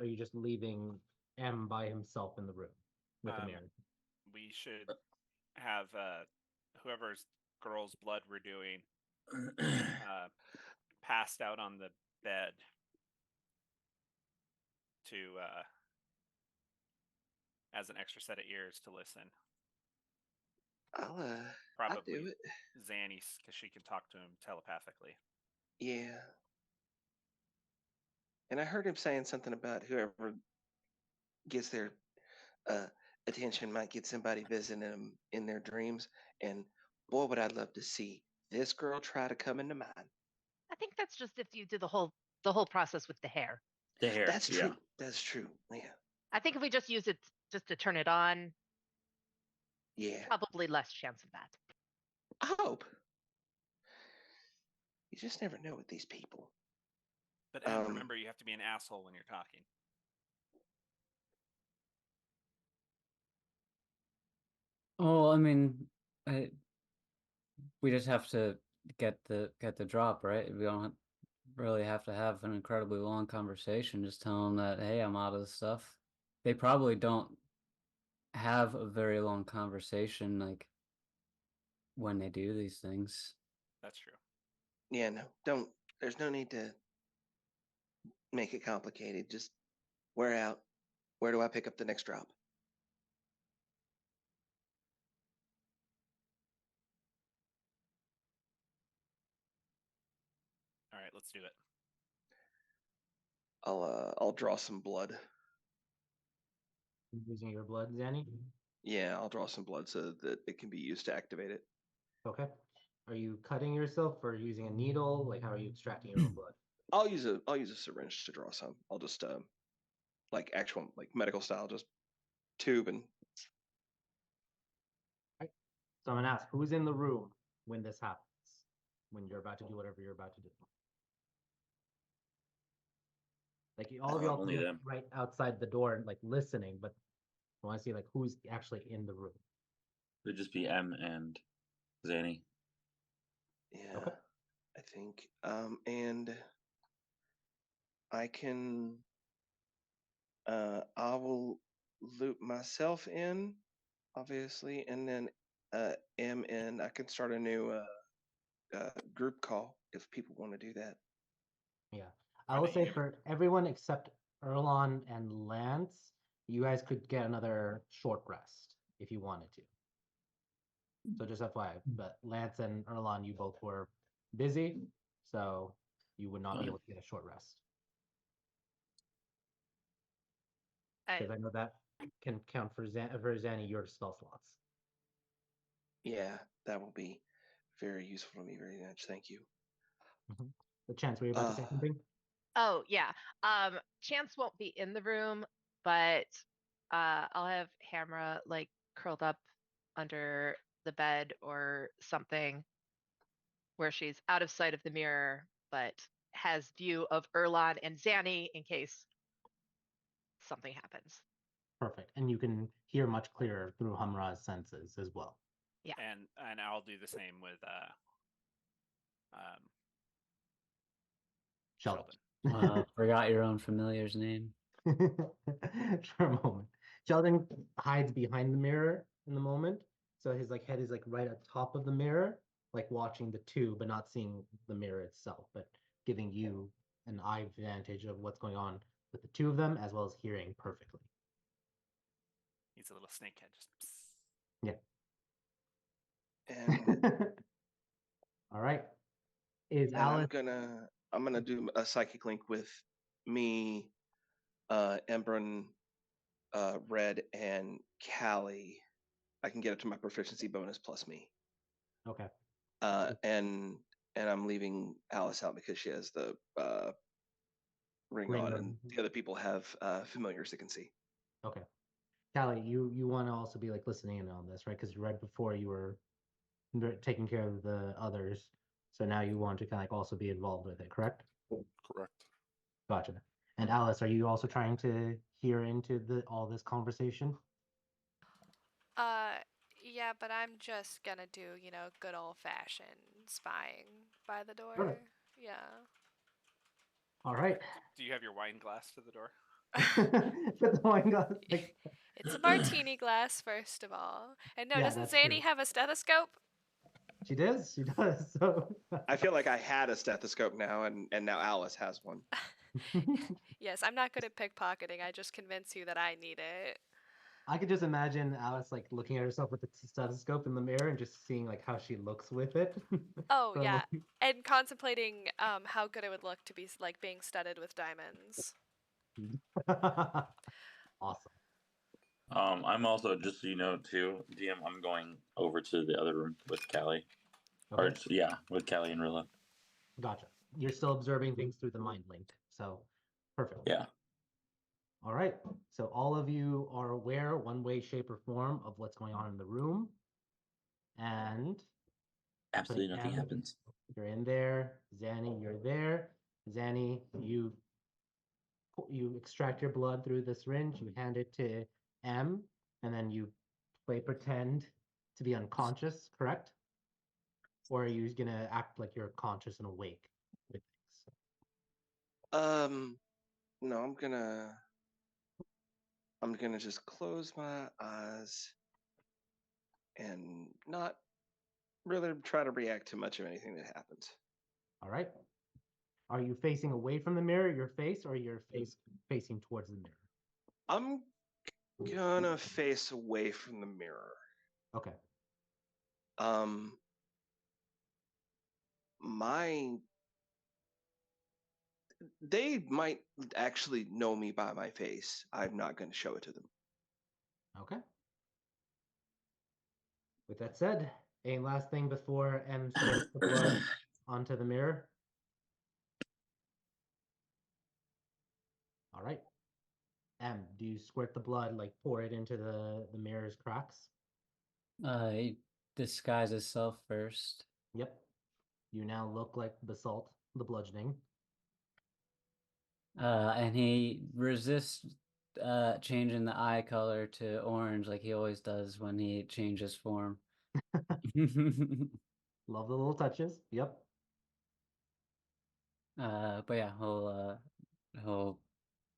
you just leaving M by himself in the room with the mirror? We should have whoever's girl's blood we're doing passed out on the bed to as an extra set of ears to listen. I'll Probably do it. Zanny, because she can talk to him telepathically. Yeah. And I heard him saying something about whoever gets their attention might get somebody visiting them in their dreams. And boy, would I love to see this girl try to come into mine. I think that's just if you do the whole process with the hair. The hair. That's yeah. true. That's true. Yeah. I think if we just use it just to turn it on, Yeah. probably less chance of that. I hope. You just never know with these people. But Em, remember, you have to be an asshole when you're talking. Oh, I mean, we just have to get the drop, right? We don't really have to have an incredibly long conversation. Just tell them that, hey, I'm out of the stuff. They probably don't have a very long conversation, like when they do these things. That's true. Yeah, no, don't. There's no need to make it complicated. Just we're out. Where do I pick up the next drop? All right, let's do it. I'll draw some blood. Using your blood, Zanny? Yeah, I'll draw some blood so that it can be used to activate it. Okay. Are you cutting yourself or using a needle? Like, how are you extracting your own blood? I'll use a syringe to draw some. I'll just like actual like medical style, just tube and. Right. So I'm gonna ask, who's in the room when this happens? When you're about to do whatever you're about to do. Like all of y'all Only them. right outside the door and like listening, but I want to see like who's actually in the room. It'd just be M and Zanny. Yeah, okay. I think. And I can. I will loop myself in, obviously, and then M in. I can start a new group call if people want to do that. Yeah, I will say for everyone except Erlon and Lance, you guys could get another short rest if you wanted to. So just FYI, but Lance and Erlon, you both were busy, so you would not be able to get a short rest. Because I know that can count for Zanny, your spell slots. Yeah, that will be very useful to me very much. Thank you. Mm-hmm. The Chance, were you about to say something? Oh yeah. Chance won't be in the room, but I'll have Hamra like curled up under the bed or something where she's out of sight of the mirror, but has view of Erlon and Zanny in case something happens. Perfect. And you can hear much clearer through Hamra's senses as well. Yeah. And I'll do the same with Sheldon. Forgot your own familiar's name. For a moment. Sheldon hides behind the mirror in the moment. So his like head is like right at top of the mirror, like watching the two, but not seeing the mirror itself, but giving you an eye advantage of what's going on with the two of them, as well as hearing perfectly. He's a little snakehead. Just yeah. And all right. Is Alice? I'm gonna do a psychic link with me, Embron, Red, and Callie. I can get it to my proficiency bonus plus me. Okay. And I'm leaving Alice out because she has the ring on, and the other people have familiars that can see. Okay. Callie, you want to also be like listening in on this, right? Because right before you were taking care of the others, so now you want to kind of like also be involved with it, correct? Correct. Gotcha. And Alice, are you also trying to hear into all this conversation? Yeah, but I'm just gonna do, good old fashioned spying by the door. Sure. Yeah. All right. Do you have your wine glass to the door? Put the wine glass. It's a martini glass, first of all. And no, Yeah, doesn't that's Zanny true. have a stethoscope? She does. She does. So I feel like I had a stethoscope now, and now Alice has one. Yes, I'm not good at pickpocketing. I just convince you that I need it. I could just imagine Alice like looking at herself with the stethoscope in the mirror and just seeing like how she looks with it. Oh for a yeah, and contemplating how good it would look to be like being studded with diamonds. moment. Awesome. I'm also, just so you know too, DM, I'm going over to the other room with Callie. Or Okay. yeah, with Callie and Rilla. Gotcha. You're still observing things through the mind link. So perfect. Yeah. All right. So all of you are aware, one way, shape, or form, of what's going on in the room. And Absolutely putting nothing M, happens. you're in there. Zanny, you're there. Zanny, you extract your blood through the syringe, you hand it to M, and then you play pretend to be unconscious, correct? Or are you gonna act like you're conscious and awake with things? No, I'm gonna just close my eyes and not really try to react to much of anything that happens. All right. Are you facing away from the mirror, your face, or your face facing towards the mirror? I'm gonna face away from the mirror. Okay. My they might actually know me by my face. I'm not going to show it to them. Okay. With that said, a last thing before M squirts the blood onto the mirror. All right. M, do you squirt the blood, like pour it into the mirror's cracks? He disguises self first. Yep. You now look like Basalt, the bludgeoning. And he resists changing the eye color to orange like he always does when he changes form. Love the little touches. Yep. But yeah, he'll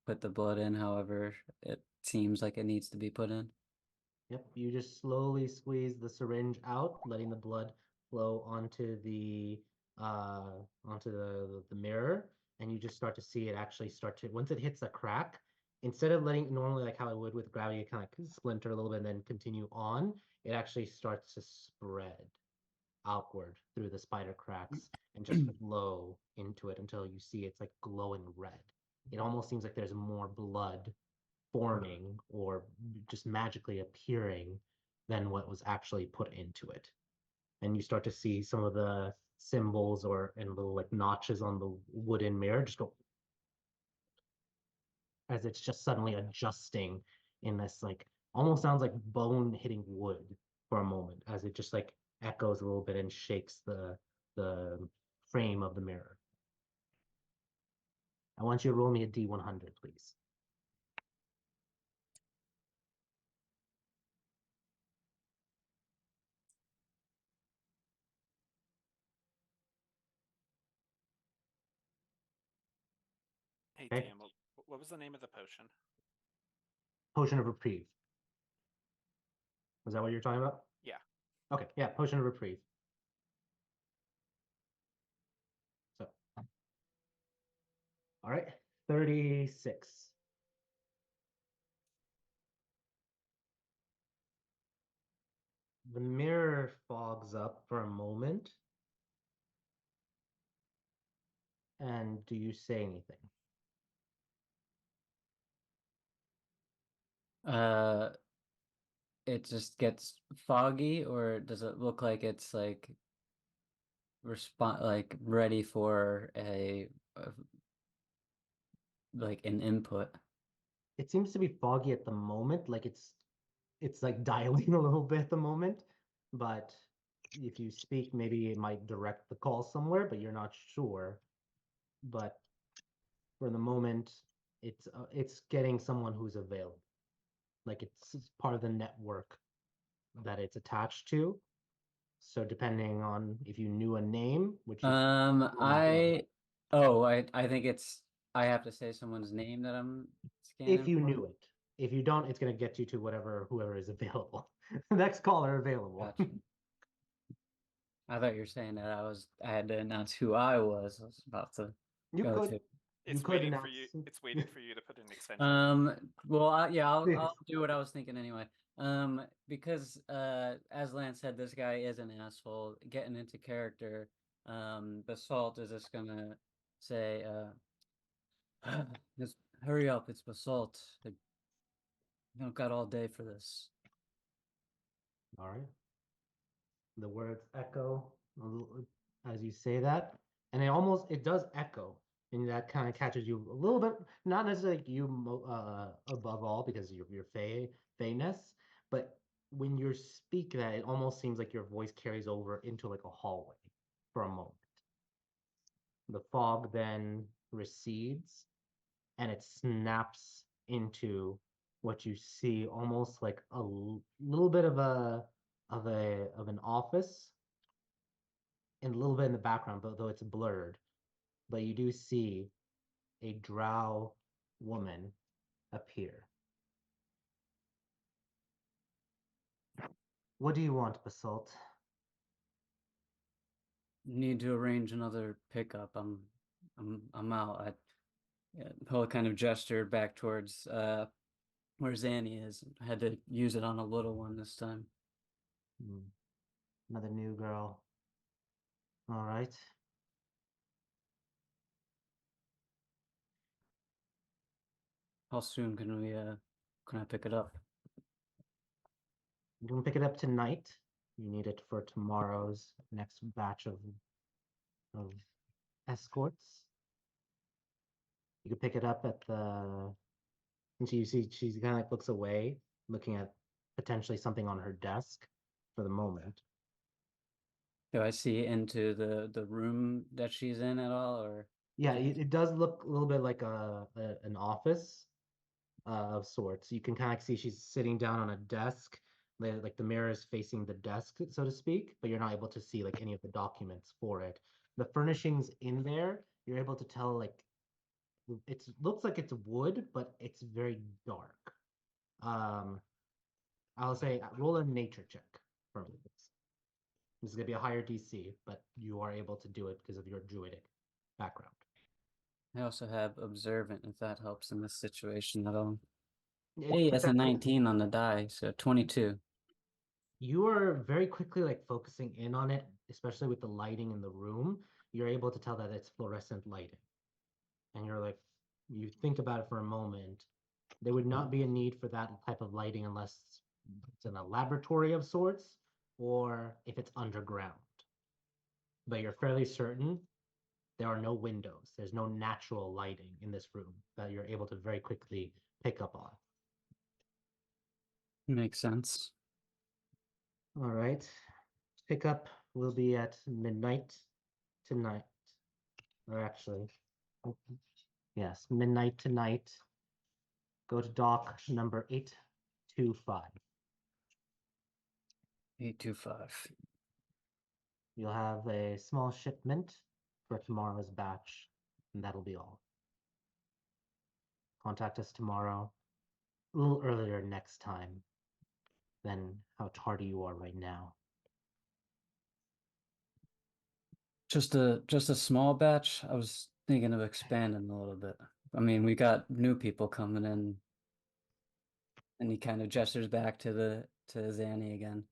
put the blood in however it seems like it needs to be put in. Yep. You just slowly squeeze the syringe out, letting the blood flow onto the the mirror, and you just start to see it actually start to, once it hits a crack, instead of letting normally like how it would with gravity, it kind of like splinter a little bit and then continue on, it actually starts to spread outward through the spider cracks and just flow into it until you see it's like glowing red. It almost seems like there's more blood forming or just magically appearing than what was actually put into it. And you start to see some of the symbols or and little like notches on the wooden mirror just go as it's just suddenly adjusting in this like almost sounds like bone hitting wood for a moment as it just like echoes a little bit and shakes the frame of the mirror. I want you to roll me a D100, please. Hey, Okay. DM, what was the name of the potion? Potion of Reprieve. Was that what you're talking about? Yeah. Okay, yeah, Potion of Reprieve. So, all right, 36. The mirror fogs up for a moment. And do you say anything? It just gets foggy, or does it look like it's like like ready for a like an input? It seems to be foggy at the moment, like it's like dialing a little bit at the moment, but if you speak, maybe it might direct the call somewhere, but you're not sure. But for the moment, it's getting someone who's available. Like it's part of the network that it's attached to. So depending on if you knew a name, which you I think it's I have to say someone's name that I'm if scanning you for. knew it. If you don't, it's gonna get you to whoever is available. Next caller available. Gotcha. I thought you were saying that I had to announce who I was. I was about to You go could. to. It's could waiting for you. announce- It's waiting for you to put an extension. Well, I'll Please. do what I was thinking anyway. Because as Lance said, this guy is an asshole. Getting into character. Basalt is just gonna say, just hurry up, it's Basalt. I don't got all day for this. All right. The words echo as you say that, and it does echo, and that kind of catches you a little bit. Not necessarily like you above all because your fayness, but when you speak that, it almost seems like your voice carries over into like a hallway for a moment. The fog then recedes, and it snaps into what you see almost like a little bit of an office and a little bit in the background, but though it's blurred. But you do see a drow woman appear. What do you want, Basalt? Need to arrange another pickup. I'm out. He'll kind of gesture back towards where Zanny is. I had to use it on a little one this time. Another new girl. All right. How soon can I pick it up? You can pick it up tonight. You need it for tomorrow's next batch of escorts. You could pick it up at the. And you see, she kind of like looks away, looking at potentially something on her desk for the moment. Do I see into the room that she's in at all, or? Yeah, it does look a little bit like an office of sorts. You can kind of see she's sitting down on a desk, like the mirror is facing the desk, so to speak, but you're not able to see like any of the documents for it. The furnishings in there, you're able to tell like it looks like it's wood, but it's very dark. I'll say roll a nature check for me. This is gonna be a higher DC, but you are able to do it because of your druidic background. I also have observant, if that helps in this situation at all. It Hey, that's a potentially- 19 on the die, so 22. You are very quickly like focusing in on it, especially with the lighting in the room. You're able to tell that it's fluorescent lighting. And you're like, you think about it for a moment. There would not be a need for that type of lighting unless it's in a laboratory of sorts or if it's underground. But you're fairly certain there are no windows. There's no natural lighting in this room that you're able to very quickly pick up on. Makes sense. All right. Pickup will be at midnight tonight. Or actually, yes, midnight tonight. Go to dock number 825. 825. You'll have a small shipment for tomorrow's batch, and that'll be all. Contact us tomorrow, a little earlier next time than how tardy you are right now. Just a small batch. I was thinking of expanding a little bit. I mean, we got new people coming in, and he kind of gestures back to Zanny again.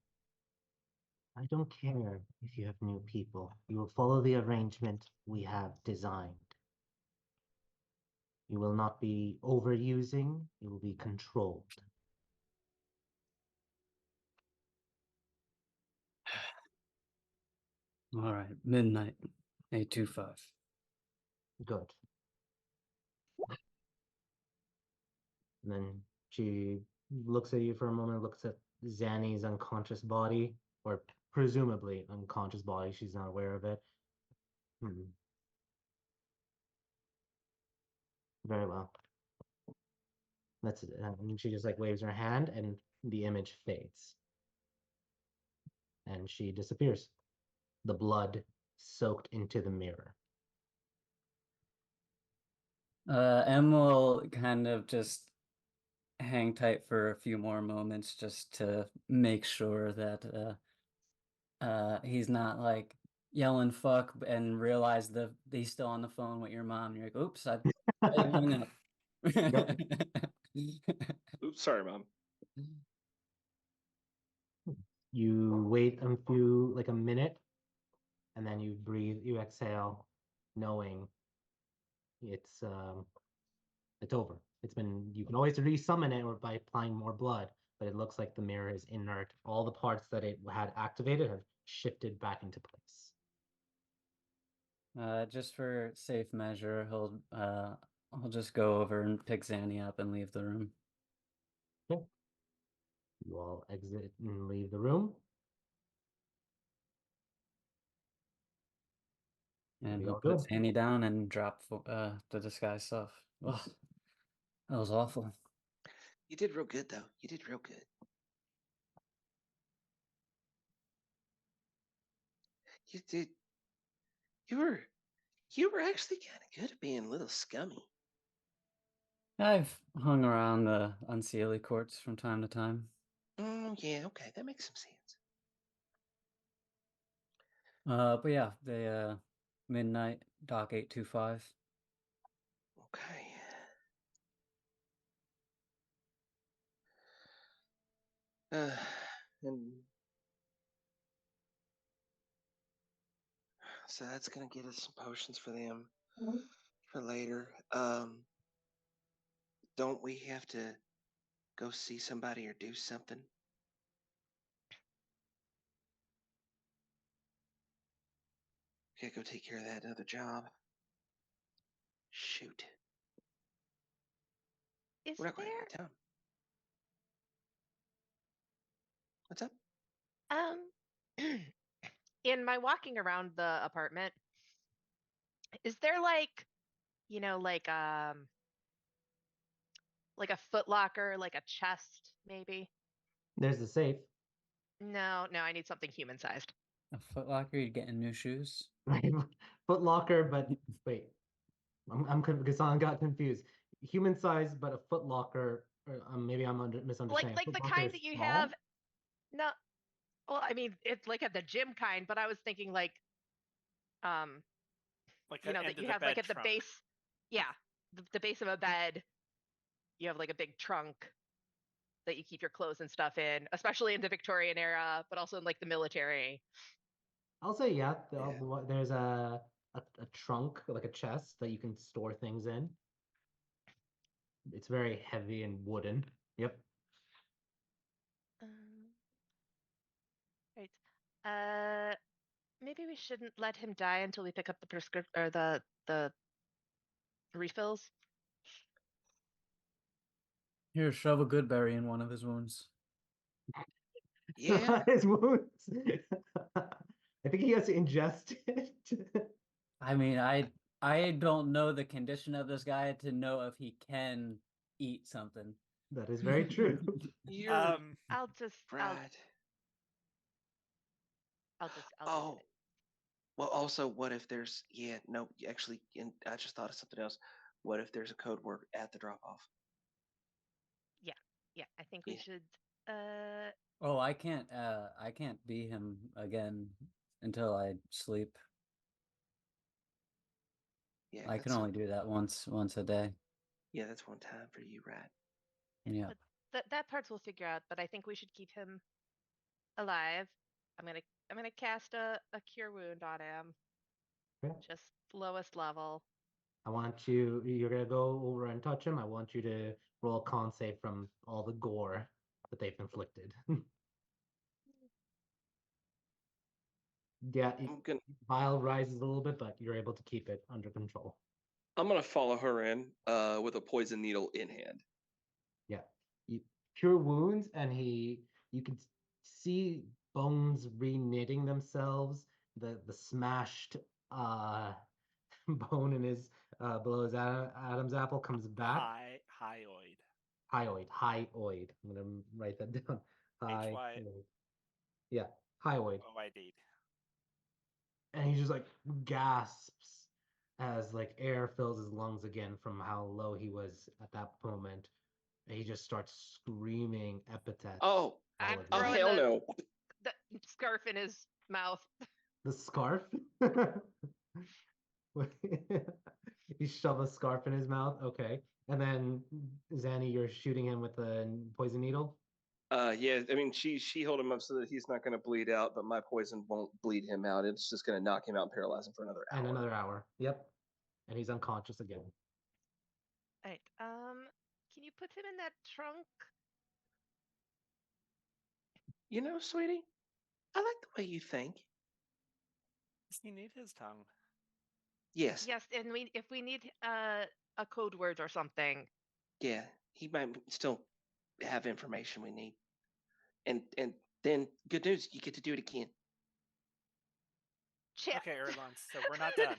I don't care if you have new people. You will follow the arrangement we have designed. You will not be overusing, you will be controlled. All right, midnight, 825. Good. And then she looks at you for a moment, looks at Zanny's unconscious body, or presumably unconscious body. She's not aware of it. Very well. That's it. And she just like waves her hand, and the image fades. And she disappears. The blood soaked into the mirror. Em will kind of just hang tight for a few more moments just to make sure that he's not like yelling fuck and realize he's still on the phone with your mom. You're like, oops, I hung up. Oops, sorry, Mom. You wait a minute, and then you breathe, you exhale, knowing it's over. You can always resummon it or by applying more blood, but it looks like the mirror is inert. All the parts that it had activated have shifted back into place. Just for safe measure, I'll just go over and pick Zanny up and leave the room. Okay. You all exit and leave the room. And We he'll all put good. Zanny down and drop the disguise stuff. Ugh, that was awful. You did real good, though. You did real good. You did. You were actually kind of good at being a little scummy. I've hung around the Unseelie courts from time to time. Oh, yeah, okay, that makes some sense. But yeah, the midnight dock 825. Okay. And so that's gonna get us some potions for them for later. Don't we have to go see somebody or do something? Gotta go take care of that other job. Shoot. Is We're not going there to town. What's up? in my walking around the apartment, is there like, like a foot locker, like a chest, maybe? There's the safe. No, I need something human sized. A Foot Locker, you're getting new shoes. Foot Locker, but wait, Gassan got confused. Human size, but a Foot Locker. Or, maybe I'm misunderstanding. Like Foot the Locker kind is that you small? have. No, well, I mean, it's like at the gym kind, but I was thinking like, Like that end you of the have like bed at the trunk. base. Yeah, the base of a bed. You have like a big trunk that you keep your clothes and stuff in, especially in the Victorian era, but also in like the military. I'll say yeah. Yeah. There's a trunk, like a chest that you can store things in. It's very heavy and wooden. Yep. Right. Maybe we shouldn't let him die until we pick up the prescription or the refills. Here, shove a good berry in one of his wounds. Yeah. His wounds. I think he has to ingest it. I mean, I don't know the condition of this guy to know if he can eat something. That is very true. You're I'll just right. I'll do Oh. it. Well, also, what if there's no, actually, I just thought of something else. What if there's a code word at the drop off? Yeah, I think we Yeah. should Oh, I can't be him again until I sleep. Yeah, I can only do that once a day. Yeah, that's one time for you, right? Yeah. But that part we'll figure out, but I think we should keep him alive. I'm gonna cast a cure wound on him. Okay. Just lowest level. You're gonna go over and touch him. I want you to roll a con save from all the gore that they've inflicted. Yeah, bile rises a little bit, but you're able to keep it under control. I'm gonna follow her in with a poison needle in hand. Yeah, you cure wounds, and you can see bones reknitting themselves. The smashed bone in his below his Adam's apple comes back. Hyoid. Hyoid. I'm gonna write that down. Hyoid. Yeah, hyoid. OID. And he just like gasps as like air fills his lungs again from how low he was at that moment. And he just starts screaming epithets. Oh, I'm oh throwing hell no! the scarf in his Mouth. The scarf? You shove a scarf in his mouth. Okay. And then Zanny, you're shooting him with a poison needle. Yeah, I mean, she held him up so that he's not going to bleed out, but my poison won't bleed him out. It's just going to knock him out and paralyze him for another hour. And another hour. Yep. And he's unconscious again. All right. Can you put him in that trunk? You know, sweetie, I like the way you think. Does he need his tongue? Yes. Yes, and if we need a code word or something. Yeah, he might still have information we need. And then good news, you get to do it again. Okay, Erlon, so we're not done.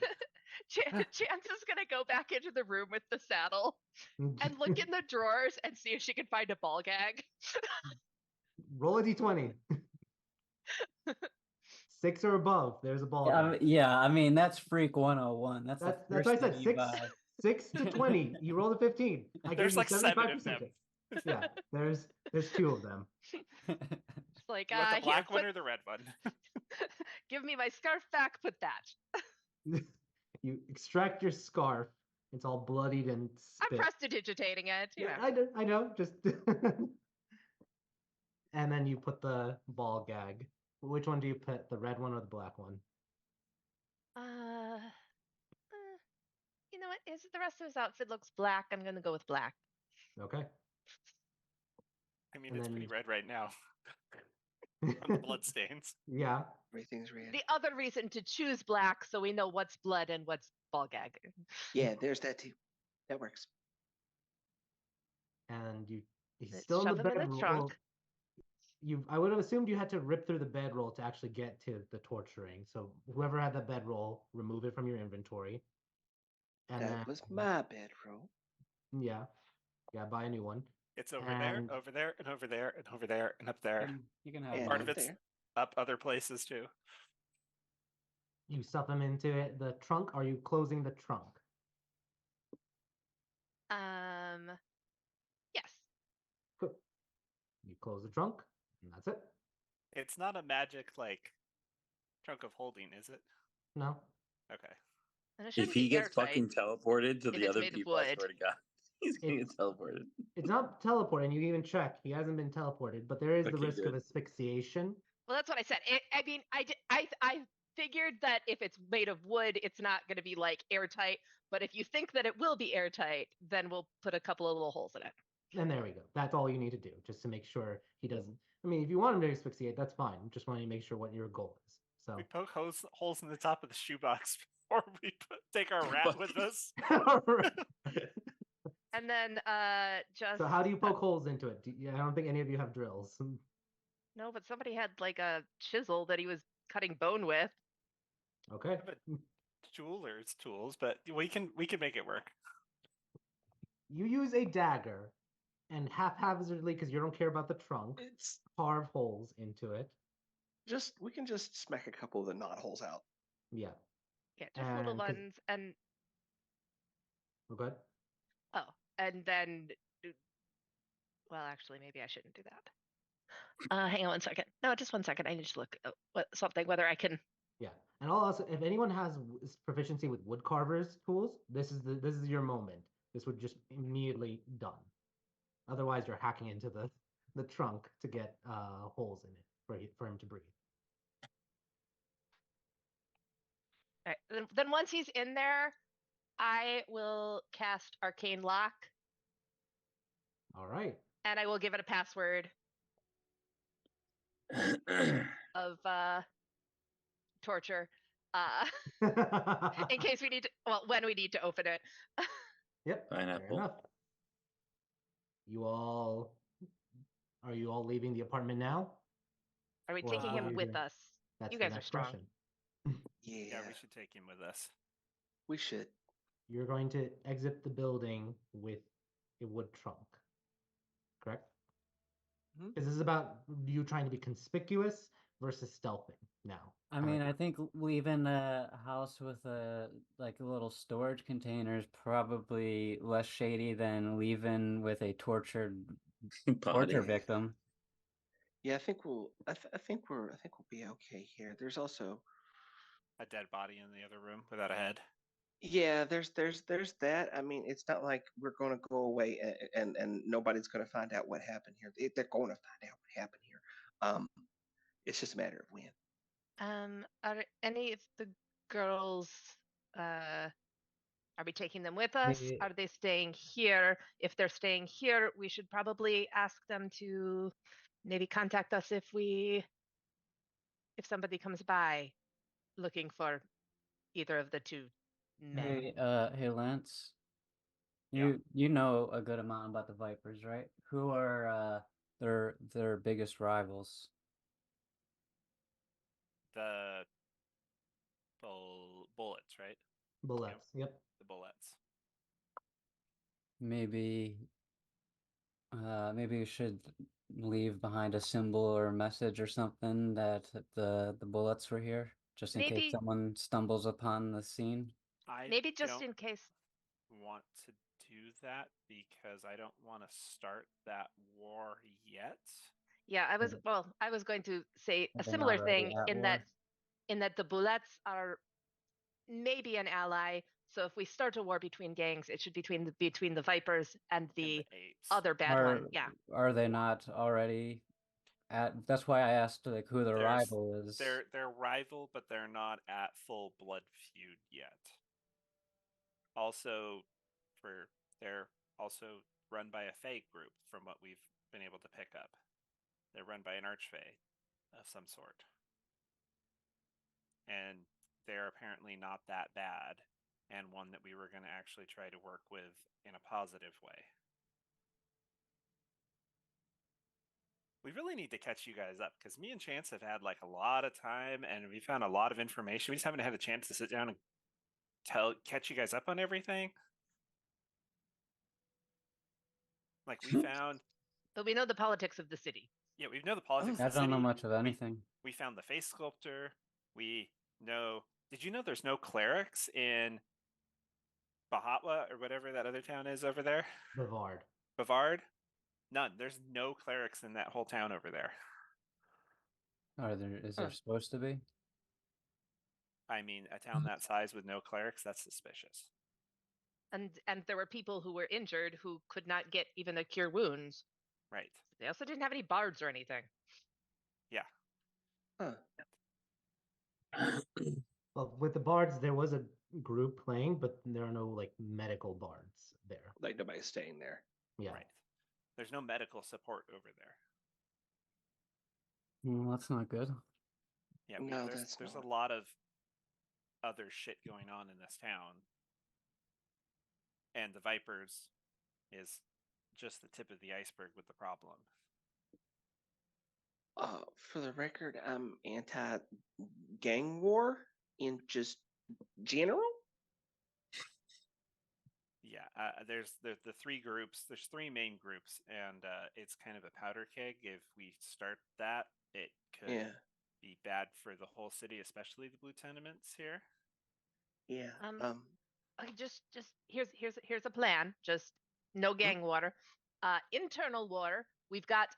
Chance is gonna go back into the room with the saddle and look in the drawers and see if she can find a ball gag. Roll a d20. 6 or above. There's a ball. Yeah, I mean that's Freak 101. That's That's the what first I said. thing you buy. 6 to 20. You rolled a 15. I There's gave like you 7 75%. of them. Yeah, there's 2 of them. It's like, You want the black here, one or the red one? give me my scarf back. Put that. You extract your scarf. It's all bloodied and I'm spit. prestidigitating it. You Yeah, know. I know. Just and then you put the ball gag. Which one do you put? The red one or the black one? You know what? Is the rest of his outfit looks black? I'm gonna go with black. Okay. I mean, And it's then- pretty red right now. From the blood stains. Yeah. Everything's red. The other reason to choose black, so we know what's blood and what's ball gag. Yeah, there's that too. That works. And he's Let's still in shove the him in the bedroll. trunk. I would have assumed you had to rip through the bedroll to actually get to the torturing. So whoever had that bedroll, remove it from your inventory. And That then, was my bedroll. yeah, buy a new one. It's over there, And- over there, and over there, and over there, and up there. You can have And Part one. of it's there. up other places too. You stuff them into it. The trunk. Are you closing the trunk? Yes. Cool. You close the trunk, and that's it. It's not a magic like trunk of holding, is it? No. Okay. And it If shouldn't he be gets airtight. fucking teleported to if the it's other made of people, I wood. swear to God, he's gonna get It's- teleported. It's not teleporting. You even check. He hasn't been teleported, but there is the Okay, risk of good. asphyxiation. Well, that's what I said. I mean, I figured that if it's made of wood, it's not going to be like airtight. But if you think that it will be airtight, then we'll put a couple of little holes in it. And there we go. That's all you need to do, just to make sure he doesn't. I mean, if you want him to asphyxiate, that's fine. Just want you to make sure what your goal is. So. We poke holes in the top of the shoebox before we take our rat with us. And then just. So how do you poke holes into it? I don't think any of you have drills. No, but somebody had like a chisel that he was cutting bone with. Okay. But jeweler's tools, but we can make it work. You use a dagger and haphazardly, because you don't care about the trunk, It's carve holes into it. we can just smack a couple of the knot holes out. Yeah. Yeah, just little And 'cause- ones. And Oh, good. and then. Well, actually, maybe I shouldn't do that. Hang on 1 second. No, just 1 second. I need to look something whether I can. Yeah. And I'll also, if anyone has proficiency with wood carvers tools, this is your moment. This would just immediately done. Otherwise, you're hacking into the trunk to get holes in it for him to breathe. All right. Then once he's in there, I will cast Arcane Lock, All right. and I will give it a password of torture, in case we need to. Well, when we need to open it. Yep. Fair Pineapple. enough. Are you all leaving the apartment now? Are we Or taking what him you with doing? us? That's You the guys are next strong. question. Yeah, Yeah, we should take him with us. we should. You're going to exit the building with a wood trunk, correct? Mhm. This is about you trying to be conspicuous versus stealthing now. I mean, I think leaving a house with a little storage container is probably less shady than leaving with a torture Body. victim. Yeah, I think we'll. I think we're. I think we'll be okay here. There's also. A dead body in the other room without a head. Yeah, there's that. I mean, it's not like we're going to go away and nobody's going to find out what happened here. They're going to find out what happened here. It's just a matter of when. Are any of the girls, are we taking them with us? Maybe- Are they staying here? If they're staying here, we should probably ask them to maybe contact us if somebody comes by looking for either of the two men. Hey, Lance. Yeah. You know a good amount about the Vipers, right? Who are their biggest rivals? The bullets, right? Bullets. Yep. The bullets. Maybe maybe you should leave behind a symbol or a message or something that the bullets were here, just in case Maybe- someone stumbles upon the scene. I Maybe just don't in case. want to do that because I don't want to start that war yet. Yeah, Mhm. I was going to say a Are they similar not already thing at in war? that the bullets are maybe an ally. So if we start a war between gangs, it should be between the Vipers and And the the apes. other bad one. Yeah. Are they not already at? That's why I asked like who the rival is. They're rival, but they're not at full blood feud yet. Also, they're also run by a Fae group, from what we've been able to pick up. They're run by an Archfey of some sort, and they're apparently not that bad, and one that we were going to actually try to work with in a positive way. We really need to catch you guys up because me and Chance have had like a lot of time and we found a lot of information. We just haven't had a chance to sit down and catch you guys up on everything. Like we found, But we know the politics of the city. yeah, we know the politics I of the don't know city. much of anything. We found the face sculptor. We know. Did you know there's no clerics in Bahatwa or whatever that other town is over there? Bavard. Bavard? None. There's no clerics in that whole town over there. Is there supposed to be? I mean, a town that size with no clerics, that's suspicious. And there were people who were injured who could not get even a cure wounds. Right. They also didn't have any bards or anything. Yeah. Huh. Well, with the bards, there was a group playing, but there are no like medical bards there. Like nobody's staying there. Yeah. Right. There's no medical support over there. Well, that's not good. Yeah, No, there's not. a lot of other shit going on in this town. And the Vipers is just the tip of the iceberg with the problem. For the record, I'm anti-gang war in just general. Yeah, there's the three groups. There's three main groups, and it's kind of a powder keg. If we start that, it could Yeah. be bad for the whole city, especially the blue tenements here. Yeah. Okay, just here's a plan. Just no gang war. Internal war. We've got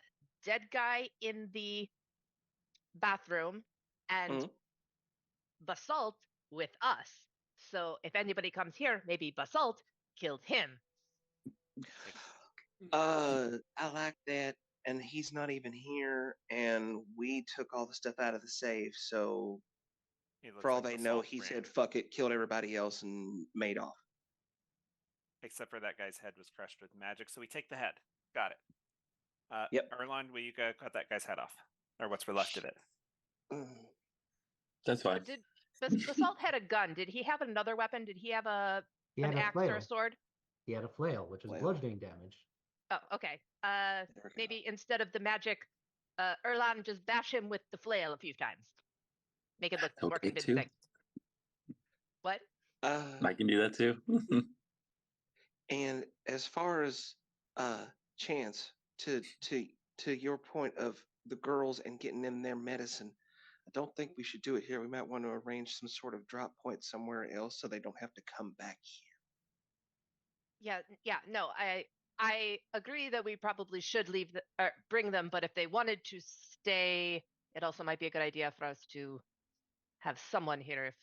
dead guy in the bathroom and Basalt with us. So if anybody comes here, maybe Basalt killed him. I like that. And he's not even here, and we took all the stuff out of the safe. So He looks for all like they know, Basalt he ran. said, "Fuck it," killed everybody else, and made off. Except for that guy's head was crushed with magic, so we take the head. Got it. Yep. Erland, will you go cut that guy's head off? Or what's left of it? That's fine. Did Basalt had a gun? Did he have another weapon? Did he have He an had a axe or a flail. sword? He had a flail, which is Flail. bludgeoning damage. Oh, okay. There we go. Maybe instead of the magic, Erlan just bash him with the flail a few times. Make it look more Okay, too. convincing. What? I can do that too. And as far as Chance, to your point of the girls and getting them their medicine, I don't think we should do it here. We might want to arrange some sort of drop point somewhere else so they don't have to come back here. Yeah, no, I agree that we probably should leave or bring them, but if they wanted to stay, it also might be a good idea for us to have someone here if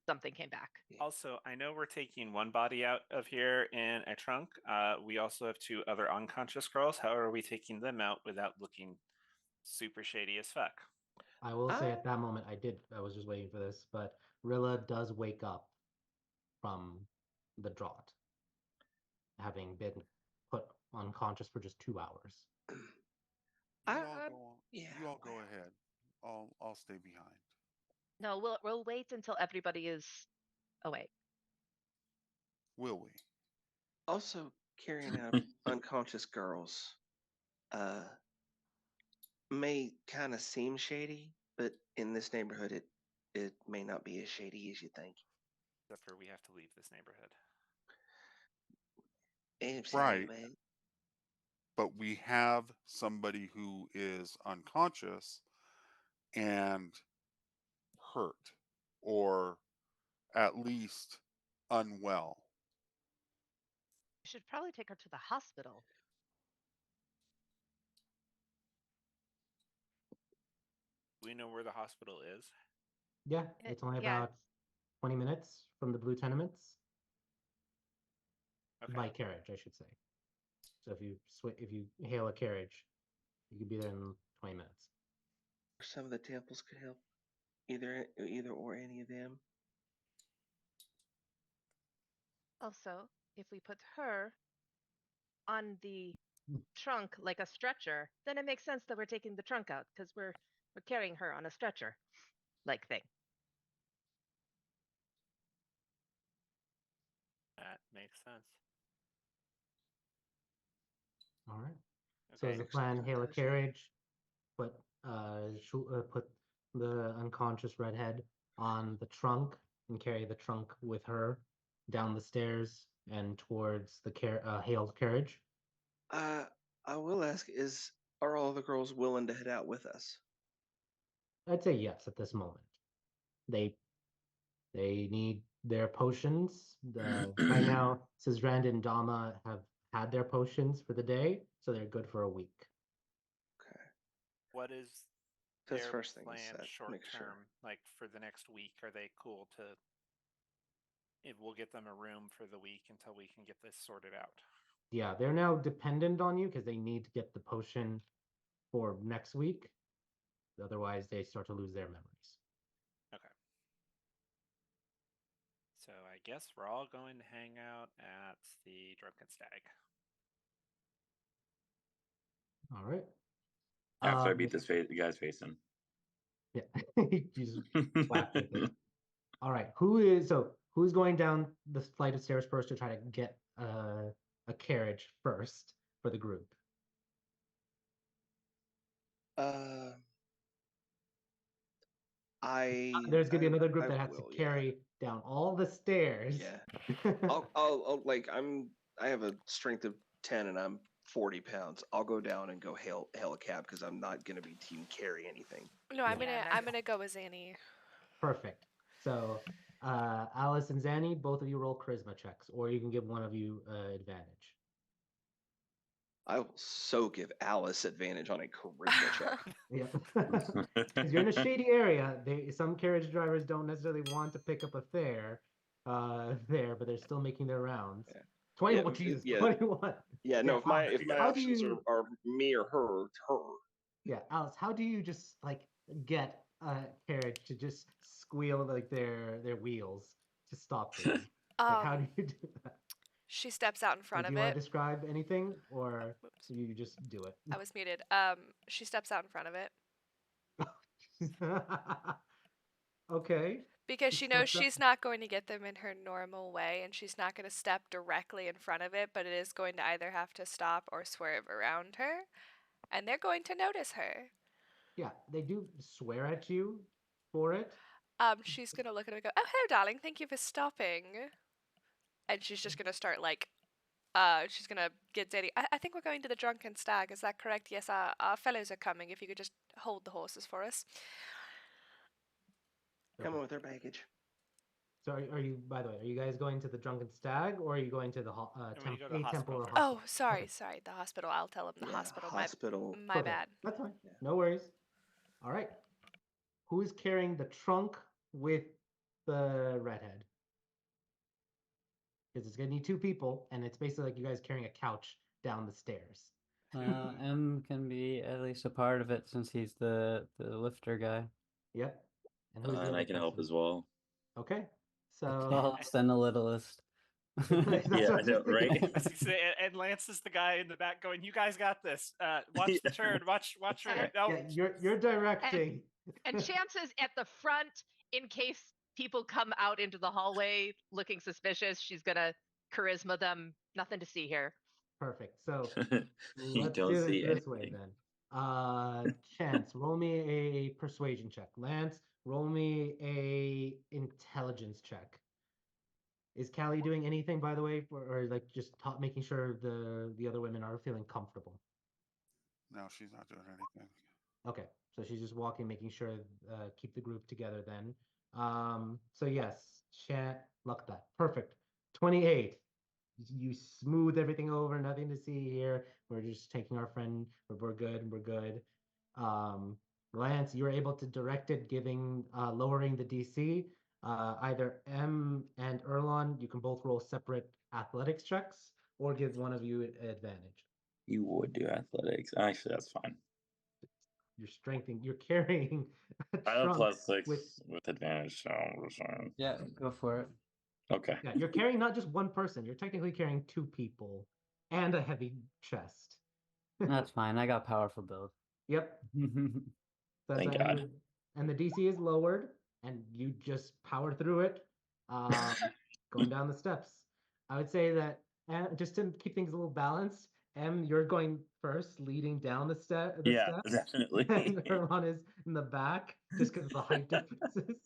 something came back. Also, I know we're taking one body out of here in a trunk. We also have 2 other unconscious girls. How are we taking them out without looking super shady as fuck? I will say at that moment, I was just waiting for this, but Rilla does wake up from the draught, having been put unconscious for just 2 hours. You all go ahead. I'll stay behind. No, we'll wait until everybody is awake. Will we? Also, carrying out unconscious girls may kind of seem shady, but in this neighborhood, it may not be as shady as you think. Except for we have to leave this neighborhood. Right. But we have somebody who is unconscious and hurt, or at least unwell. We should probably take her to the hospital. We know where the hospital is. Yeah, it's only yeah, about 20 minutes from the Blue Tenements. Okay. By carriage, I should say. So if you hail a carriage, you could be there in 20 minutes. Some of the temples could help, either or any of them. Also, if we put her on the trunk like a stretcher, then it makes sense that we're taking the trunk out because we're carrying her on a stretcher like thing. That makes sense. All right. Okay. So as a plan, hail a carriage, put put the unconscious redhead on the trunk and carry the trunk with her down the stairs and towards the hailed carriage. I will ask: are all the girls willing to head out with us? I'd say yes at this moment. They need their potions. Right now, Sizrand and Dama have had their potions for the day, so they're good for a week. Okay. What is That's their first thing plan is that, short make term? sure. Like for the next week, are they cool to? We'll get them a room for the week until we can get this sorted out. Yeah, they're now dependent on you because they need to get the potion for next week. Otherwise, they start to lose their memories. Okay. So I guess we're all going to hang out at the Drunken Stag. All right. After I beat this guy's face in. Yeah, you just slapped with it. All right. Who's going down the flight of stairs first to try to get a carriage first for the group? There's gonna be another group that has to carry down all the stairs. Yeah. I'll I have a strength of 10 and I'm 40 pounds. I'll go down and go hail a cab because I'm not gonna be team carry anything. No, I'm gonna go with Zanny. Perfect. So Alice and Zanny, both of you roll charisma checks, or you can give one of you advantage. I will so give Alice advantage on a charisma check. Yeah. Because you're in a shady area. Some carriage drivers don't necessarily want to pick up a fare there, but they're still making their rounds. Yeah. 21, Jesus, 21. Yeah, no, Yeah, if my options are me or her, it's her. Yeah, Alice, how do you just like get a carriage to just squeal like their wheels to stop them? Like, how do you do that? She steps out in front of Do you want it. to describe anything, or you just do it? I was muted. She steps out in front of it. Okay. Because she knows she's not going to get them in her normal way, and she's not going to step directly in front of it, but it is going to either have to stop or swerve around her, and they're going to notice her. Yeah, they do swear at you for it. She's going to look at her and go, "Oh, hello, darling. Thank you for stopping." And she's just going to start, like, she's going to get Daddy. I think we're going to the Drunken Stag. Is that correct? Yes, our fellows are coming. If you could just hold the horses for us. Come on with their baggage. So are you, by the way, are you guys going to the Drunken Stag or are you going to the when you go to the a temple hospital or first. hospital? Oh, sorry, Okay. sorry. The hospital. I'll tell him the Yeah, hospital. hospital. My Perfect. bad. That's fine. Yeah. No worries. All right. Who is carrying the trunk with the redhead? Because it's gonna need 2 people, and it's basically like you guys carrying a couch down the stairs. M can be at least a part of it since he's the lifter guy. Yep. And who's the And other I can help person? as well. Okay. The So tallest and the littlest. that's Yeah, what I was know, thinking. right? As he say, and Lance is the guy in the back going, "You guys got this. Watch the turn. Watch her. Okay. No, Yeah, you're directing. And chances at the front, in case people come out into the hallway looking suspicious, she's gonna charisma them. Nothing to see here. Perfect. So You let's don't do see this way anything. then. Chance, roll me a persuasion check. Lance, roll me a intelligence check. Is Callie doing anything, by the way, or like just making sure the other women are feeling comfortable? No, she's not doing anything. Okay, so she's just walking, making sure keep the group together then. So yes, look at that. Perfect. 28. You smooth everything over, nothing to see here. We're just taking our friend, we're good, we're good. Lance, you were able to direct it, giving lowering the DC. Either M and Erlon, you can both roll separate athletics checks or give one of you advantage. You would do athletics. Actually, that's fine. You're carrying a I have trunk +6 with with advantage, so we're fine. Yeah, go for it. Okay. yeah, you're carrying not just one person, you're technically carrying 2 people and a heavy chest. That's fine. I got powerful build. Yep. That's Thank God. and the DC is lowered, and you just power through it, going down the steps. I would say that, and just to keep things a little balanced, M, you're going first, leading down the Yeah, steps, definitely. and Erlon is in the back, just because of the height differences.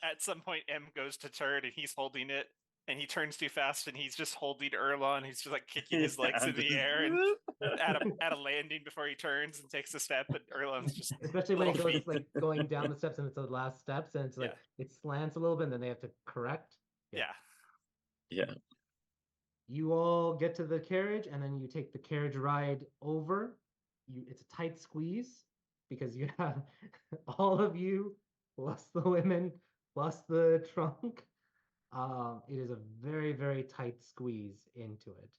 at some point, M goes to turn and he's holding it, and he turns too fast, and he's just holding Erlon. He's just like kicking his legs I'm in the just- air, and at a landing before he turns and takes a step, and Erlon's just Especially when it little goes feet. like going down the steps and it's the last steps, and it's like it slants a little bit, and then they have to correct. Yeah. Yeah. You all get to the carriage, and then you take the carriage ride over. It's a tight squeeze because you have all of you plus the women plus the trunk. It is a very, very tight squeeze into it.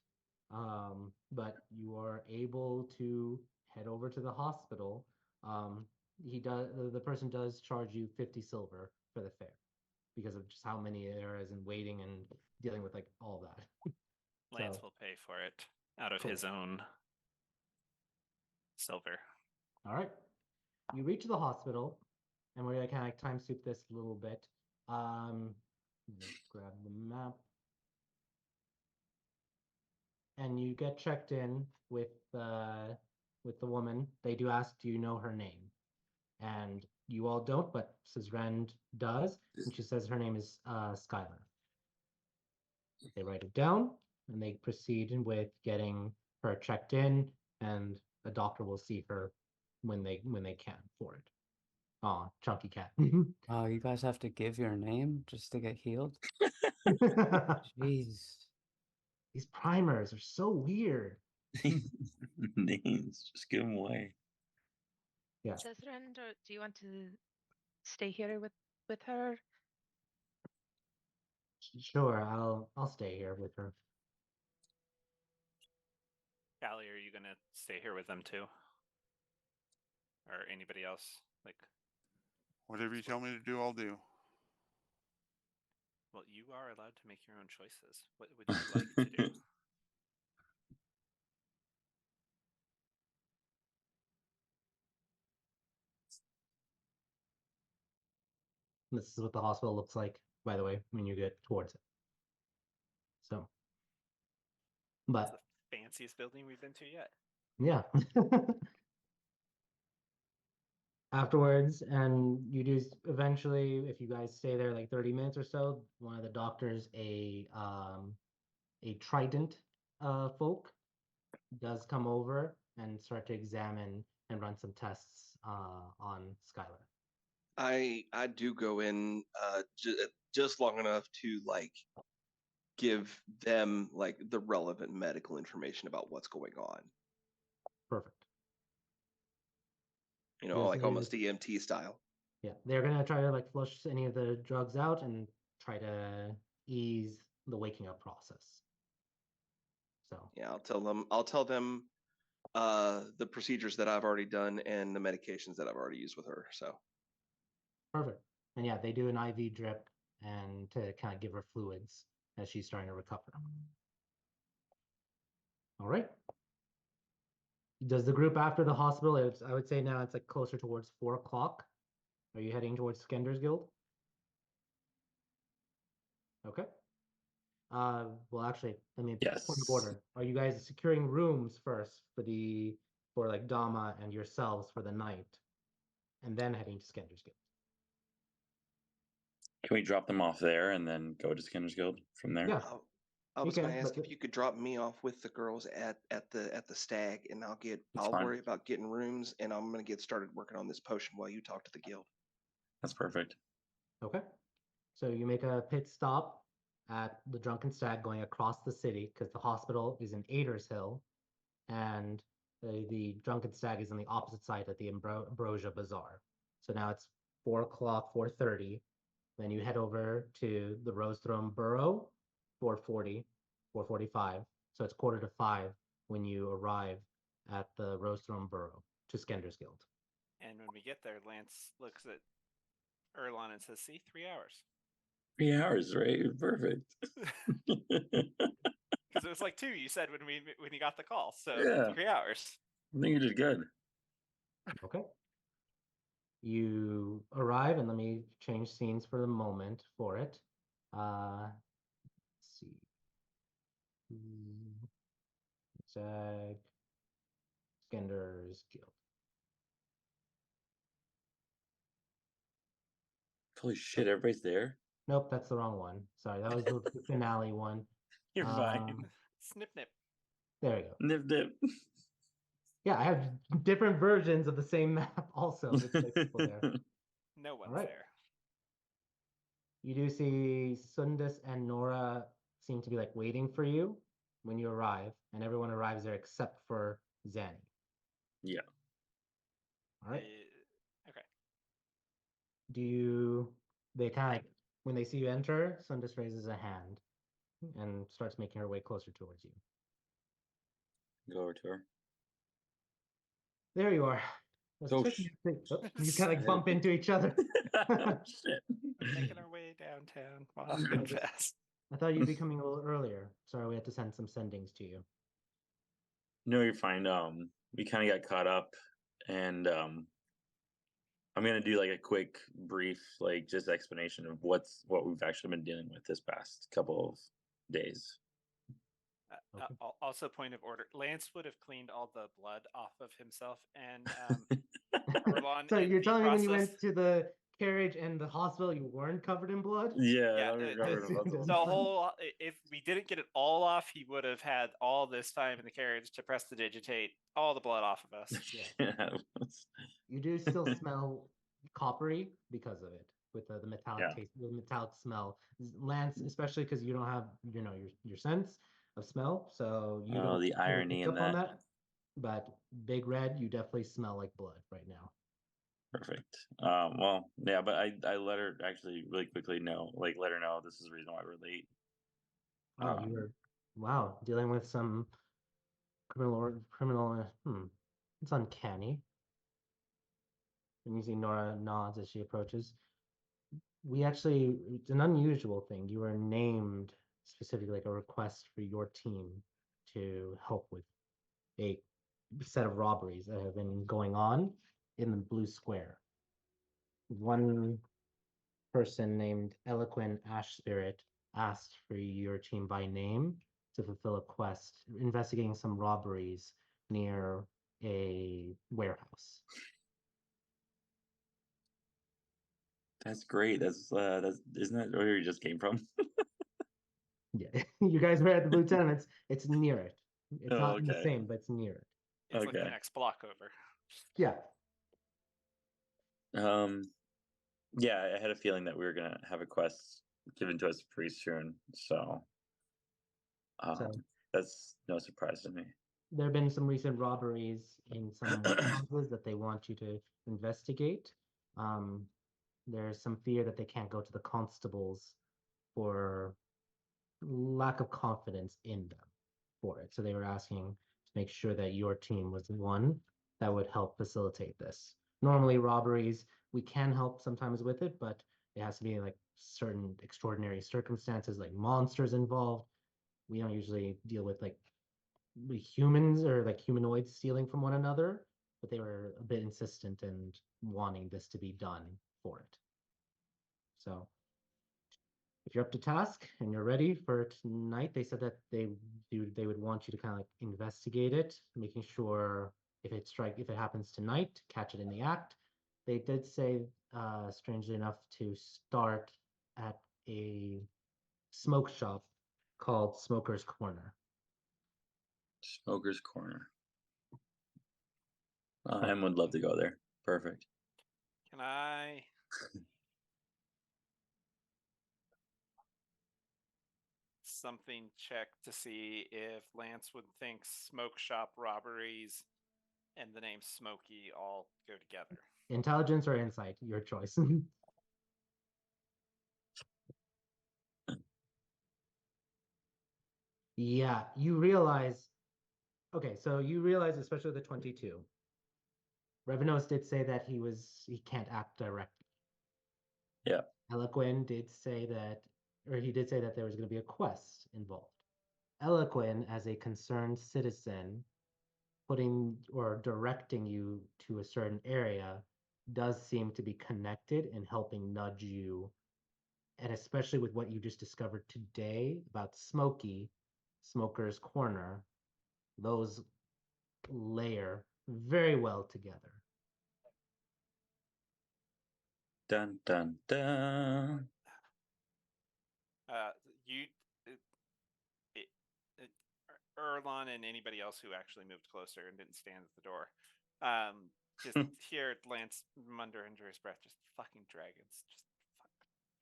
But you are able to head over to the hospital. The person does charge you 50 silver for the fare because of just how many there is and waiting and dealing with like all that. Lance So- will pay for it out of Cool. his own silver. All right. You reach the hospital, and we're gonna kind of like time soup this a little bit. Let's grab the map. And you get checked in with the woman. They do ask, do you know her name? And you all don't, but Suzrend does, and she says her name is Skylar. They write it down, and they proceed with getting her checked in, and a doctor will see her when they can for it. Aw, chunky cat. Oh, you guys have to give your name just to get healed? Jeez. These primers are so weird. Names, just give them away. Yeah. Suzrend, do you want to stay here with her? Sure, I'll stay here with her. Callie, are you gonna stay here with them too? Or anybody else? Like, Whatever you tell me to do, I'll do. well, you are allowed to make your own choices. What would you like to do? This is what the hospital looks like, by the way, when you get towards it. So, It's but the fanciest building we've been to yet. yeah. Afterwards, and you do eventually, if you guys stay there like 30 minutes or so, one of the doctors, a trident folk, does come over and start to examine and run some tests on Skylar. I do go in just long enough to like give them like the relevant medical information about what's going on. Perfect. You know, Yes, like it almost is. EMT style. Yeah, they're gonna try to like flush any of the drugs out and try to ease the waking up process. So Yeah, I'll tell them the procedures that I've already done and the medications that I've already used with her. So perfect. And yeah, they do an IV drip and to kind of give her fluids as she's starting to recover. All right. Does the group after the hospital, I would say now it's like closer towards 4 o'clock. Are you heading towards Skender's Guild? Okay. Well, actually, let me point of Yes. order. Are you guys securing rooms first for like Dama and yourselves for the night, and then heading to Skender's Guild? Can we drop them off there and then go to Skinner's Guild from there? Yeah. I You was going can, to ask but if you could drop me off with the girls at the stag, and I'll fine. worry about getting rooms, and I'm going to get started working on this potion while you talk to the guild. That's perfect. Okay. So you make a pit stop at the Drunken Stag going across the city because the hospital is in Aders Hill and the Drunken Stag is on the opposite side at the Ambrosia Bazaar. So now it's 4 o'clock, 4:30. Then you head over to the Rose Throne Burrow, 4:40, 4:45. So it's 4:45 when you arrive at the Rose Throne Burrow to Skender's Guild. And when we get there, Lance looks at Erlon and says, "See, 3 hours." 3 hours, right? Perfect. Because it was like 2. You said when you got the call, so Yeah. 3 hours. I think you did good. Okay. You arrive, and let me change scenes for the moment for it. Let's see. Zag Skender's Guild. Holy shit, everybody's there? Nope, that's the wrong one. Sorry, that was the finale one. You're fine. Snip, nip. There we go. Nip dip. Yeah, I have different versions of the same map also with like people there. No one's right. there. You do see Sundus and Nora seem to be like waiting for you when you arrive, and everyone arrives there except for Zanny. Yeah. All right. Okay. They kind of like, when they see you enter, Sundus raises a hand and starts making her way closer towards you. Go over to her. There you are. Oh, you kind of like bump into each other. Shit. Making our way downtown, walking fast. I thought you'd be coming a little earlier. Sorry, we had to send some sendings to you. No, you're fine. We kind of got caught up, and I'm gonna do like a quick, brief, like just explanation of what we've actually been dealing with this past couple of days. Okay. Also, point of order: Lance would have cleaned all the blood off of himself, and Erlon. So in you're the telling me when you process- went to the carriage and the hospital, you weren't covered in blood? Yeah, the whole. If we didn't get it all off, he would have had all this time in the carriage to prestidigitate all the blood off of us. Yeah. You do still smell coppery because of it, with the metallic taste, the metallic smell. Lance, especially because you don't have, your sense of smell, so you don't the really irony pick in up on that. that. But Big Red, you definitely smell like blood right now. Perfect. Well, yeah, but I let her actually really quickly know, like let her know this is the reason why we're late. Oh, you were dealing with some criminal. It's uncanny. And you see Nora nods as she approaches. It's an unusual thing. You were named specifically like a request for your team to help with a set of robberies that have been going on in the Blue Square. One person named Eloquent Ash Spirit asked for your team by name to fulfill a quest investigating some robberies near a warehouse. That's great. That's isn't that where you just came from? Yeah, you guys were at the Blue Tenements. It's near it. It's not the okay. same, but it's near it. It's like the next block over. Yeah. Yeah, I had a feeling that we were gonna have a quest given to us pretty soon. So, So- that's no surprise to me. There have been some recent robberies in some houses that they want you to investigate. There's some fear that they can't go to the constables for lack of confidence in them for it. So they were asking to make sure that your team was the one that would help facilitate this. Normally, robberies, we can help sometimes with it, but it has to be like certain extraordinary circumstances, like monsters involved. We don't usually deal with like humans or like humanoids stealing from one another, but they were a bit insistent and wanting this to be done for it. So if you're up to task and you're ready for tonight, they said that they would want you to kind of like investigate it, making sure if it happens tonight, catch it in the act. They did say, strangely enough, to start at a smoke shop called Smoker's Corner. Smoker's Corner. I would love to go there. Perfect. Can I? Something check to see if Lance would think smoke shop robberies and the name Smokey all go together. Intelligence or insight, your choice. Yeah, you realize. Okay, so you realize, especially the 22. Revenos did say that he can't act directly. Yeah. Eloquin did say that, or he did say that there was going to be a quest involved. Eloquin, as a concerned citizen, putting or directing you to a certain area does seem to be connected and helping nudge you. And especially with what you just discovered today about Smoker's Corner, those layer very well together. Dun dun dun. You, Erlon, and anybody else who actually moved closer and didn't stand at the door, just hear Lance mutter under his breath, just fucking dragons, just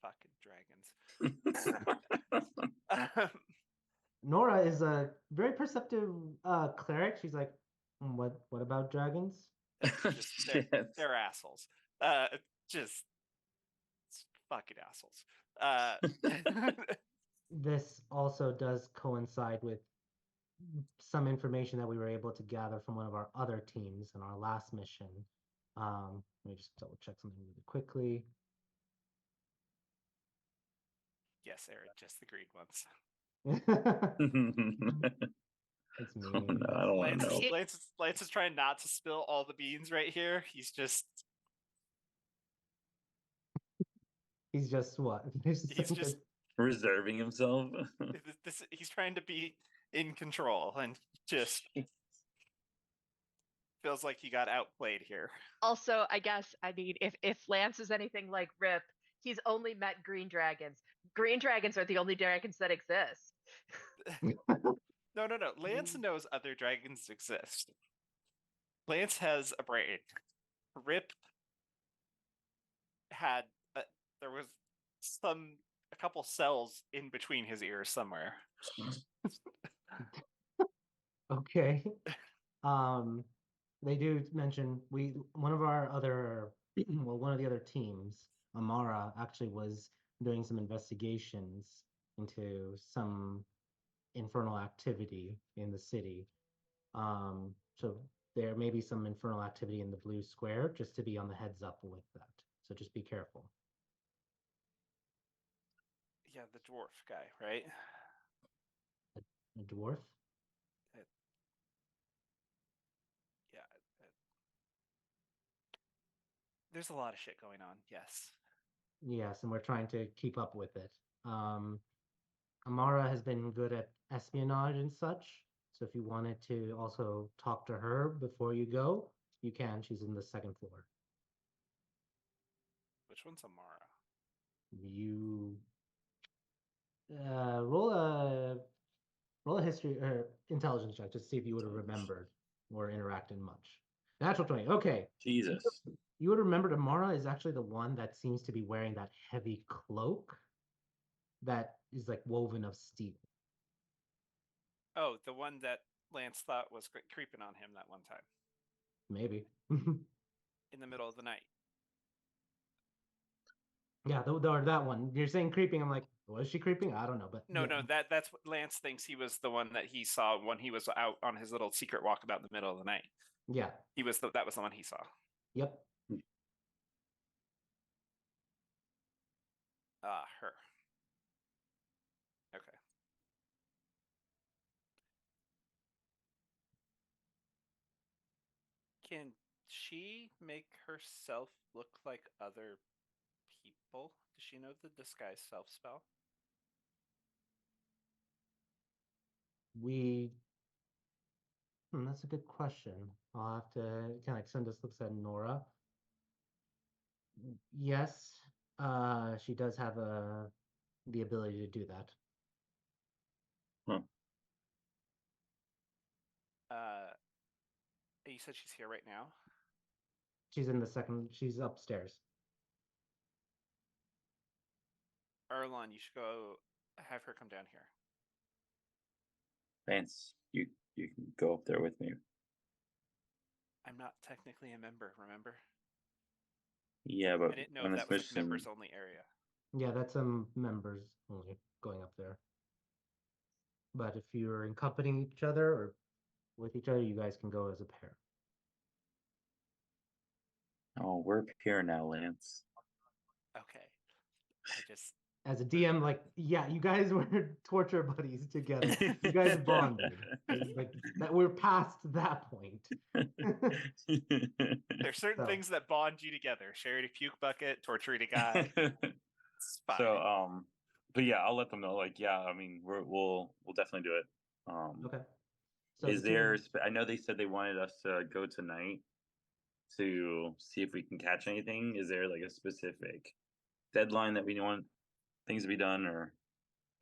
fucking dragons. Nora is a very perceptive cleric. She's like, what about dragons? They're assholes. Just fucking assholes. This also does coincide with some information that we were able to gather from one of our other teams in our last mission. Let me just double check something really quickly. Yes, Aaron, just the green ones. It's me. No, I don't want to know. Lance is trying not to spill all the beans right here. He's just what? he's just reserving himself. He's trying to be in control and just feels like he got outplayed here. Also, I guess, I mean, if Lance is anything like Rip, he's only met green dragons. Green dragons are the only dragons that exist. No. Lance knows other dragons exist. Lance has a brain. Rip had there was a couple cells in between his ears somewhere. Okay. They do mention one of the other teams, Amara, actually was doing some investigations into some infernal activity in the city. So there may be some infernal activity in the blue square, just to be on the heads up with that. So just be careful. Yeah, the dwarf guy, right? A dwarf? There's a lot of shit going on, yes. Yes, and we're trying to keep up with it. Amara has been good at espionage and such. So if you wanted to also talk to her before you go, you can. She's in the second floor. Which one's Amara? You roll a history or intelligence check just to see if you would have remembered or interacted much. Natural 20. Okay. Jesus. You would remember Amara is actually the one that seems to be wearing that heavy cloak. that is like woven of steel. Oh, the one that Lance thought was creeping on him that one time Maybe. in the middle of the night. Yeah, that one. You're saying creeping. I'm like, was she creeping? I don't know, but No, yeah. no, that's what Lance thinks he was the one that he saw when he was out on his little secret walkabout in the middle of the night. Yeah. That was the one he saw. Yep. Her. Okay. Can she make herself look like other people? Does she know the disguise self spell? That's a good question. I'll have to kind of like send this looks at Nora. Yes, she does have the ability to do that. You said she's here right now. She's upstairs. Erlon, you should go have her come down here. Vance, you can go up there with me. I'm not technically a member, remember? Yeah, but I didn't know on if this that was like mission, members only area. Yeah, that's members only going up there. But if you're accompanying each other or with each other, you guys can go as a pair. oh, we're here now, Lance. Okay. I just As a DM, like, yeah, you guys were torture buddies together. You guys bonded. Like that, we're past that point. there's certain So- things that bond you together. Sharing a puke bucket, torturing a guy. It's fine. So, but yeah, I'll let them know. Like, yeah, I mean, we'll definitely do it. Okay. So Is the team- there? I know they said they wanted us to go tonight to see if we can catch anything. Is there like a specific deadline that we want things to be done, or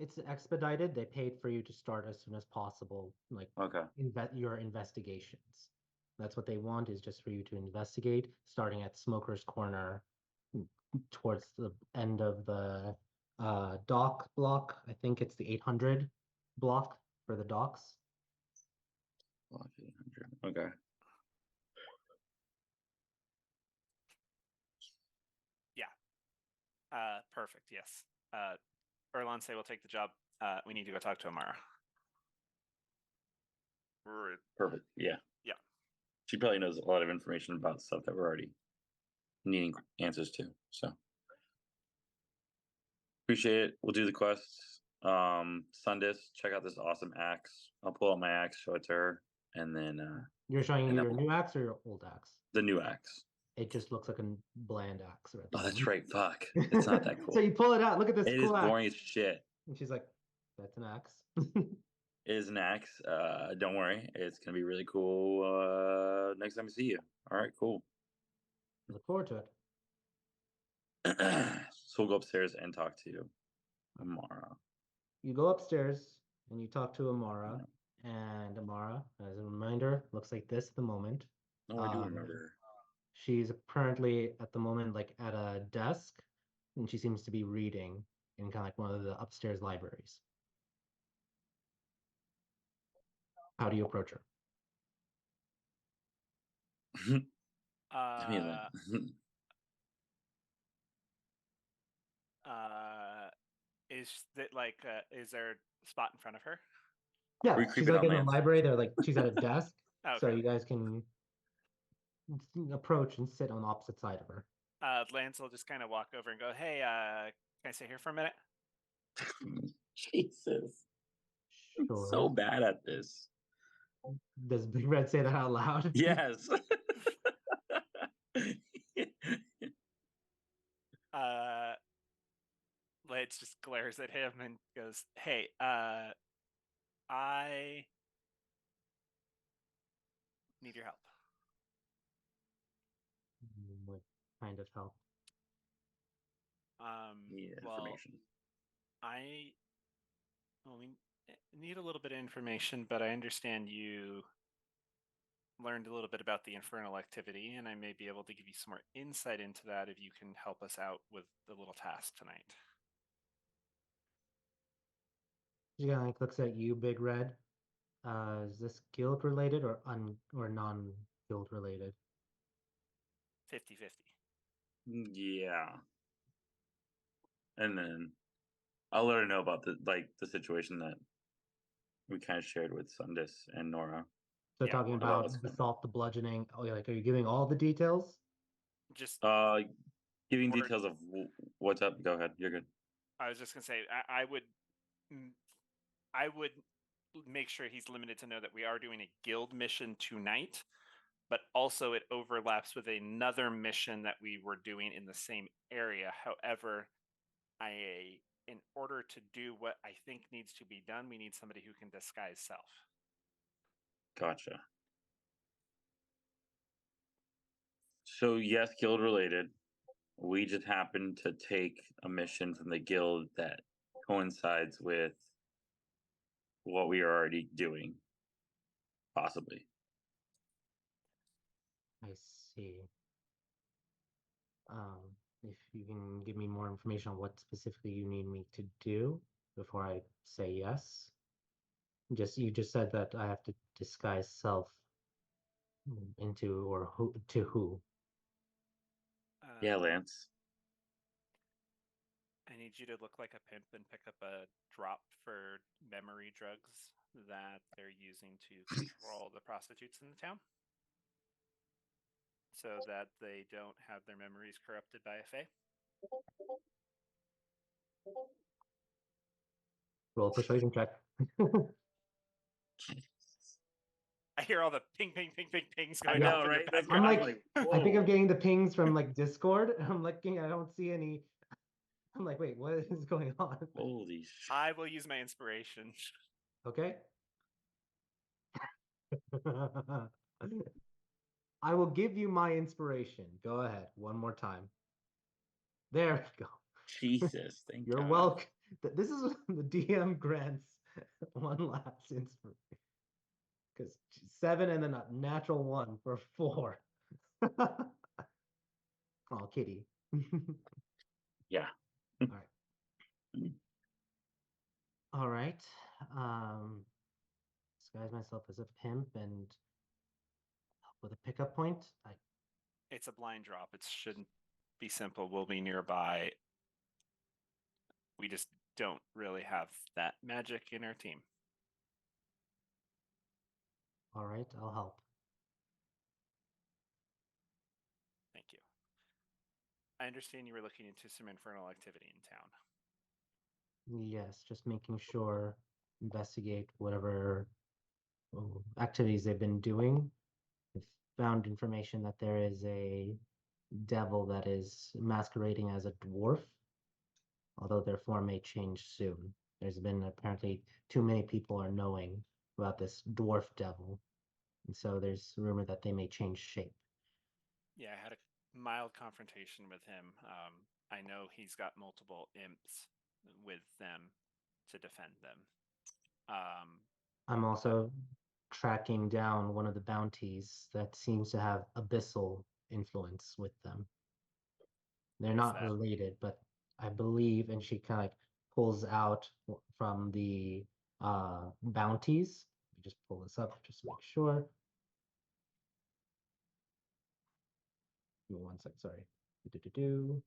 It's expedited. They paid for you to start as soon as possible, like okay? your investigations. That's what they want, is just for you to investigate, starting at Smoker's Corner towards the end of the dock block. I think it's the 800 block for the docks. Block 800. Okay. Perfect. Yes. Erlon say we'll take the job. We need to go talk to Amara. Right. Perfect. Yeah. Yeah. She probably knows a lot of information about stuff that we're already needing answers to. So appreciate it. We'll do the quests. Sundis, check out this awesome axe. I'll pull out my axe, show it to her, and then You're showing and your then new axe or your old axe? the new axe. It just looks like a bland axe. Right Oh, that's right. Fuck. It's not that cool. So you pull it out. Look at this It cool is axe. boring as shit. And she's like, "That's an axe." It is an axe. Don't worry. It's gonna be really cool next time I see you. All right, cool. Look forward to it. So we'll go upstairs and talk to you tomorrow. You go upstairs and you talk to Amara. And Amara, as a reminder, looks like this at the moment. No, I do remember. She's currently at the moment like at a desk, and she seems to be reading in kind of like one of the upstairs libraries. How do you approach her? Give me that. Is that like is there a spot in front of her? Yeah, We she's creeping like on in the Lance. library. They're like she's at a desk, so Okay. you guys can approach and sit on the opposite side of her. Lance will just kind of walk over and go, "Hey, can I sit here for a minute?" Jesus. I'm Sure. so bad at this. Does Big Red say that out loud? Yes. Lance just glares at him and goes, "Hey, I need your help." What kind of help? Need Well, information. we need a little bit of information, but I understand you learned a little bit about the infernal activity, and I may be able to give you some more insight into that if you can help us out with the little task tonight. She kind of like looks at you, Big Red. Is this guild related or non guild related? 50-50. Yeah. And then I'll let her know about the situation that we kind of shared with Sundus and Nora. So Yeah, talking about about the assault, the bludgeoning. Oh, yeah, like, are you giving all the details? Just Giving Word. details of what's up. Go ahead. You're good. I was just gonna say I would make sure he's limited to know that we are doing a guild mission tonight, but also it overlaps with another mission that we were doing in the same area. However, in order to do what I think needs to be done, we need somebody who can disguise self. Gotcha. So yes, guild related. We just happened to take a mission from the guild that coincides with what we are already doing. Possibly. I see. If you can give me more information on what specifically you need me to do before I say yes. You just said that I have to disguise self into or who to who. Yeah, Lance. I need you to look like a pimp and pick up a drop for memory drugs that they're using to control the prostitutes in the town, so that they don't have their memories corrupted by a fae. Roll a persuasion check. I hear all the ping, ping, ping, ping, pings I going know, off in right? the That's I'm background. like, I think I'm getting the pings from like Discord. I'm looking, I don't see any. I'm like, wait, what is going on? Holy shit. I will use my inspiration. Okay. I will give you my inspiration. Go ahead, one more time. There we go. Jesus, thank You're God. welcome. This is the DM grants one last inspiration. Because 7 and then a natural 1 for 4. Oh, kitty. Yeah. All right. All right. Disguise myself as a pimp and with a pickup point. It's a blind drop. It shouldn't be simple. We'll be nearby. We just don't really have that magic in our team. All right, I'll help. Thank you. I understand you were looking into some infernal activity in town. Yes, just making sure, investigate whatever activities they've been doing. I've found information that there is a devil that is masquerading as a dwarf, although their form may change soon. There's been apparently too many people are knowing about this dwarf devil, and so there's rumor that they may change shape. Yeah, I had a mild confrontation with him. I know he's got multiple imps with them to defend them. I'm also tracking down one of the bounties that seems to have abyssal influence with them. They're What's not that? related, but I believe, and she kind of like pulls out from the bounties. Let me just pull this up just to make sure. Give me one sec, sorry. Do-do-do-do.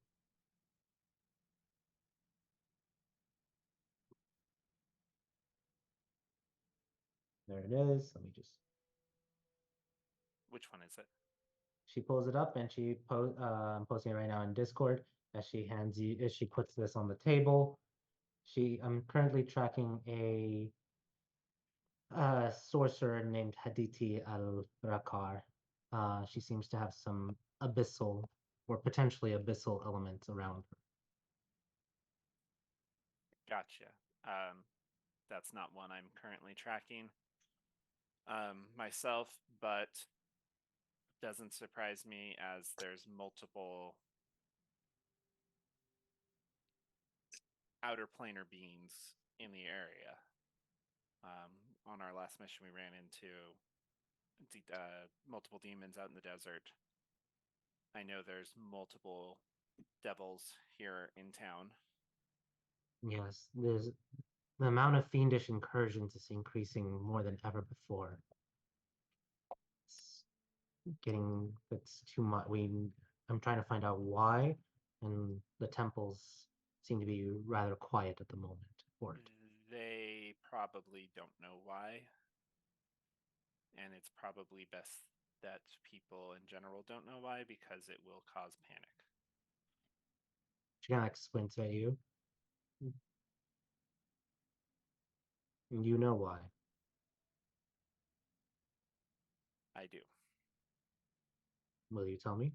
There it is. Let me just. Which one is it? She pulls it up and I'm posting it right now in Discord as she hands you as she puts this on the table. I'm currently tracking a sorcerer named Haditi al-Rakar. She seems to have some abyssal or potentially abyssal elements around her. Gotcha. That's not one I'm currently tracking myself, but doesn't surprise me as there's multiple outer planar beings in the area. On our last mission, we ran into multiple demons out in the desert. I know there's multiple devils here in town. Yes, The amount of fiendish incursions is increasing more than ever before. It's too much. I'm trying to find out why, and the temples seem to be rather quiet at the moment for it. They probably don't know why. And it's probably best that people in general don't know why, because it will cause panic. She kind of squints at you. You know why. I do. Will you tell me?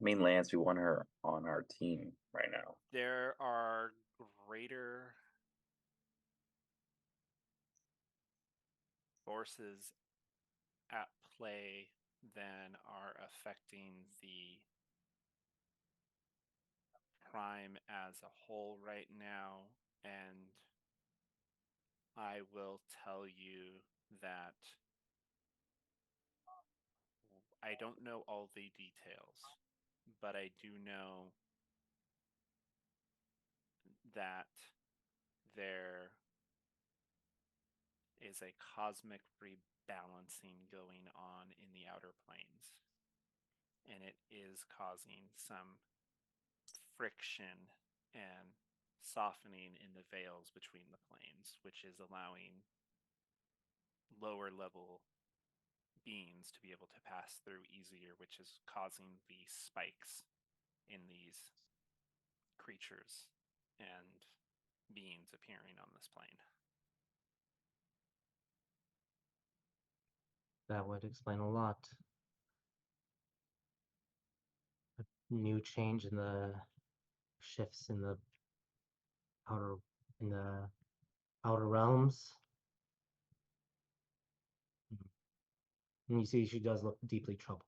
I mean, Lance, we want her on our team right now. There are greater forces at play than are affecting the prime as a whole right now, and I will tell you that I don't know all the details, but I do know that there is a cosmic rebalancing going on in the outer planes, and it is causing some friction and softening in the veils between the planes, which is allowing lower level beings to be able to pass through easier, which is causing the spikes in these creatures and beings appearing on this plane. That would explain a lot. A new change in the shifts outer in the outer realms. And you see she does look deeply troubled.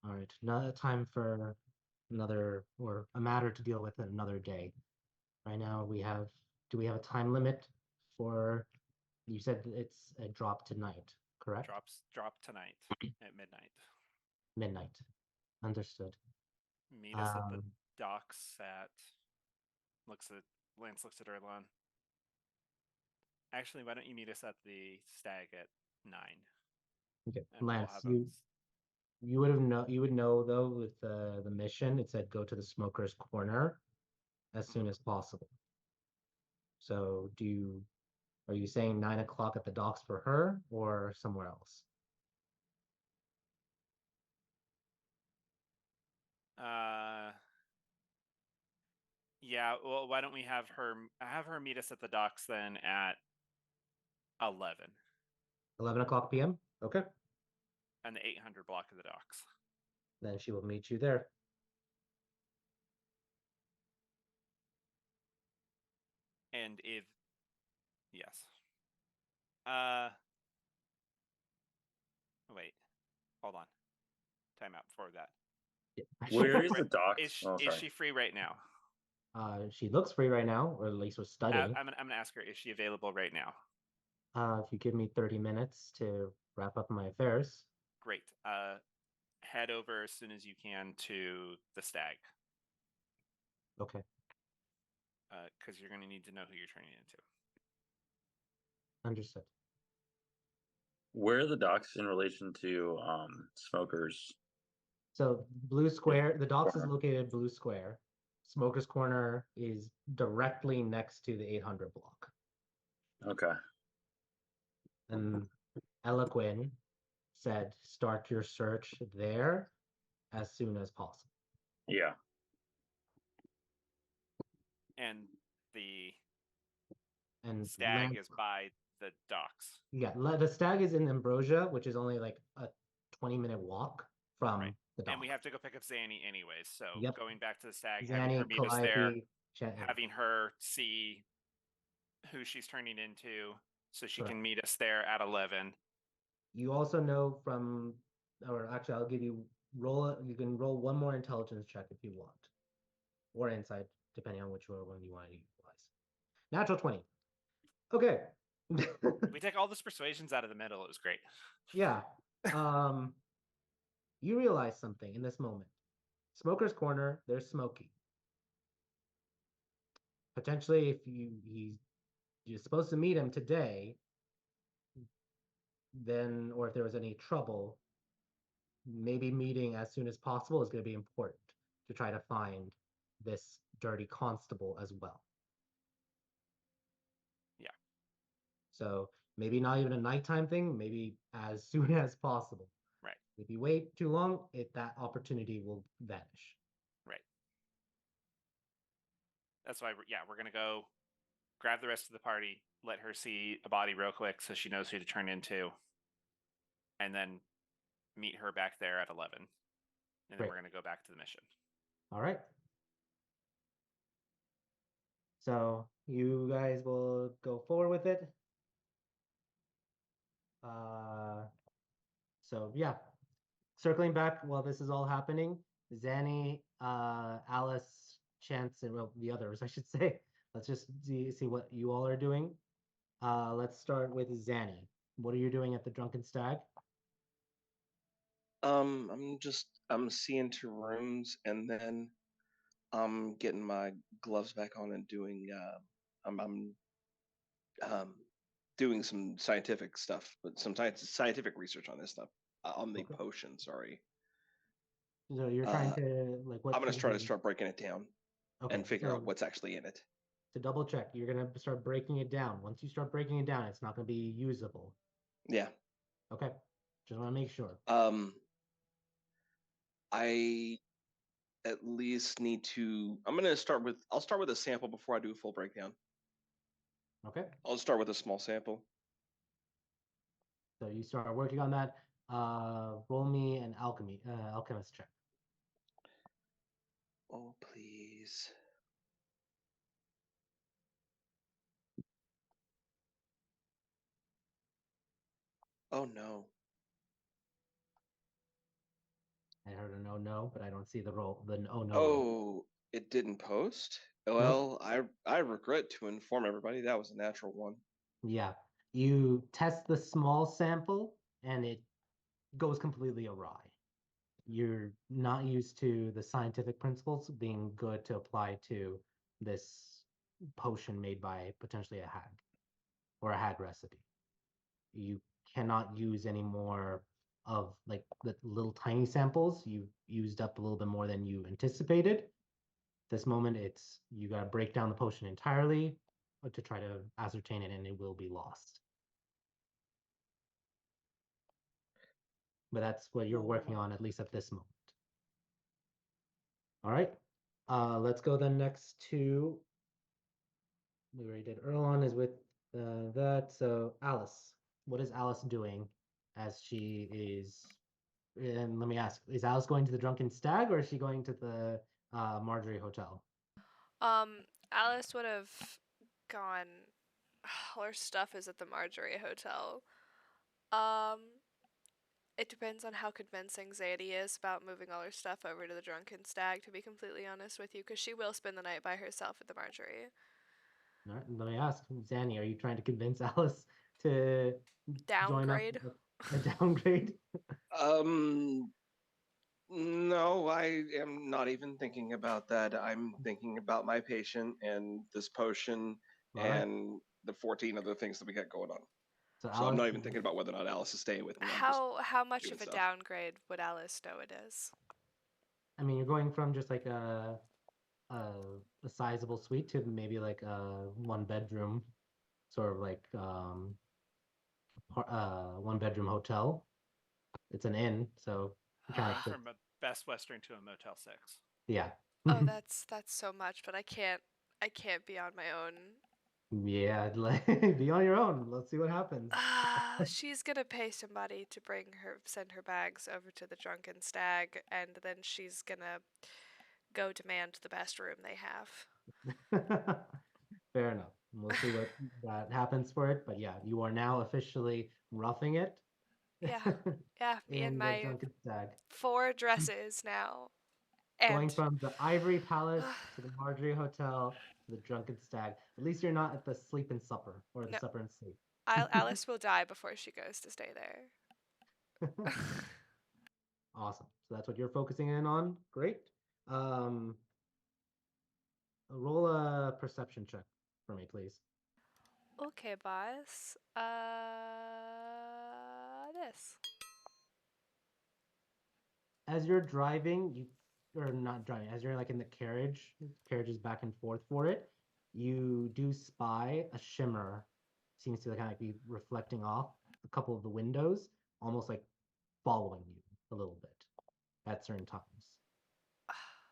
All right, not time for another or a matter to deal with another day. Right now do we have a time limit for, you said it's a drop tonight, correct? Drop tonight at midnight. Midnight. Understood. Meet us at the docks at Lance looks at Erlon. Actually, why don't you meet us at the stag at 9? Okay, And we'll Lance, have a you would know though with the mission, it said go to the smoker's corner as soon as possible. So are you saying 9 o'clock at the docks for her or somewhere else? Yeah, well, why don't we have her meet us at the docks then at 11 11 o'clock p.m. Okay, on the 800 block of the docks. then she will meet you there. And if yes. Wait. Hold on. Time out before that. Yeah. Where is the doc? Is she free right now? She looks free right now, or at least was studying. I'm gonna ask her, is she available right now? If you give me 30 minutes to wrap up my affairs. Great. Head over as soon as you can to the stag. Okay. Because you're going to need to know who you're turning into. Understood. Where are the docks in relation to smokers? So Blue Square, the docks is located Blue Square. Smoker's Corner is directly next to the 800 block. Okay. And Eloquin said start your search there as soon as possible. Yeah. And the And stag is by the docks. Yeah, the stag is in Ambrosia, which is only like a 20-minute walk from the dock. And we have to go pick up Zanny anyways. So Yep. going back to the stag, Zanny, having her meet us there, Calliope, having her see who she's turning into so she Correct. can meet us there at 11. You also know from, or actually I'll give you you can roll one more intelligence check if you want. Or insight, depending on which one you want to utilize. Natural 20. Okay. We take all those persuasions out of the middle. It was great. Yeah. You realize something in this moment. Smoker's Corner, there's Smokey. Potentially, if you're supposed to meet him today, then, or if there was any trouble, maybe meeting as soon as possible is going to be important to try to find this dirty constable as well. Yeah. So maybe not even a nighttime thing, maybe as soon as possible. Right. If you wait too long, that opportunity will vanish. Right. That's why, we're going to go grab the rest of the party, let her see a body real quick so she knows who to turn into, and then meet her back there at 11. And then Great. we're going to go back to the mission. All right. So you guys will go forward with it. So yeah, circling back while this is all happening, Zanny, Alice, Chance, and well, the others, I should say. Let's just see what you all are doing. Let's start with Zanny. What are you doing at the Drunken Stag? I'm seeing to rooms, and then I'm getting my gloves back on and doing I'm doing some scientific stuff, but some scientific research on this stuff on the Okay. potion. Sorry. So you're trying to like what? I'm gonna try to start breaking it down Okay, and figure out so what's actually in it. to double check, you're gonna start breaking it down. Once you start breaking it down, it's not gonna be usable. Yeah. Okay, just want to make sure. I at least need to. I'll start with a sample before I do a full breakdown. Okay. I'll start with a small sample. So you start working on that. Roll me an alchemist check. Oh, please. Oh no. I heard a no, but I don't see the roll. The oh no. Oh, roll. it didn't post? Well, I regret to inform everybody that was a natural one. Yeah, you test the small sample and it goes completely awry. You're not used to the scientific principles being good to apply to this potion made by potentially a hag or a hag recipe. You cannot use any more of like the little tiny samples. You've used up a little bit more than you anticipated. This moment, it's you got to break down the potion entirely to try to ascertain it, and it will be lost. But that's what you're working on, at least at this moment. All right. Let's go then next to, we already did Erlon is with that. So Alice, what is Alice doing as she is, and let me ask, is Alice going to the Drunken Stag or is she going to the Marjorie Hotel? Alice would have gone. All her stuff is at the Marjorie Hotel. It depends on how convincing Zadie is about moving all her stuff over to the Drunken Stag, to be completely honest with you, because she will spend the night by herself at the Marjorie. All right, let me ask, Zanny, are you trying to convince Alice to Downgrade? join up a downgrade? No, I am not even thinking about that. I'm thinking about my patient and this potion and the 14 other things that we got going on. So I'm not even thinking about whether or not Alice is staying with me. How much of a downgrade would Alice know it is? I mean, you're going from just like a sizable suite to maybe like a 1 bedroom, sort of like 1 bedroom hotel. It's an inn, so From a Best Western to a Motel 6. Yeah. Oh, that's so much, but I can't be on my own. Yeah, be on your own. Let's see what happens. She's gonna pay somebody to send her bags over to the Drunken Stag, and then she's gonna go demand the best room they have. Fair enough. We'll see what that happens for it. But yeah, you are now officially roughing it. Yeah, me and my Drunken Stag. 4 dresses now. Going from the Ivory Palace to the Marjorie Hotel the drunken stag. At least you're not at the sleep and supper or the No. supper and sleep. Alice will die before she goes to stay there. Awesome. So that's what you're focusing in on. Great. Um, roll a perception check for me, please. Okay, boss. This. As you're driving, or not driving, as you're like in the carriage is back and forth for it, you do spy a shimmer. Seems to kind of be reflecting off a couple of the windows, almost like following you a little bit at certain times.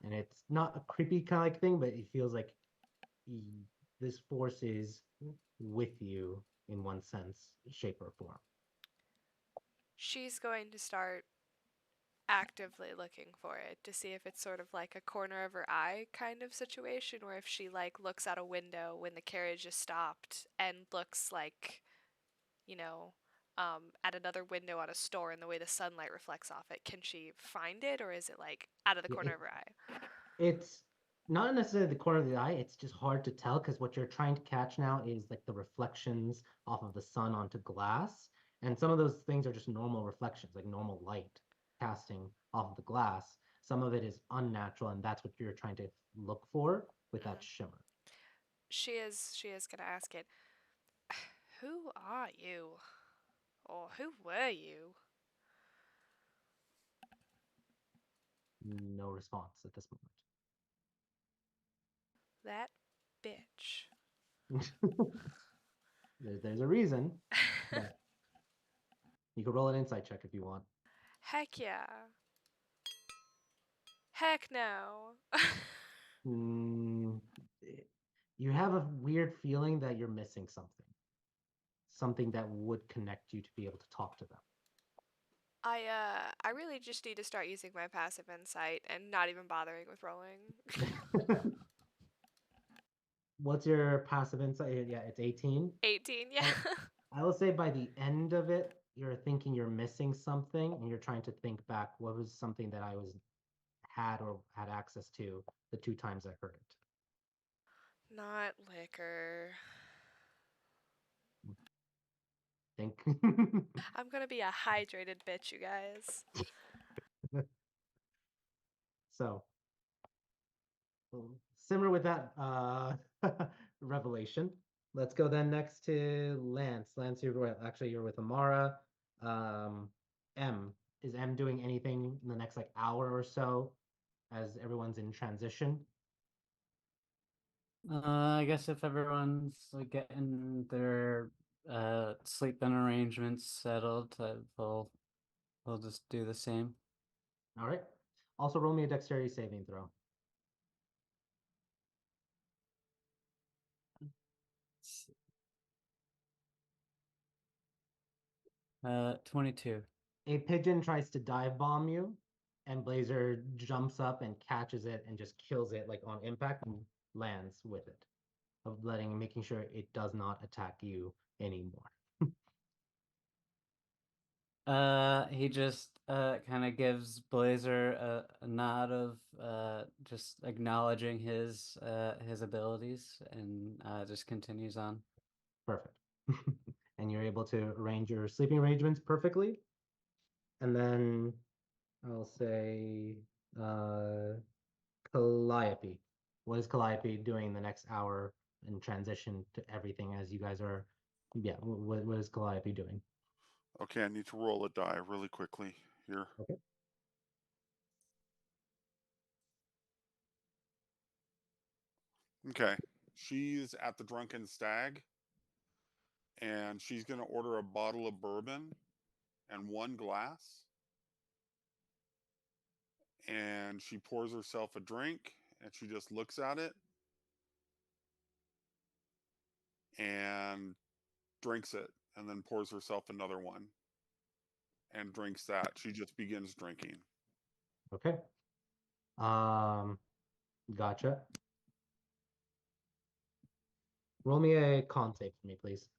And it's not a creepy kind of like thing, but it feels like this force is with you in one sense, shape, or form. She's going to start actively looking for it to see if it's sort of like a corner of her eye kind of situation, or if she like looks out a window when the carriage is stopped and looks like, you know, at another window on a store and the way the sunlight reflects off it. Can she find it, or is it like out of the Yeah, corner of her eye? It's not necessarily the corner of the eye. It's just hard to tell because what you're trying to catch now is like the reflections off of the sun onto glass. And some of those things are just normal reflections, like normal light casting off of the glass. Some of it is unnatural, and that's what you're trying to look for with that shimmer. She is gonna ask it. Who are you? Or who were you? No response at this That bitch. moment. There's a reason, but you can roll an insight check if you want. Heck yeah. Heck no. Mm, you have a weird feeling that you're missing something that would connect you to be able to talk to them. I really just need to start using my passive insight and not even bothering with rolling. What's your passive insight? Yeah, it's 18. 18, yeah. I will say by the end of it, you're thinking you're missing something and you're trying to think back what was something that I had access to the 2 times I heard it. Not liquor. Think. I'm gonna be a hydrated bitch, you guys. So, similar with that revelation. Let's go then next to Lance. Lance, you're with Amara. M, is M doing anything in the next like hour or so as everyone's in transition? I guess if everyone's like getting their sleeping arrangements settled, we'll just do the same. All right. Also, roll me a dexterity saving throw. 22. A pigeon tries to dive bomb you, and Blazer jumps up and catches it and just kills it like on impact and lands with it, of making sure it does not attack you anymore. He just kind of gives Blazer a nod of just acknowledging his abilities and just continues on. Perfect. And you're able to arrange your sleeping arrangements perfectly. And then I'll say Calliope. What is Calliope doing in the next hour in transition to everything as you guys are? Yeah, what is Calliope doing? Okay, I need to roll a die really quickly here. Okay. Okay, she's at the Drunken Stag, and she's going to order a bottle of bourbon and 1 glass. And she pours herself a drink, and she just looks at it and drinks it, and then pours herself another one and drinks that. She just begins drinking. Okay. Gotcha. Roll me a con save for me, please.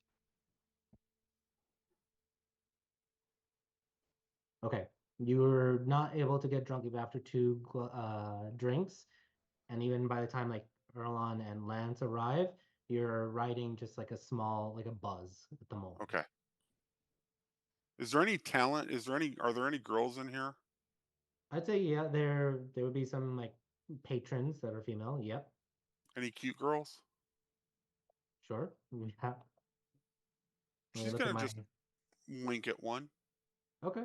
Okay. You're not able to get drunk even after 2 drinks, and even by the time like Erlon and Lance arrive, you're riding just like a small, like a buzz at the moment. Okay. Is there any talent? Are there any girls in here? I'd say yeah, there would be some like patrons that are female. Yep, Any cute girls? sure. Yeah. Let me She's look at gonna my. just wink at one. Okay.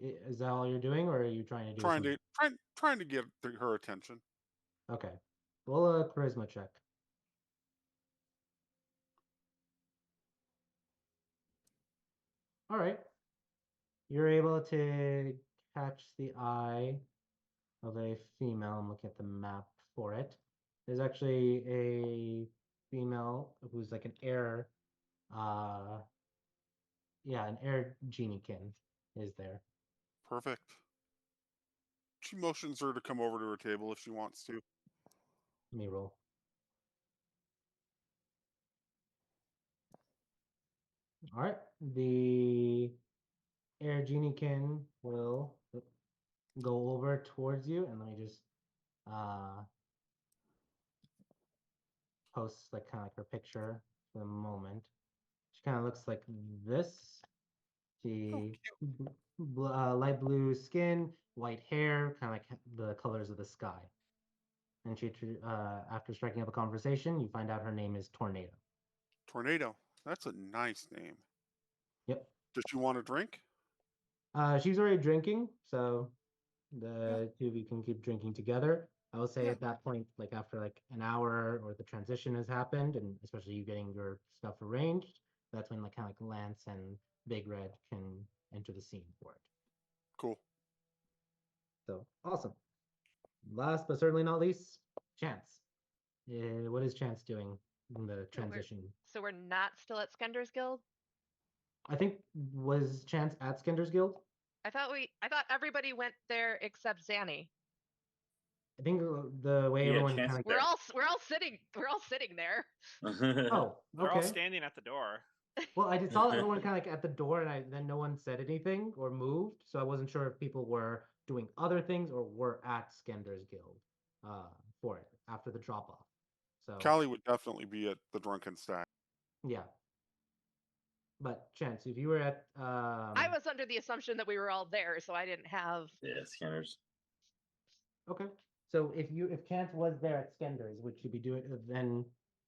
Is that all you're doing, or are you trying to do something? Trying to get her attention. Okay. Roll a charisma check. All right. You're able to catch the eye of a female. I'm looking at the map for it. There's actually a female who's like an air, yeah, an air geniekin is there. Perfect. She motions her to come over to her table if she wants to. Let me roll. All right. The air geniekin will go over towards you, and let me just post like kind of like her picture for the moment. She kind of looks like this. She light blue skin, white hair, kind of like the colors of the sky. And she, after striking up a conversation, you find out her name is Tornado. Tornado. That's a nice name. Yep. Does she want a drink? She's already drinking, so the two of you can keep drinking together. I will say Yeah. at that point, like after like an hour or the transition has happened, and especially you getting your stuff arranged, that's when like kind of like Lance and Big Red can enter the scene for it. Cool. So awesome. Last but certainly not least, Chance. What is Chance doing in the transition? So we're not still at Skender's Guild? I think was Chance at Skender's Guild? I thought everybody went there except Zanny. I think the way Yeah, everyone Chance kind of We're all sitting there. oh, They're all okay. standing at the door. Well, I just saw everyone kind of like at the door, and then no one said anything or moved, so I wasn't sure if people were doing other things or were at Skender's Guild for it after the drop off. So Callie would definitely be at the Drunken Stag. yeah. But Chance, if you were at I was under the assumption that we were all there, so I didn't have. Yeah, scanners. okay. So if Chance was there at Skender's, would she be doing then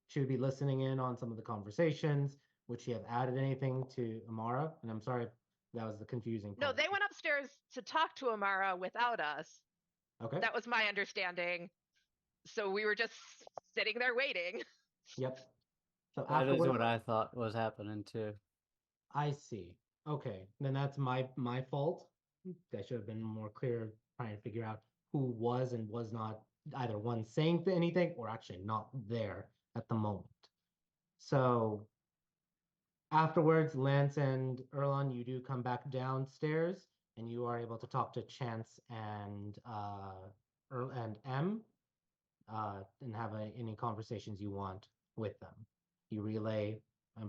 she would be listening in on some of the conversations? Would she have added anything to Amara? And I'm sorry if that was the confusing No, part. they went upstairs to talk to Amara without us. Okay. That was my understanding. So we were just sitting there waiting. Yep. So That is afterwards, what I thought was happening too. I see. Okay, then that's my fault. I should have been more clear trying to figure out who was and was not either one saying anything or actually not there at the moment. So afterwards, Lance and Erlon, you do come back downstairs and you are able to talk to Chance and and M and have any conversations you want with them. You relay,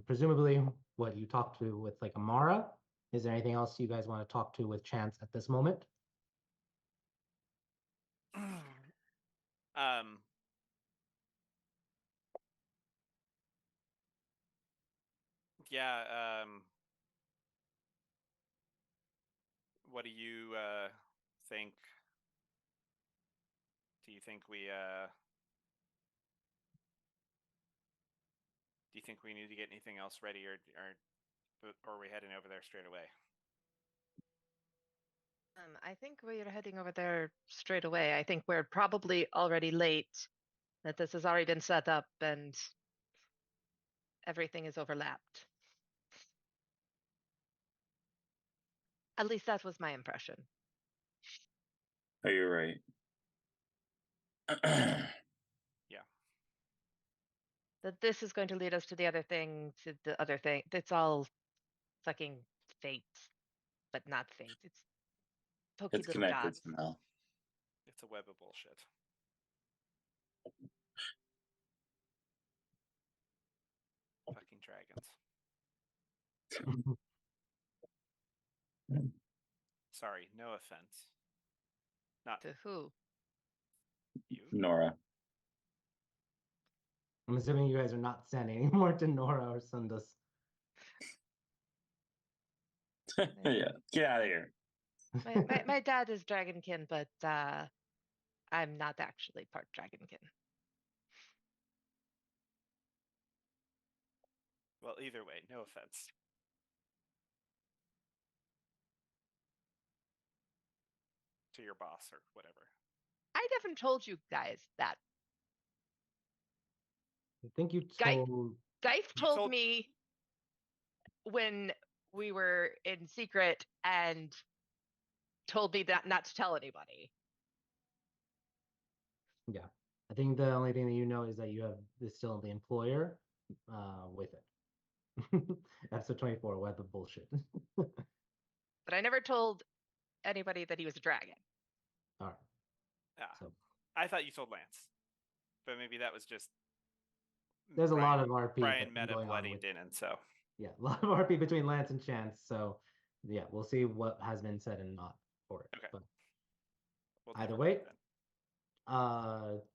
presumably, what you talked to with like Amara. Is there anything else you guys want to talk to with Chance at this moment? Yeah. What do you think? Do you think we need to get anything else ready, or are we heading over there straight away? I think we're heading over there straight away. I think we're probably already late, that this has already been set up and everything is overlapped. At least that was my impression. Oh, you're right. Yeah. That this is going to lead us to the other thing, to the other thing. It's all fucking fate, but not fate. It's pokey It's little connected dots. somehow. It's a web of bullshit. Fucking dragons. Sorry, no offense. Not To who? you. Nora. I'm assuming you guys are not sending anymore to Nora or Sundus. Yeah, get out of here. My dad is Dragonkin, but I'm not actually part Dragonkin. Well, either way, no offense. To your boss or whatever. I haven't told you guys that. I think you Guy- told. Geif told told- me when we were in secret and told me that not to tell anybody. Yeah, I think the only thing that you know is that you have is still the employer with it. Episode 24, web of bullshit. But I never told anybody that he was a dragon. All right. Yeah. So I thought you told Lance. But maybe that was just there's a lot of RP Brian that's been met him, going on Letty with, didn't, so yeah, a lot of RP between Lance and Chance. So yeah, we'll see what has been said and not for it. Okay. But we'll either deal with way, it then.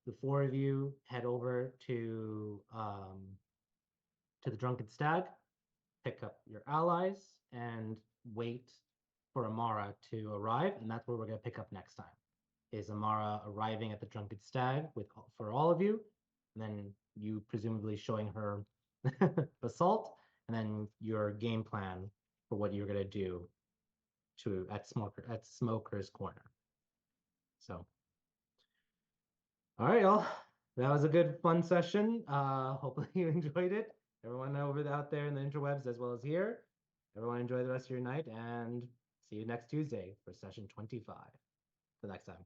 the four of you head over to the Drunken Stag, pick up your allies, and wait for Amara to arrive, and that's where we're gonna pick up next time. Is Amara arriving at the Drunken Stag for all of you, and then you presumably showing her basalt, and then your game plan for what you're gonna do at Smoker's Corner. So, all right, y'all. That was a good, fun session. Hopefully you enjoyed it. Everyone out there in the interwebs as well as here. Everyone enjoy the rest of your night and see you next Tuesday for session 25. Till next time.